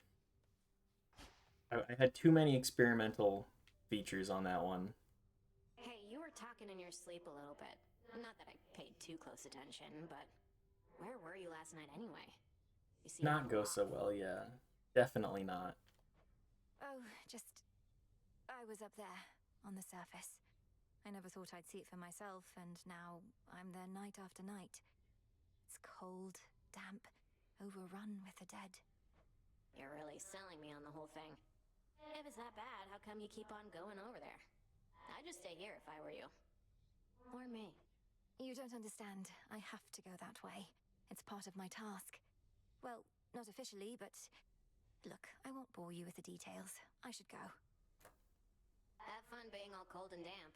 I had too many experimental features on that one. Hey, you were talking in your sleep a little bit. Not that I paid too close attention, but where were you last night anyway? You seem Not go so well, yeah. Definitely not. Oh, I was up there, on the surface. I never thought I'd see it for myself, and now I'm there night after night. It's cold, damp, overrun with the dead. You're really selling me on the whole thing. If it's that bad, how come you keep on going over there? I'd just stay here if I were you. Or me. You don't understand. I have to go that way. It's part of my task. Well, not officially, but... Look, I won't bore you with the details. I should go. Have fun being all cold and damp.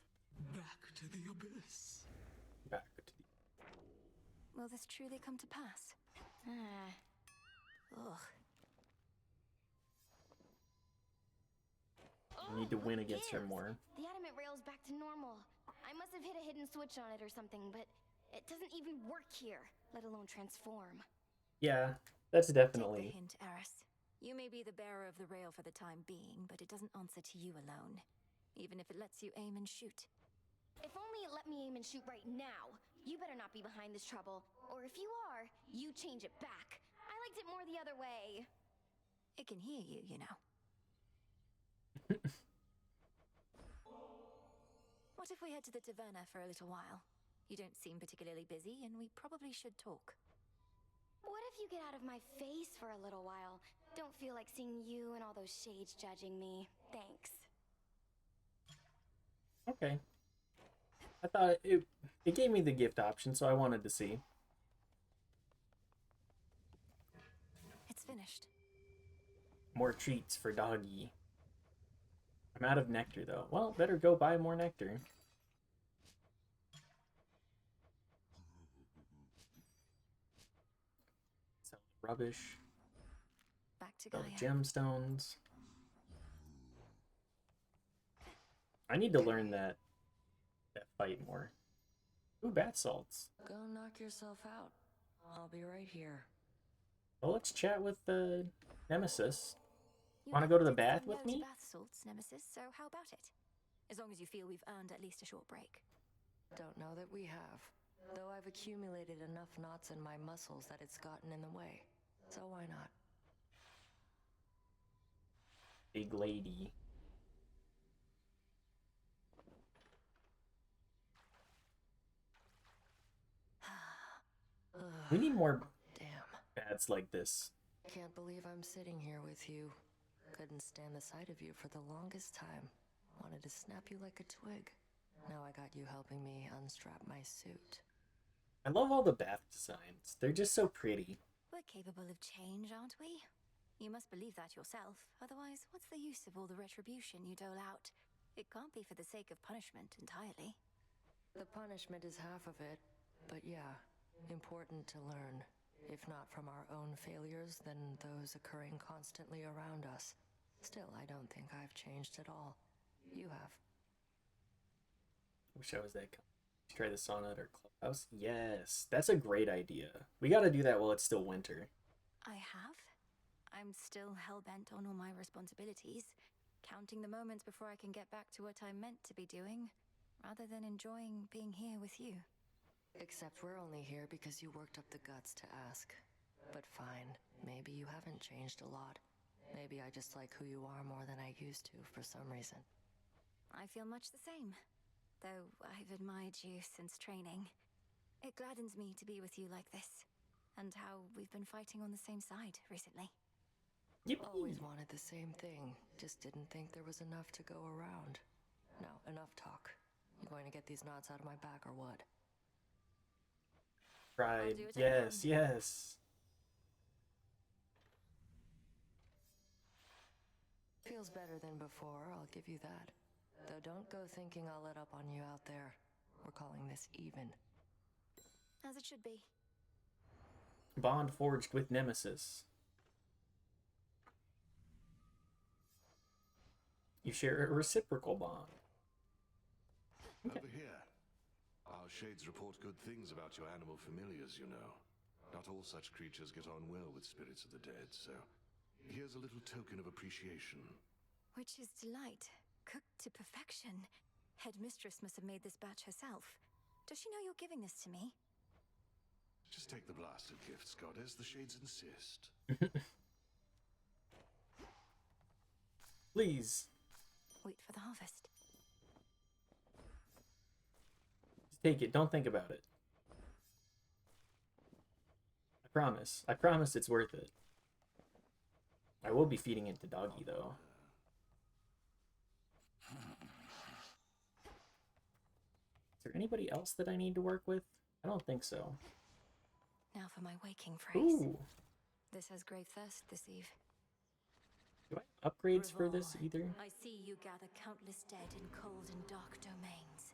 Back to the abyss. Back to the... Will this truly come to pass? Ugh. You need to win against her more. The adamant rail's back to normal. I must have hit a hidden switch on it or something, but it doesn't even work here, let alone transform. Yeah, that's Take definitely... the hint, Eris. You may be the bearer of the rail for the time being, but it doesn't answer to you alone. Even if it lets you aim and shoot. If only it let me aim and shoot right now. You better not be behind this trouble. Or if you are, you change it back. I liked it more the other way. It can hear you, you know. What if we head to the taverna for a little while? You don't seem particularly busy, and we probably should talk. What if you get out of my face for a little while? Don't feel like seeing you and all those shades judging me. Thanks. Okay. I thought it gave me the gift option, so I wanted to see. It's finished. More treats for Doggy. I'm out of nectar, though. Well, better go buy more nectar. Sell rubbish. Back to Sell Gaia. gemstones. I need to learn that fight more. Ooh, bath salts. Go knock yourself out. I'll be right here. Well, let's chat with the Nemesis. You Want to go to the did bath say with no to me? bath salts, Nemesis, so how about it? As long as you feel we've earned at least a short break. Don't know that we have. Though I've accumulated enough knots in my muscles that it's gotten in the way. So why not? Big lady. We need more baths like this. Can't believe I'm sitting here with you. Couldn't stand the sight of you for the longest time. Wanted to snap you like a twig. Now I got you helping me unstrap my suit. I love all the bath designs. They're just so pretty. We're capable of change, aren't we? You must believe that yourself. Otherwise, what's the use of all the retribution you dole out? It can't be for the sake of punishment entirely. The punishment is half of it, but yeah, important to learn. If not from our own failures, then those occurring constantly around us. Still, I don't think I've changed at all. You have. Wish I was that guy. Try the sauna at our clubhouse. Yes, that's a great idea. We gotta do that while it's still winter. I have. I'm still hell-bent on all my responsibilities, counting the moments before I can get back to what I'm meant to be doing, rather than enjoying being here with you. Except we're only here because you worked up the guts to ask. But fine, maybe you haven't changed a lot. Maybe I just like who you are more than I used to for some reason. I feel much the same, though I've admired you since training. It gladdens me to be with you like this, and how we've been fighting on the same side recently. Always wanted the same thing, just didn't think there was enough to go around. Now, enough talk. You going to get these knots out of my back or what? Pride. Yes, yes. Feels better than before, I'll give you that. Though don't go thinking I'll let up on you out there. We're calling this even. As it should be. Bond forged with Nemesis. You share a reciprocal bond. Over here. Our shades report good things about your animal familiars, you know. Not all such creatures get on well with spirits of the dead, so here's a little token of appreciation. Which is delight. Cooked to perfection. Headmistress must have made this batch herself. Does she know you're giving this to me? Just take the blasted gifts, goddess. The shades insist. Please. Wait for the harvest. Just take it. Don't think about it. I promise. I promise it's worth it. I will be feeding it to Doggy, though. there anybody else that I need to work with? I don't think so. Now for my waking phrase. Ooh. This has grave thirst this eve. Do I have upgrades for this either? I see you gather countless dead in cold and dark domains.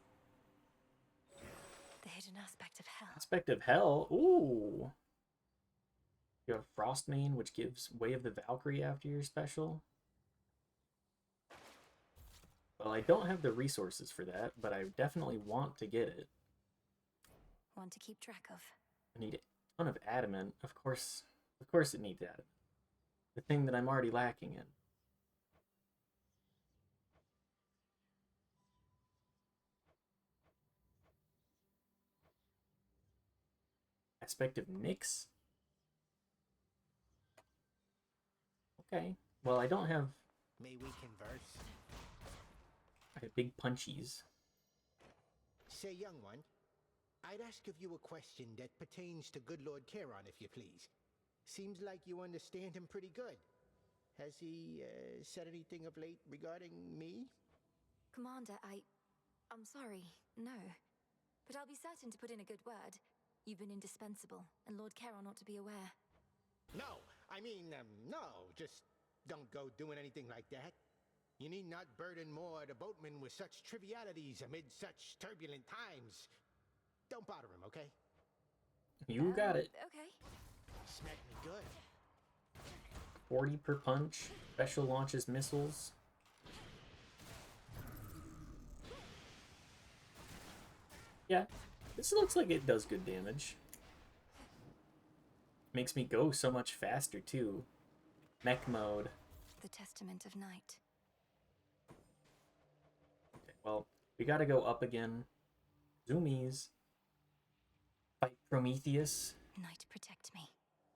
The hidden aspect of hell. Aspect of hell? Ooh. You have Frostmane, which gives Way of the Valkyrie after your special. Well, I don't have the resources for that, but I definitely want to get it. One to keep track of. I need a ton of adamant. Of course it needs adamant. The thing that I'm already lacking in. Aspect of Nyx? Okay. Well, I don't have... May we converse? I have big punchies. Say, young one, I'd ask of you a question that pertains to good Lord Charon, if you please. Seems like you understand him pretty good. Has he said anything of late regarding me? Commander, I'm sorry, no. But I'll be certain to put in a good word. You've been indispensable, and Lord Charon ought to be aware. No, I mean, no, just don't go doing anything like that. You need not burden more the boatman with such trivialities amid such turbulent times. Don't bother him, okay? You got it. Okay. Smack me good. 40 per punch. Special launches missiles. Yeah, this looks like it does good damage. Makes me go so much faster too. Mech mode. The Testament of Night. Okay, well, we gotta go up again. Zoomies. Fight Prometheus. Night, protect me.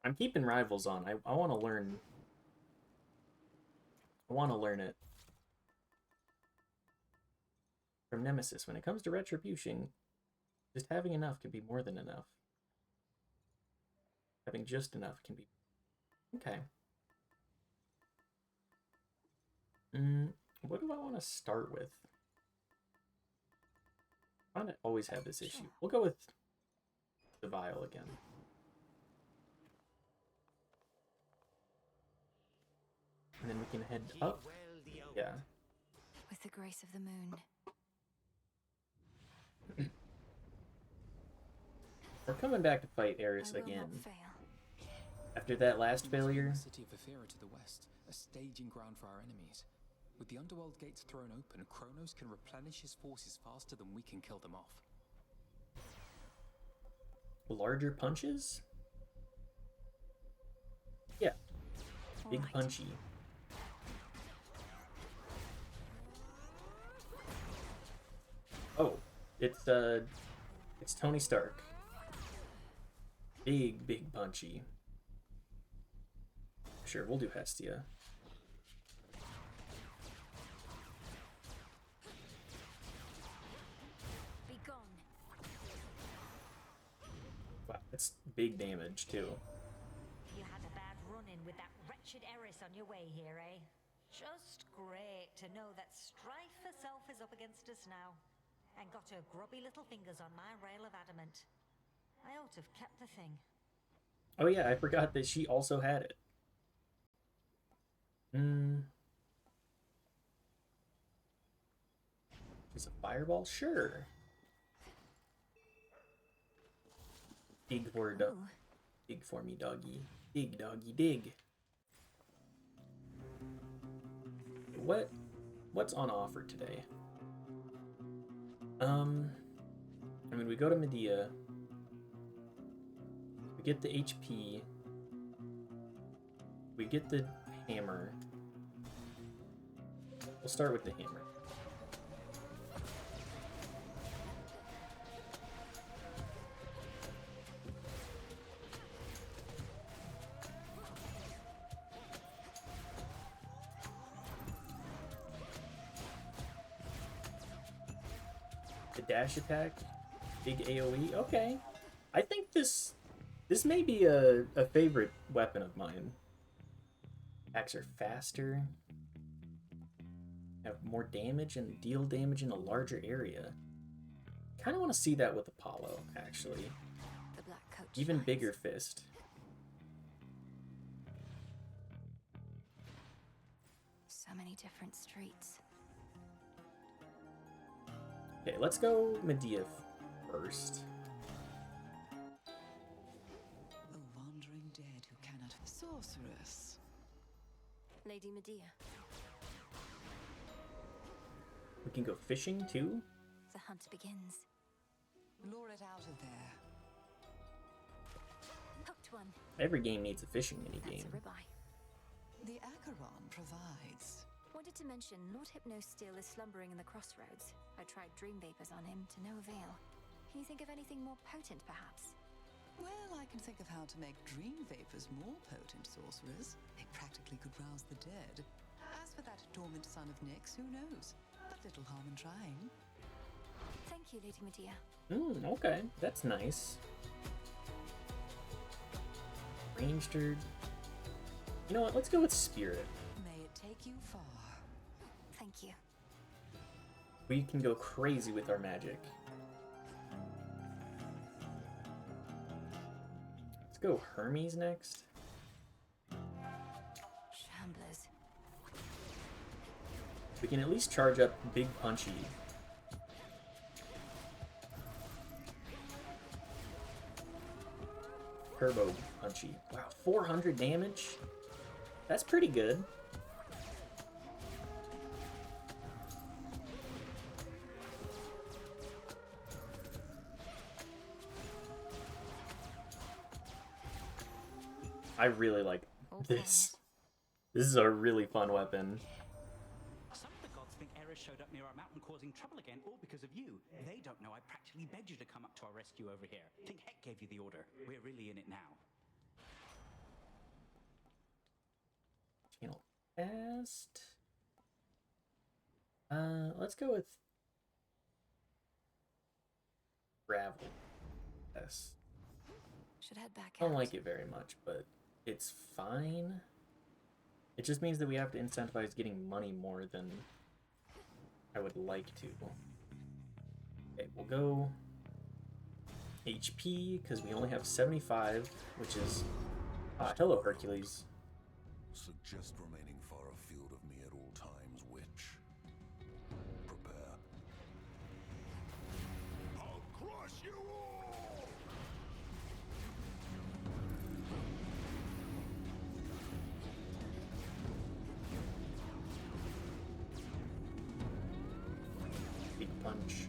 I'm keeping Rivals on. I want to learn. I want to learn it. From Nemesis, when it comes to Retribution, just having enough can be more than enough. Having just enough can be... Okay. What do I want to start with? I find I always have this issue. We'll go with the Vial again. And then we can head up. Yeah. With the grace of the moon. We're coming back to fight Eris again. After that last failure. The city of Ephyra to the west, a staging ground for our enemies. With the underworld gates thrown open, Kronos can replenish his forces faster than we can kill them off. Larger punches? Yeah. Big punchy. Oh, it's Tony Stark. Big punchy. Sure, we'll do Hestia. Be gone. Wow, that's big damage too. You had a bad run-in with that wretched Eris on your way here, eh? Just great to know that strife herself is up against us now. And got her grubby little fingers on my rail of adamant. I ought to have kept the thing. Oh yeah, I forgot that she also had it. Is a fireball? Sure. Dig for dig for me, doggy. Dig, doggy, dig. What's on offer today? I mean, we go to Medea. We get the HP. We get the hammer. We'll start with the hammer. The dash attack, big AoE. Okay, I think this may be a favorite weapon of mine. Attacks are faster, have more damage, and deal damage in a larger area. kind of want to see that with Apollo, actually. The black coat Even shines. bigger fist. So many different streets. Okay, let's go Medea first. A wandering dead who cannot... Sorceress. Lady Medea. We can go fishing too. The hunt begins. Lure it out of there. Hooked one. Every game needs a fishing minigame. That's a ribeye. The Acheron provides. Wanted to mention, Lord Hypnosteel is slumbering in the crossroads. I tried dream vapors on him to no avail. Can you think of anything more potent, perhaps? Well, I can think of how to make dream vapors more potent, sorcerers. They practically could rouse the dead. As for that dormant son of Nyx, who knows? But little harm in trying. Thank you, Lady Medea. Okay, that's nice. Ranged. You know what? Let's go with Spirit. May it take you far. Thank you. We can go crazy with our magic. Let's go Hermes next. Shamblers. We can at least charge up Big Punchy. Turbo Punchy. Wow, 400 damage? That's pretty good. I really like this. This is a really fun weapon. Some of the gods think Eris showed up near our mountain causing trouble again, all because of you. They don't know I practically begged you to come up to our rescue over here. Think Heck gave you the order. We're really in it now. Channel fast. Let's go with gravel. Yes. Should head back I don't out. like it very much, but it's fine. It just means that we have to incentivize getting money more than I would like to. Okay, we'll go HP, because we only have 75, which is... hello, Hercules. Suggest remaining far afield of me at all times, witch. Prepare. I'll crush you all! Big punch.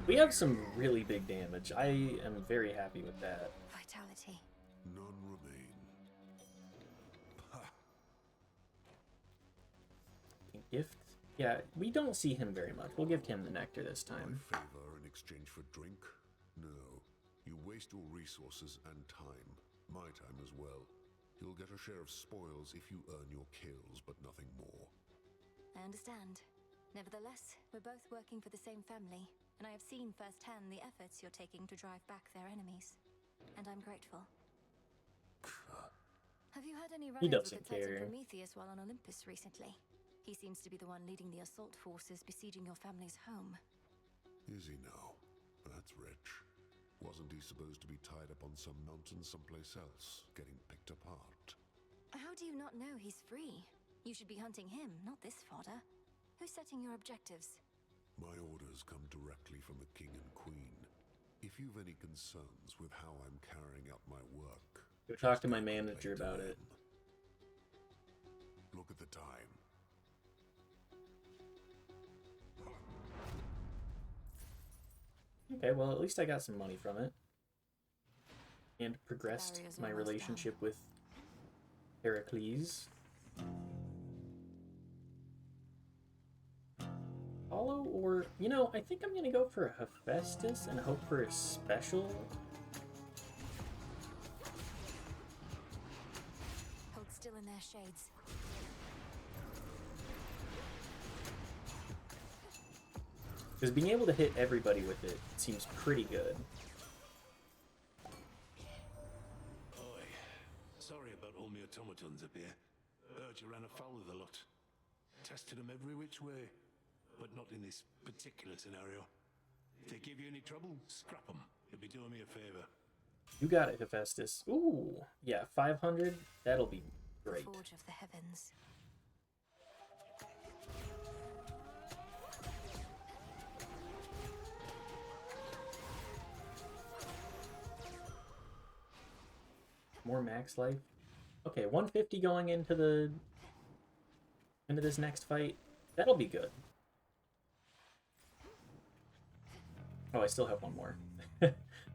We have some really big damage. I am very happy with that. Vitality. None remain. Gift? Yeah, we don't see him very much. We'll give him the nectar this time. My favor in exchange for drink? No. You waste your resources and time. My time as well. You'll get a share of spoils if you earn your kills, but nothing more. I understand. Nevertheless, we're both working for the same family, and I have seen firsthand the efforts you're taking to drive back their enemies. And I'm grateful. Have you had any He run-ins with doesn't the Titan care. Prometheus while on Olympus recently? He seems to be the one leading the assault forces besieging your family's home. Is he now? That's rich. Wasn't he supposed to be tied up on some mountain someplace else, getting picked apart? How do you not know he's free? You should be hunting him, not this fodder. Who's setting your objectives? My orders come directly from the King and Queen. If you've any concerns with how I'm carrying out my work, Go talk to my manager about it. look at the time. Okay, well, at least I got some money from it. And progressed Barrier's my almost relationship with Heracles. Hollow, or, you know, I think I'm gonna go for Hephaestus and hope for a special. Hold still in their shades. Because being able to hit everybody with it seems pretty good. foul of the lot. Tested them every which way, but not in this particular scenario. If they give you any trouble, scrap them. You'll be doing me a favor. You got it, Hephaestus. Ooh, yeah, 500. That'll be great. Forge of the heavens. More max life. Okay, 150 going into this next fight. That'll be good. Oh, I still have one more.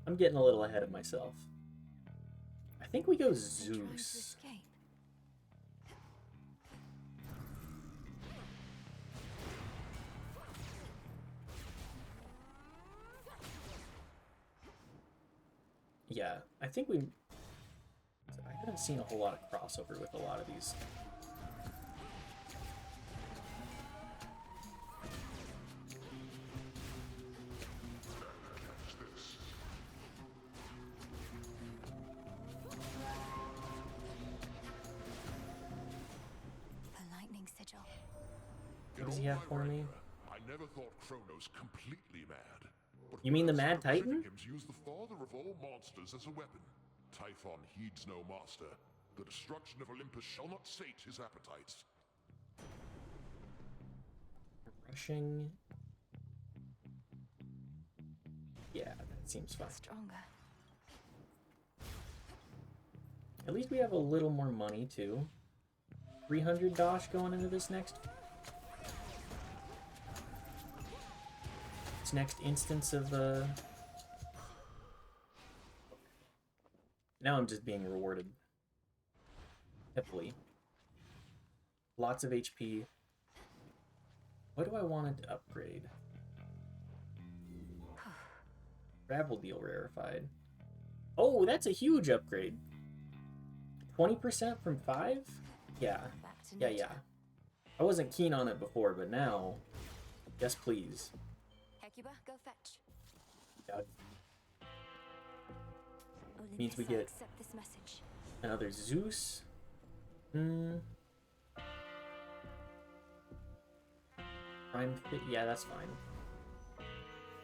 I'm getting a little ahead of myself. I think we go Zeus. Yeah, I think we... I haven't seen a whole lot of crossover with a lot of these. The lightning sigil. What does he have for me? I never thought Kronos completely mad. But You mean the Mad Titan? Him to use the father of all monsters as a weapon. Typhon heeds no master. The destruction of Olympus shall not sate his appetites. Rushing. Yeah, that seems fine. Stronger. At least we have a little more money too. 300 dosh going into this next instance of Now I'm just being rewarded heavily. Lots of HP. What do I want to upgrade? Gravel deal rarefied. Oh, that's a huge upgrade. 20% from 5? Yeah. Yeah. I wasn't keen on it before, but now, yes please. Hecuba, go fetch. God. Means we get Accept this message. another Zeus. Prime fit, yeah, that's fine.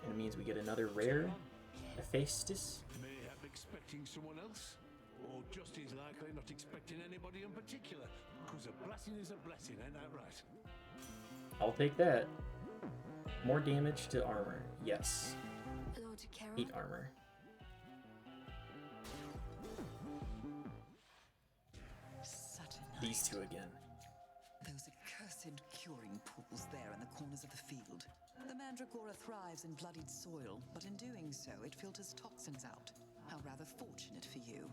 And it means we get another rare. Hephaestus. Mayhap expecting someone else, or just as likely not expecting anybody in particular, because a blessing is a blessing, ain't that right? I'll take that. More damage to armor. Yes. Lord Charon. 8 armor. Such a night. These two again. Those accursed curing pools there in the corners of the field. The Mandragora thrives in bloodied soil, but in doing so, it filters toxins out. How rather fortunate for you.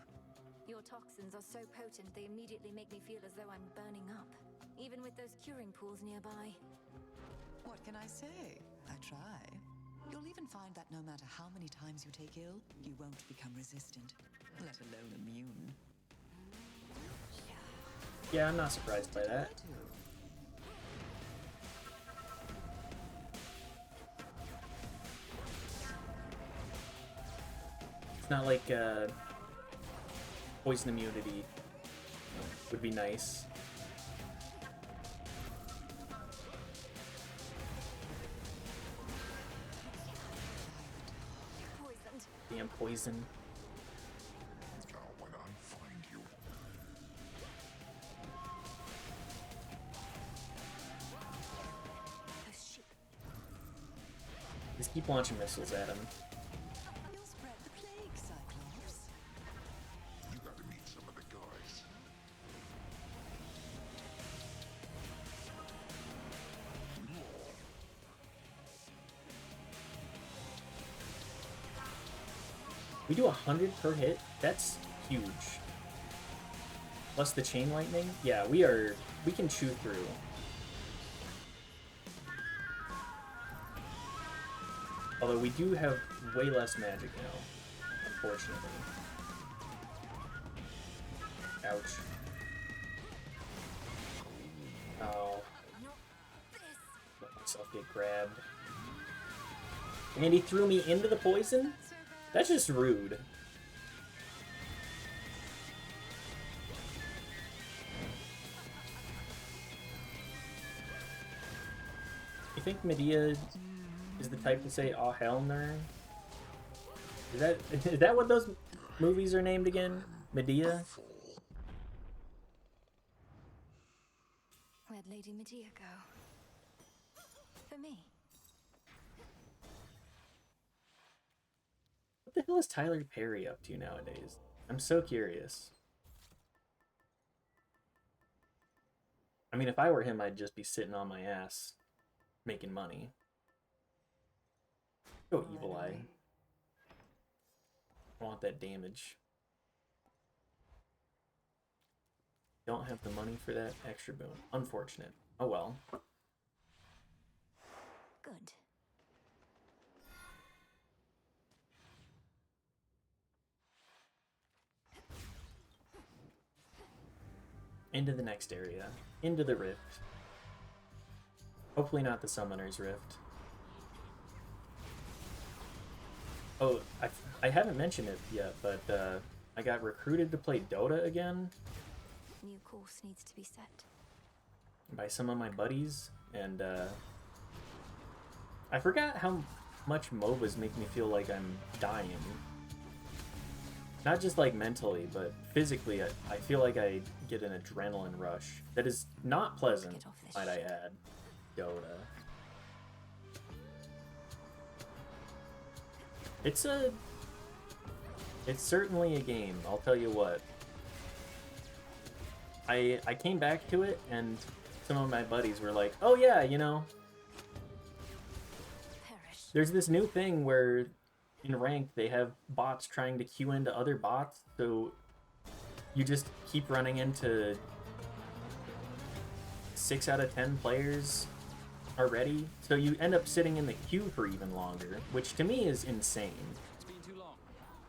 Your toxins are so potent they immediately make me feel as though I'm burning up, even with those curing pools nearby. What can I say? I try. You'll even find that no matter how many times you take ill, you won't become resistant, let alone immune. Yeah, I'm not surprised by that. It's not like poison immunity would be nice. Poisoned. Damn poison. Now when I find you. Just keep launching missiles at him. You'll spread the plague, Cyclops. You gotta meet some of the guys. We do 100 per hit. That's huge. Plus the chain lightning. Yeah, we can chew through. Although we do have way less magic now, unfortunately. Ouch. Oh. Let myself get grabbed. And he threw me into the poison? That's just rude. think Medea is the type to say "Oh hell no"? Is that what those movies are named again? Medea? Where'd Lady Medea go? For me. What the hell is Tyler Perry up to nowadays? I'm so curious. I mean, if I were him, I'd just be sitting on my ass making money. Go Evil Eye. I want that damage. Don't have the money for that extra boon. Unfortunate. Oh well. Good. Into the next area. Into the rift. Hopefully not the Summoner's Rift. Oh, I haven't mentioned it yet, but I got recruited to play Dota again. New course needs to be set. By some of my buddies, and I forgot how much MOBAs make me feel like I'm dying. Not just like mentally, but physically, I feel like I get an adrenaline rush. That is not pleasant, might I add. Dota. It's certainly a game, I'll tell you what. I came back to it, and some of my buddies were like, oh yeah, you know, there's this new thing where in ranked they have bots trying to queue into other bots, so you just keep running into 6 out of 10 players already, so you end up sitting in the queue for even longer, which to me is insane. It's been too long.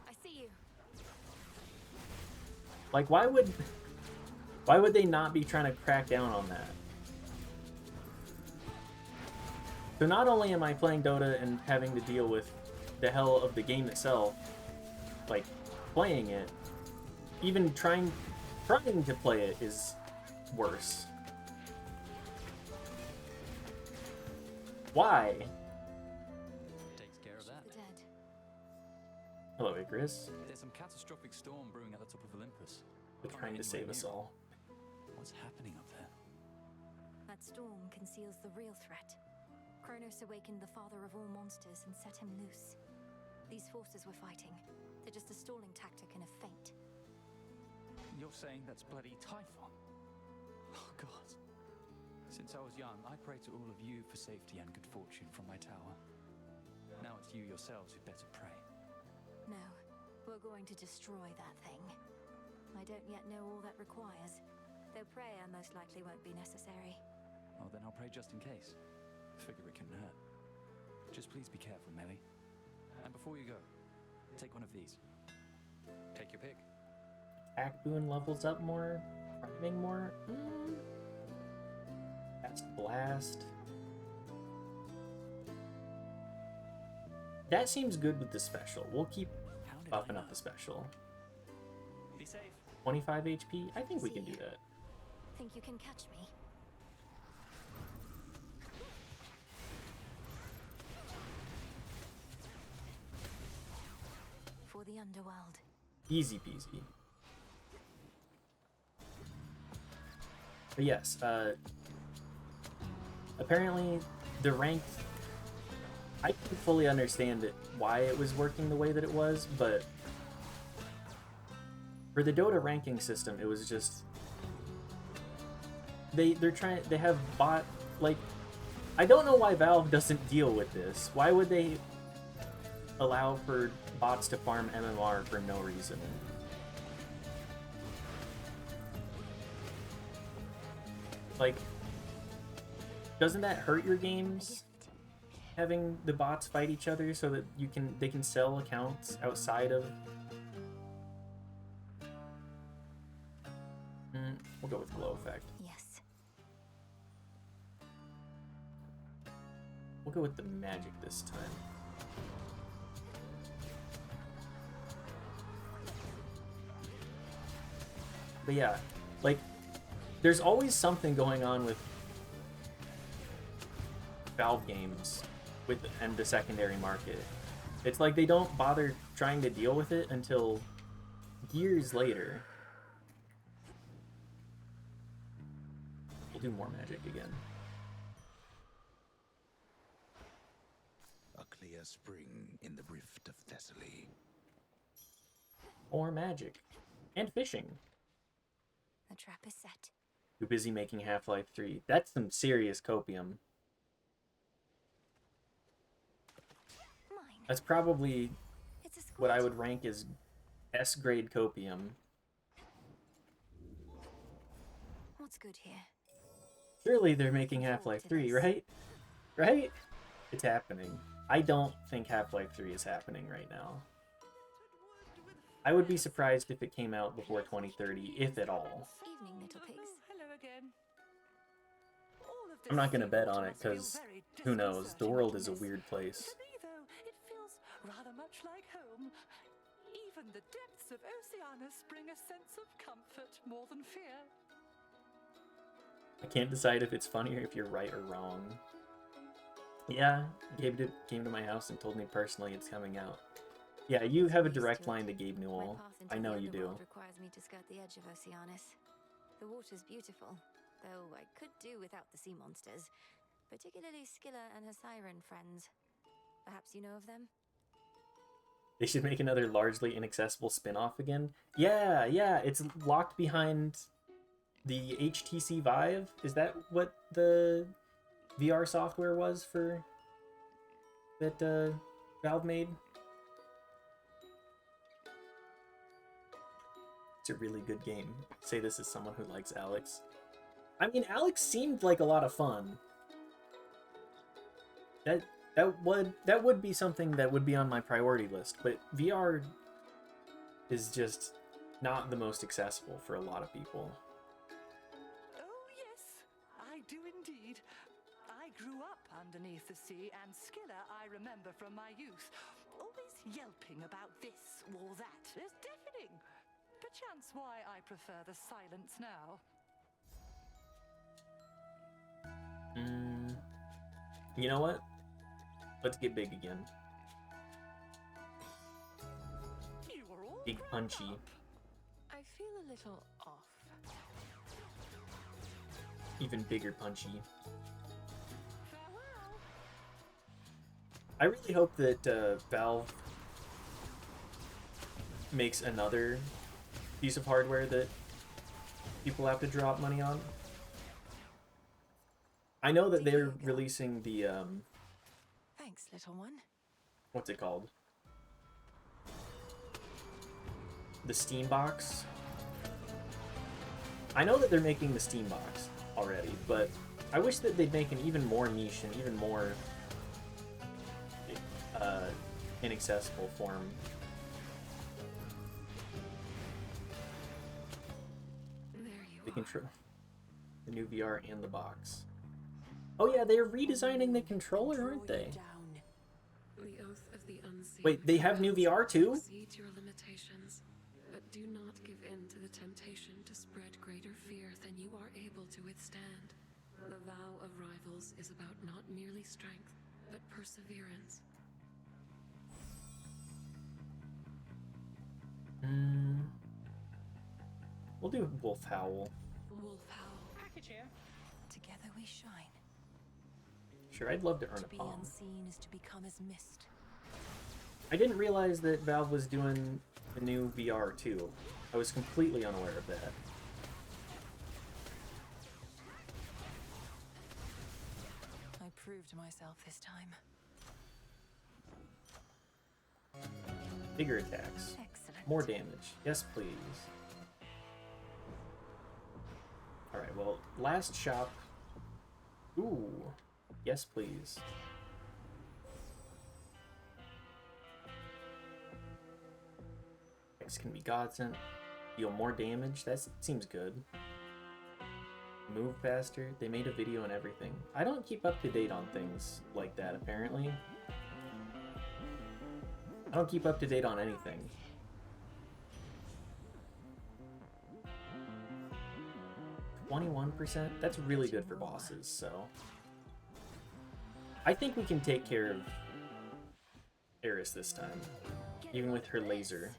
I see you. Like, why would they not be trying to crack down on that? So not only am I playing Dota and having to deal with the hell of the game itself, like playing it, even trying to play it is worse. Why? Takes care of that. Hello, Icarus. There's some catastrophic storm brewing at the top of Olympus. They're trying to save us all. What's happening up there? That storm conceals the real threat. Kronos awakened the father of all monsters and set him loose. These forces we're fighting, they're just a stalling tactic and a feint. You're saying that's bloody Typhon? Oh, God. Since I was young, I prayed to all of you for safety and good fortune from my tower. Now it's you yourselves who better pray. No, we're going to destroy that thing. I don't yet know all that requires, though prayer most likely won't be necessary. Oh, then I'll pray just in case. Figure it couldn't hurt. Just please be careful, Melly. And before you go, take one of these. Take your pick. Act boon levels up more? Priming more? That's Blast. That seems good with the special. We'll keep buffing up the special. Be safe. 25 HP? I think we can do that. Think you can catch me? For the underworld. Easy peasy. But yes, apparently the ranked, I didn't fully understand why it was working the way that it was, but for the Dota ranking system, it was just they have bot, like, I don't know why Valve doesn't deal with this. Why would they allow for bots to farm MMR for no reason? Like, doesn't that hurt your games? Having the bots fight each other so that they can sell accounts outside of. We'll go with glow effect. Yes. We'll go with the magic this time. But yeah, like, there's always something going on with Valve games and the secondary market. It's like they don't bother trying to deal with it until years later. We'll do more magic again. A clear spring in the rift of Thessaly. More magic. And fishing. The trap is set. Too busy making Half-Life 3. That's some serious copium. That's probably what I would rank as S-grade copium. What's good here? Surely they're making Half-Life 3, right? Right? It's happening. I don't think Half-Life 3 is happening right now. I would be surprised if it came out before 2030, if at all. Evening, little pigs. Hello again. I'm not going to bet on it, because who knows? The world is a weird place. To me, though, it feels rather much like home. Even the depths of Oceanus bring a sense of comfort more than fear. I can't decide if it's funny or if you're right or wrong. Yeah, Gabe came to my house and told me personally it's coming out. Yeah, you have a direct line to Gabe Newell. I know you do. Requires me to skirt the edge of Oceanus. The water's beautiful, though I could do without the sea monsters, particularly Scylla and her siren friends. Perhaps you know of them? They should make another largely inaccessible spin-off again. Yeah, it's locked behind the HTC Vive. Is that what the VR software was for that Valve made? It's a really good game. Say this as someone who likes Alex. I mean, Alex seemed like a lot of fun. That would be something that would be on my priority list, but VR is just not the most accessible for a lot of people. Oh, yes, I do indeed. I grew up underneath the sea, and Scylla I remember from my youth. Always yelping about this or that. It's deafening. Perchance why I prefer the silence now. You know what? Let's get big again. Big punchy. I feel a little off. Even bigger punchy. I really hope that Valve makes another piece of hardware that people have to drop money on. I know that they're releasing the Thanks, little one. what's it called? The Steam Box. I know that they're making the Steam Box already, but I wish that they'd make an even more niche and even more inaccessible form. The control, the new VR and the box. Oh yeah, they're redesigning the controller, aren't they? The oath of the unseen. Wait, they have new VR too? Exceed your limitations, but do not give in to the temptation to spread greater fear than you are able to withstand. The vow of rivals is about not merely strength, but perseverance. We'll do Wolf Howl. Wolf Howl. Package here. Together we shine. Sure, I'd love to earn To a be palm. unseen is to become as mist. I didn't realize that Valve was doing the new VR too. I was completely unaware of that. I proved myself this time. Bigger attacks. Excellent. More damage. Yes, please. Alright, well, last shop. Ooh. Yes, please. X can be godsend. Deal more damage. That seems good. Move faster. They made a video and everything. I don't keep up to date on things like that, apparently. I don't keep up to date on anything. (21%) That's really good for bosses, so... I think we can take care of Eris this time, even with her laser.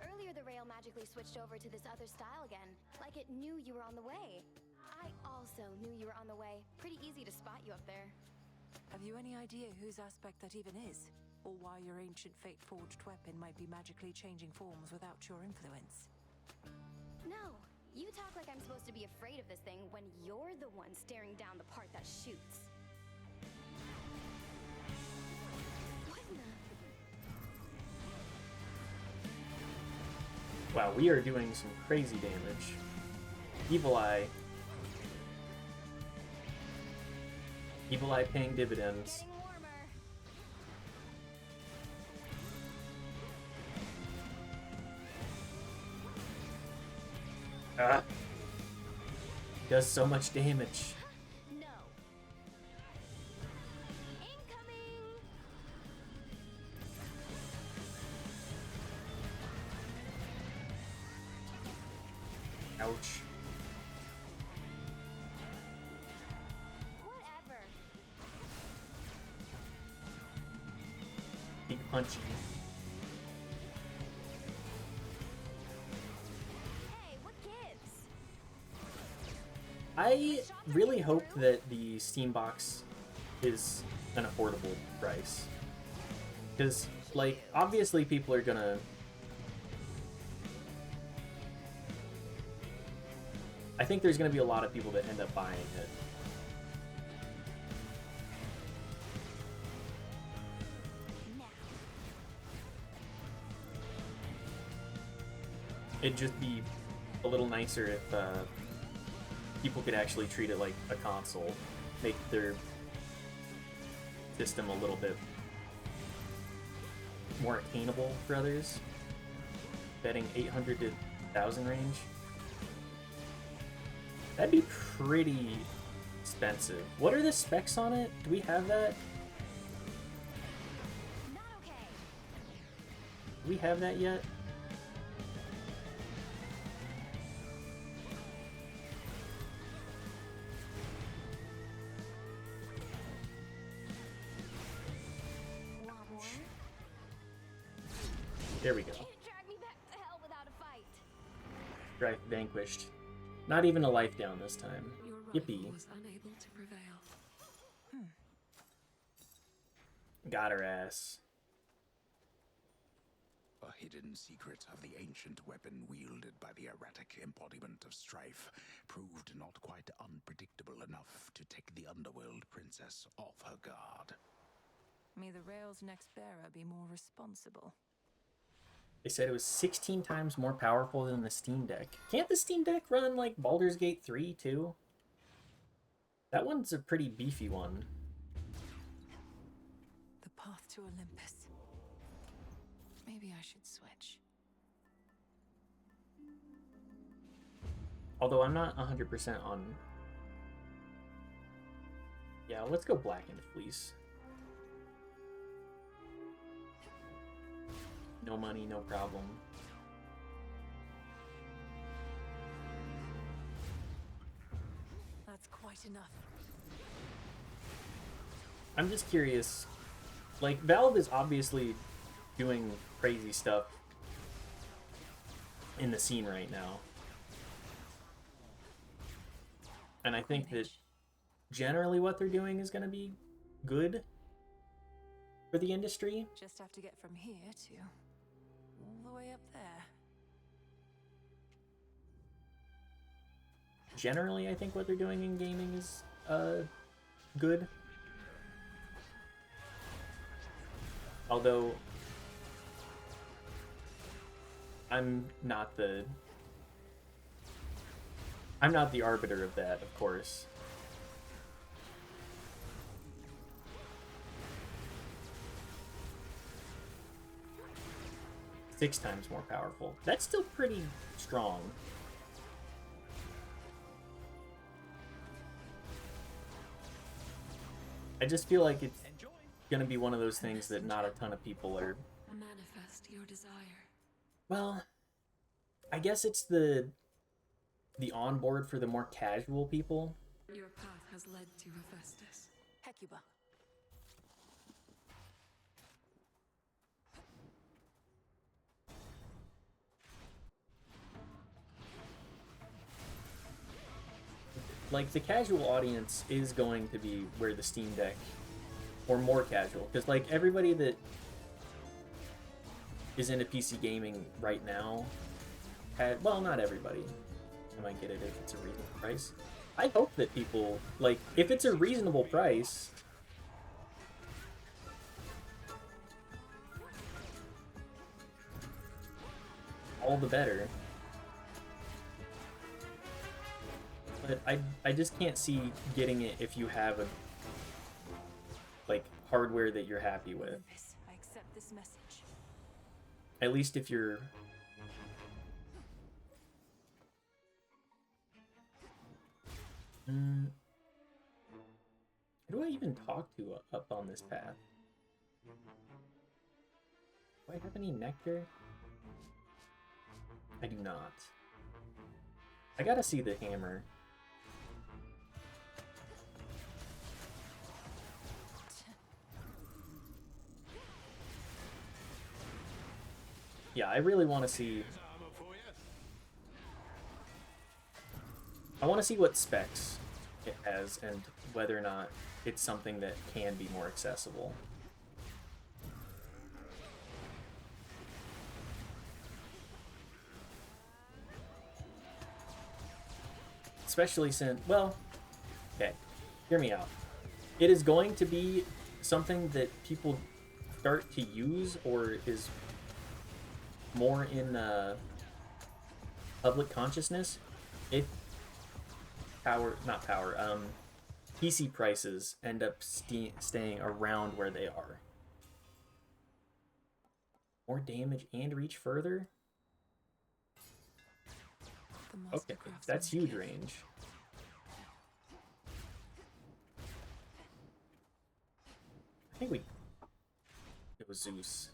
Earlier, the rail magically switched over to this other style again, like it knew you were on the way. I also knew you were on the way. Pretty easy to spot you up there. Have you any idea whose aspect that even is? Or why your ancient fate-forged weapon might be magically changing forms without your influence? No, you talk like I'm supposed to be afraid of this thing when you're the one staring down the part that shoots. What in the... Wow, we are doing some crazy damage. Evil Eye. Evil Eye paying dividends. Ah. Does so much damage. No. Incoming. Ouch. Whatever. Big punchy. I really hope that the Steam box is an affordable price. Because, like, obviously people are gonna... I think there's gonna be a lot of people that end up buying it. It'd just be a little nicer if, people could actually treat it like a console, make their system a little bit more attainable for others. Betting 800 to 1,000 range. That'd be pretty expensive. What are the specs on it? Do we have that? Not okay. Do we have that yet? There we go. Can't drag me back to hell without a fight. Strife vanquished. Not even a life down this time. Your Yippee. rival was unable to prevail. Got her ass. A hidden secret of the ancient weapon wielded by the erratic embodiment of Strife proved not quite unpredictable enough to take the Underworld princess off her guard. May the Rail's next bearer be more responsible. They said it was 16 times more powerful than the Steam Deck. Can't the Steam Deck run like Baldur's Gate 3 too? That one's a pretty beefy one. The path to Olympus. Maybe I should switch. Although I'm not 100% on... Yeah, let's go Black and Fleece. No money, no problem. That's quite enough. I'm just curious. Like, Valve is obviously doing crazy stuff in the scene right now. And I think that generally what they're doing is going to be good for the industry. Just have to get from here to all the way up there. Generally, I think what they're doing in gaming is good. Although I'm not the arbiter of that, of course. Six times more powerful. That's still pretty strong. I just feel like it's gonna be one of those things that not a ton of people are... Manifest your desire. Well, I guess it's the onboard for the more casual people. Your path has led to Hephaestus. Hecuba, like, the casual audience is going to be where the Steam Deck, or more casual, because, like, everybody that is into PC gaming right now had, well, not everybody. I might get it if it's a reasonable price. I hope that people, like, if it's a reasonable price, all the better. But I just can't see getting it if you have a, like, hardware that you're happy with. I accept this message. At least if you're... Who do I even talk to up on this path? Do I have any nectar? I do not. I gotta see the hammer. Yeah, I really want to see... I want to see what specs it has and whether or not it's something that can be more accessible. Especially since, well, okay, hear me out. It is going to be something that people start to use or is more in public consciousness if PC prices end up staying around where they are. More damage and reach further? Okay, that's huge range. I think it was Zeus.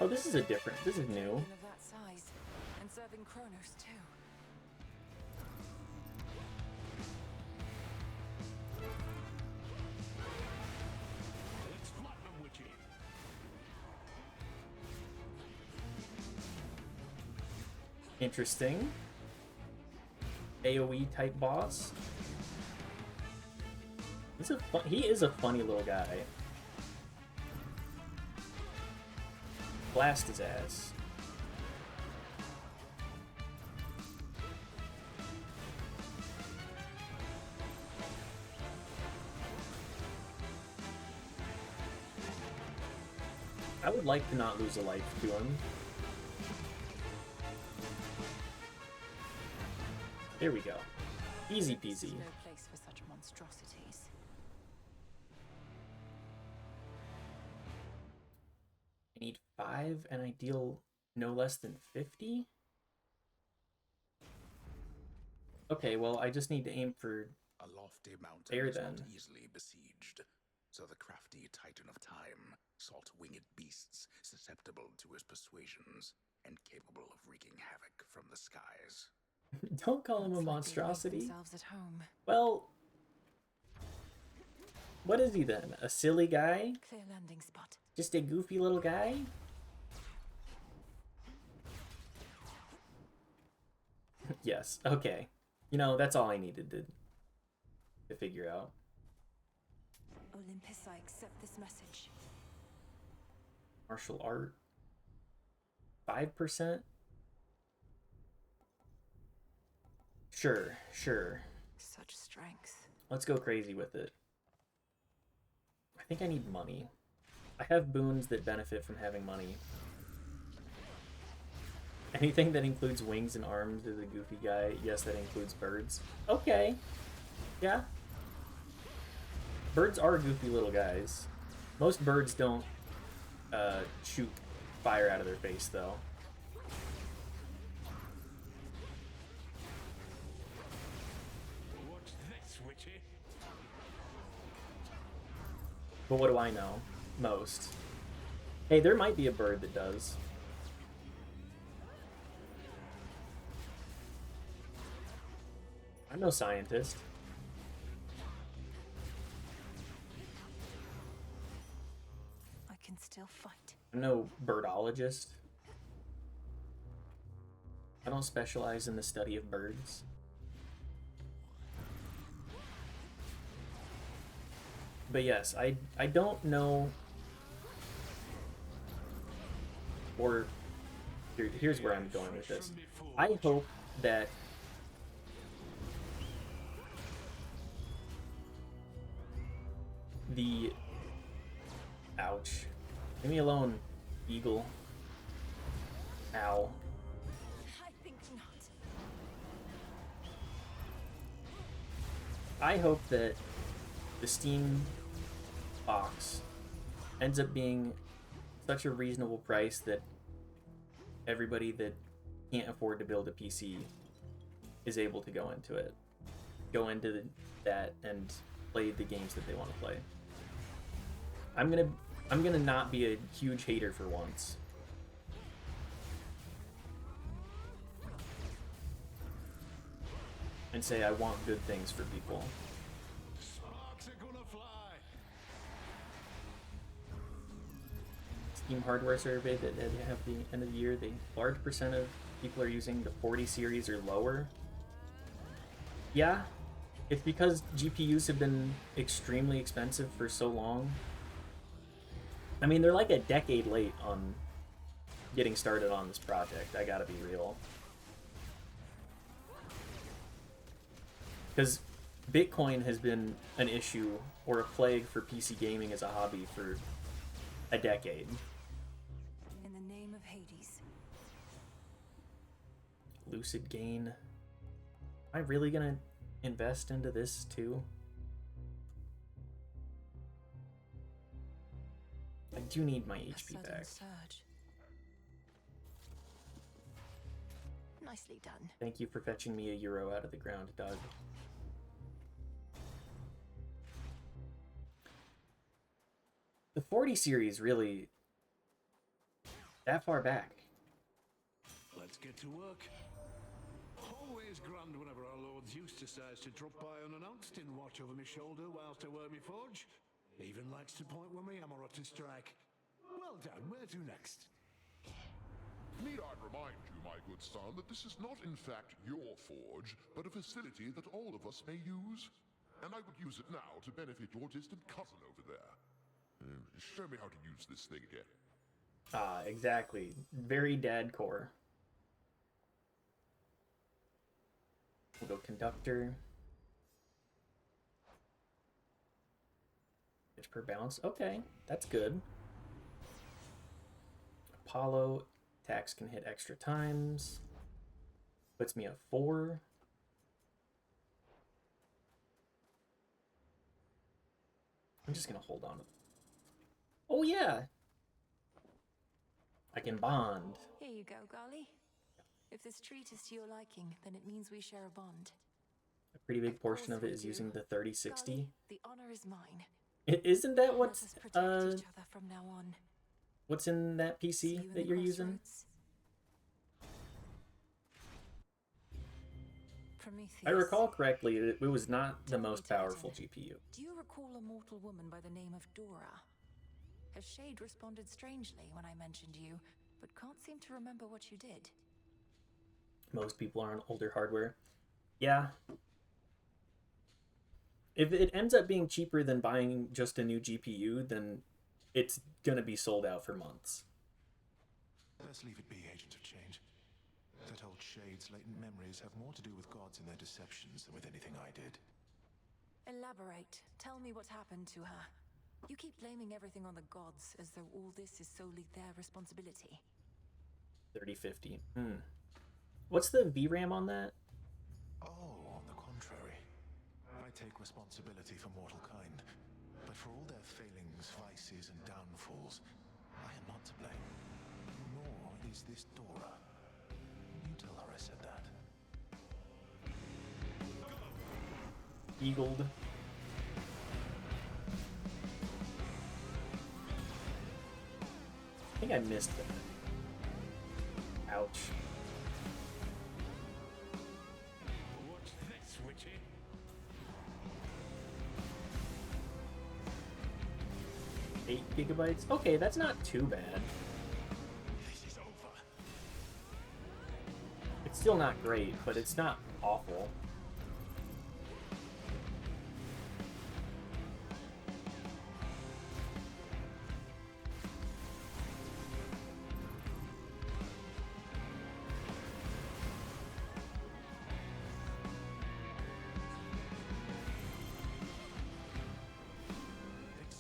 Oh, this is different. This is new. Of that size, and serving Kronos too. Let's flatten them, Witchy. Interesting. AoE type boss. He is a funny little guy. Blast his ass. I would like to not lose a life to him. There we go. Easy peasy. No place for such monstrosities. I need 5 and I deal no less than 50? Okay, well, I just need to aim for a lofty mountain there is then. not easily besieged, so the crafty Titan of Time sought winged beasts susceptible to his persuasions and capable of wreaking havoc from the skies. Don't call him a monstrosity. Themselves at home. Well, what is he then? A silly guy? Clear landing spot. Just a goofy little guy? Yes, okay. You know, that's all I needed to figure out. Olympus, I accept this message. Martial art. 5%? Sure, sure. Such strength. Let's go crazy with it. I think I need money. I have boons that benefit from having money. Anything that includes wings and arms is a goofy guy. Yes, that includes birds. Okay. Yeah. Birds are goofy little guys. Most birds don't shoot fire out of their face, though. What's this, Witchy? But what do I know? Most. Hey, there might be a bird that does. I'm no scientist. I can still fight. I'm no birdologist. I don't specialize in the study of birds. But yes, I don't know, or here's where I'm going with this. I hope that the ouch, leave me alone, eagle. Ow. I think not. I hope that the Steam box ends up being such a reasonable price that everybody that can't afford to build a PC is able to go into it. Go into that and play the games that they want to play. I'm gonna not be a huge hater for once. And say I want good things for people. Sparks are gonna fly. Steam hardware survey that they have the end of the year, the large percent of people are using the 40 series or lower. Yeah, it's because GPUs have been extremely expensive for so long. I mean, they're like a decade late on getting started on this project, I gotta be real. Because Bitcoin has been an issue or a plague for PC gaming as a hobby for a decade. In the name of Hades. Lucid Gain. Am I really gonna invest into this too? I do need my HP back. Surge. Nicely done. Thank you for fetching me a euro out of the ground, Doug. The 40 series really that far back. Let's get to work. Always grand whenever our Lord Zeus decides to drop by unannounced and watch over my shoulder whilst I work my forge. Even likes to point when my hammer ought to strike. Well done, where to next? Need I remind you, my good son, that this is not in fact your forge, but a facility that all of us may use? And I would use it now to benefit your distant cousin over there. Show me how to use this thing again. Ah, exactly. Very dad-core. We'll go conductor. Pitch per balance. Okay, that's good. Apollo. Attacks can hit extra times. Puts me at 4. I'm just gonna hold on to. Oh yeah! I can bond. Here you go, Gali. If this treat is to your liking, then it means we share a bond. A pretty big portion of it is using the 3060. Gali, the honor is mine. Isn't that what's Let us protect each other from now on. What's in that PC that you're using? Prometheus. I recall correctly, it was not the most powerful GPU. Do you recall a mortal woman by the name of Dora? Her shade responded strangely when I mentioned you, but can't seem to remember what you did. Most people are on older hardware. Yeah. If it ends up being cheaper than buying just a new GPU, then it's gonna be sold out for months. Let's leave it be, Agent of Change. That old Shade's latent memories have more to do with gods and their deceptions than with anything I did. Elaborate. Tell me what happened to her. You keep blaming everything on the gods, as though all this is solely their responsibility. 3050. What's the VRAM on that? Oh, on the contrary. I take responsibility for mortal kind. But for all their failings, vices, and downfalls, I am not to blame. Nor is this Dora. You tell her I said that. Eagled. I think I missed that. Ouch. What's this, Witchy? $8 GB? Okay, that's not too bad. This is over. It's still not great, but it's not awful.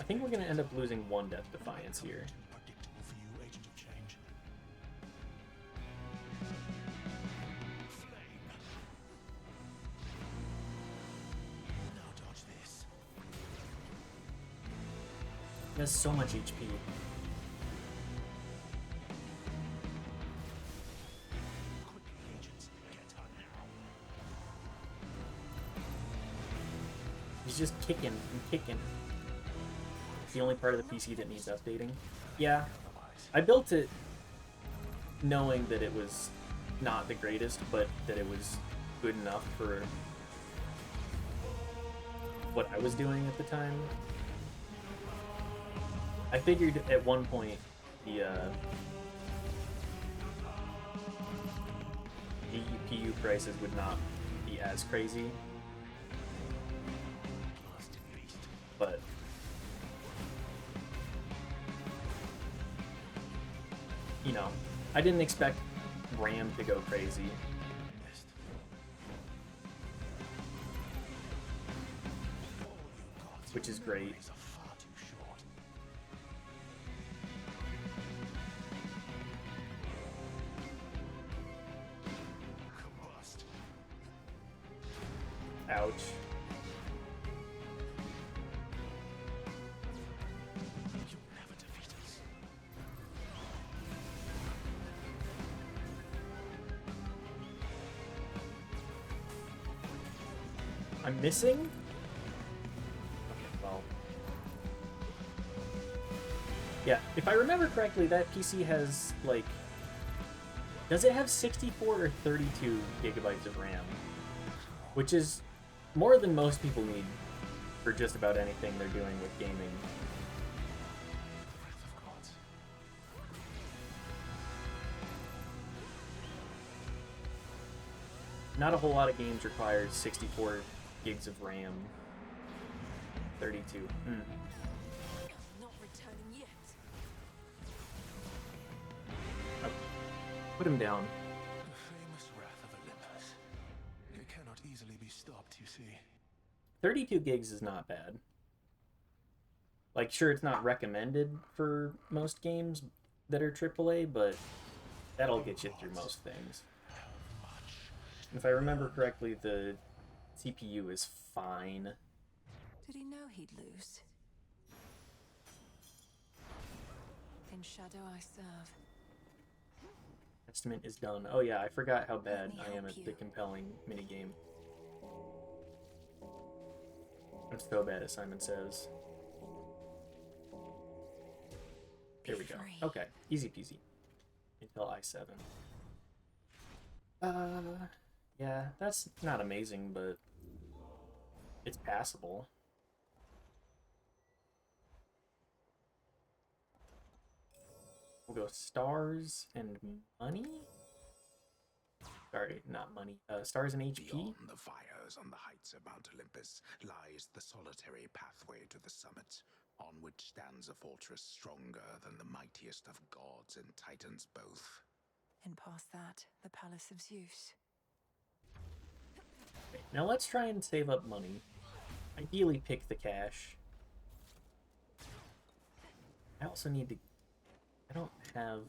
think we're gonna end up losing one Death Defiance here. Predictable for you, agent of change. Flame. Now dodge this. He has so much HP. Quickly, agents, get her now. He's just kicking and kicking. It's the only part of the PC that needs updating. Yeah, I built it knowing that it was not the greatest, but that it was good enough for what I was doing at the time. I figured at one point the GPU prices would not be as crazy, but you know, I didn't expect RAM to go crazy. Which is great. Ouch. I'm missing? Okay, well. Yeah, if I remember correctly, that PC has, like... Does it have 64 or 32 gigabytes of RAM? Which is more than most people need for just about anything they're doing with gaming. Not a whole lot of games require 64 gigs of RAM. 32. Not returning yet. Oh. Put him down. The famous wrath of Olympus. It cannot easily be stopped, you see. 32 gigs is not bad. Like, sure, it's not recommended for most games that are AAA, but that'll get you through most things. If I remember correctly, the CPU is fine. Did he know he'd lose? In shadow I serve. Estimate is done. Oh yeah, I forgot how bad I am at the compelling minigame. I'm so bad, as Simon says. Here we go. Okay, easy peasy. Until i7. Yeah, that's not amazing, but it's passable. We'll go stars and money? Sorry, not money. Stars and HP? Beyond the fires on the heights of Mount Olympus lies the solitary pathway to the summit, on which stands a fortress stronger than the mightiest of gods and titans both. And past that, the Palace of Zeus. Now let's try and save up money. Ideally pick the cash. I also need to... I don't have...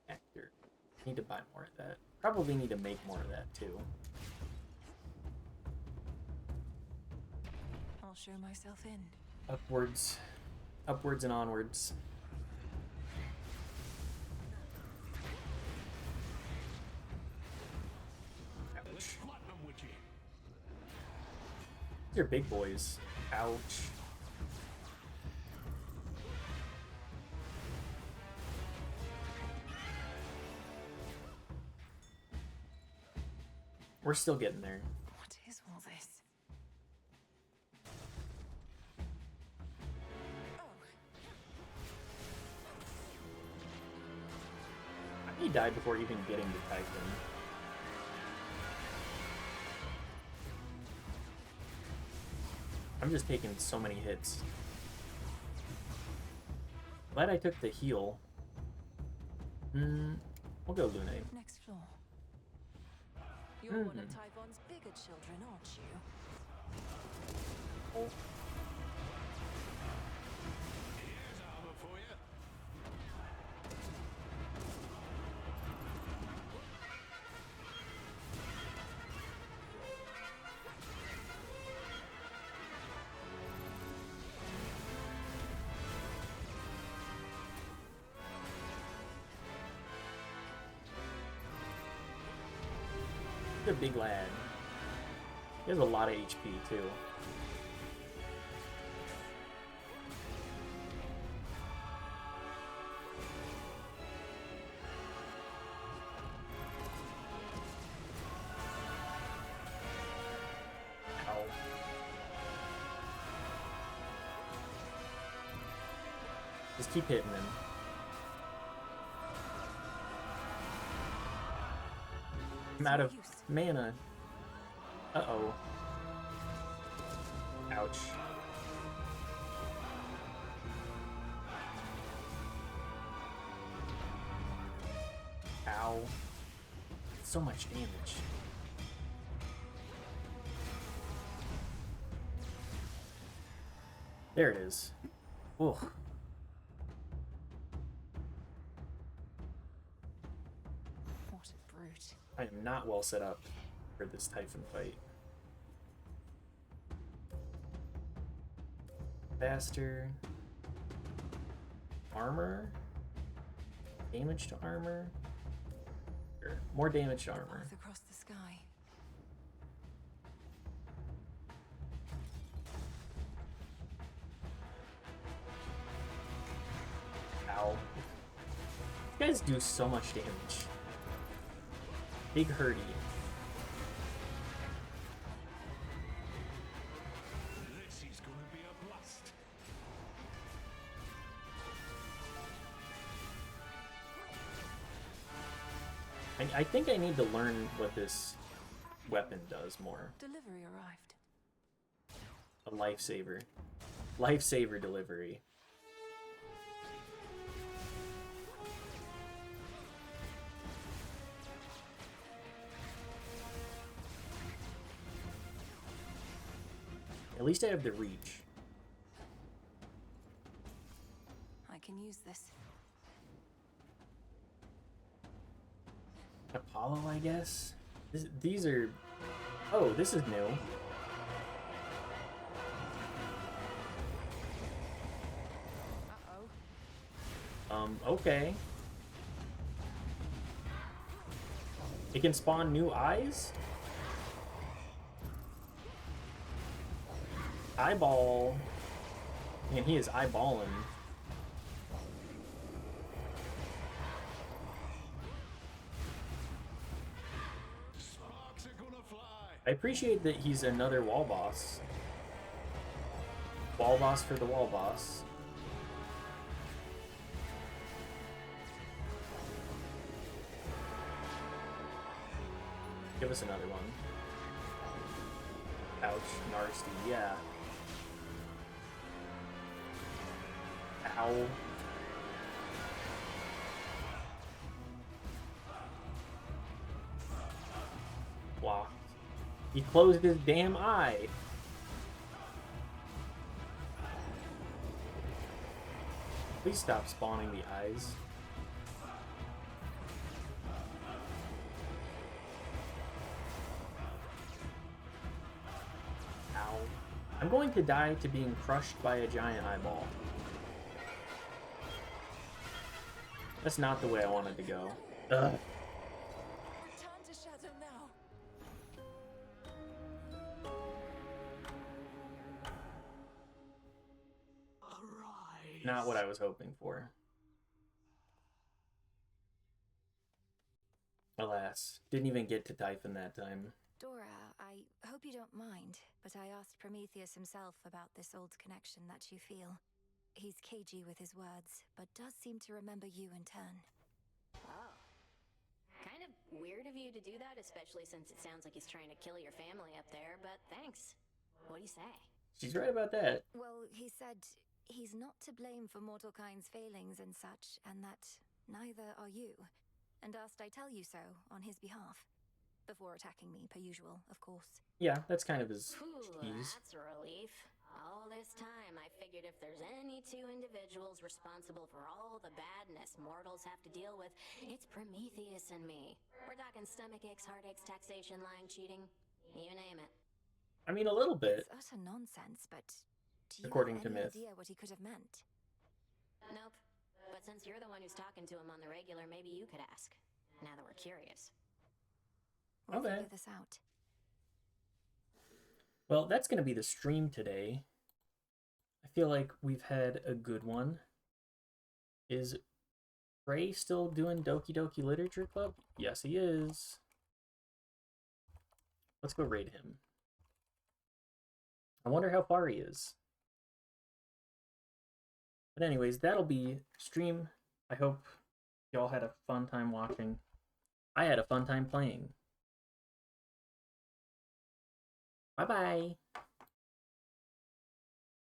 Actor. I need to buy more of that. Probably need to make more of that too. I'll show myself in. Upwards. Upwards and onwards. Ouch. These are big boys. Ouch. We're still getting there. What is all this? He died before even getting to Typhon. I'm just taking so many hits. Glad I took the heal. We'll go Lune. Next floor. You're one of Typhon's bigger children, aren't you? Oh. a big lad. He has a lot of HP, too. Ow. Just keep hitting him. I'm out of mana. Uh-oh. Ouch. Ow. So much damage. There it is. Ugh. What a brute. I am not well set up for this Typhon fight. Faster. Armor. Damage to armor. Sure. More damage to armor. Path across the sky. Ow. You guys do so much damage. Big hurdy. This is gonna be a blast. I think I need to learn what this weapon does more. Delivery arrived. A lifesaver. Lifesaver delivery. At least I have the reach. I can use this. Apollo, I guess? These are... Oh, this is new. Okay. It can spawn new eyes? Eyeball. And he is eyeballing. Sparks are gonna fly. I appreciate that he's another wall boss. Wall boss for the wall boss. Give us another one. Ouch, nasty, yeah. Ow. Blocked. He closed his damn eye. Please stop spawning the eyes. Ow. I'm going to die to being crushed by a giant eyeball. That's not the way I wanted to go. Ugh. Return to Shadow now. Not what I was hoping for. Alas, didn't even get to Typhon that time. Dora, I hope you don't mind, but I asked Prometheus himself about this old connection that you feel. He's cagey with his words, but does seem to remember you in turn. Oh. Kind of weird of you to do that, especially since it sounds like he's trying to kill your family up there, but thanks. What do you say? She's right about that. Well, he said he's not to blame for mortal kind's failings and such, and that neither are you, and asked I tell you so on his behalf. Before attacking me, per usual, of course. Yeah, that's kind of his Ooh, tease. that's a relief. All this time, I figured if there's any two individuals responsible for all the badness mortals have to deal with, it's Prometheus and me. We're talking stomach aches, heartaches, taxation, lying, cheating, you name it. I mean, a little bit. It's utter nonsense, but do you According have to any myth. idea what he could have meant? Nope. But since you're the one who's talking to him on the regular, maybe you could ask. Now that we're curious. We'll Okay. figure this out. Well, that's going to be the stream today. I feel like we've had a good one. Is Ray still doing Doki Doki Literature Club? Yes, he is. Let's go raid him. I wonder how far he is. But anyways, that'll be stream. I hope y'all had a fun time watching. I had a fun time playing. Bye-bye.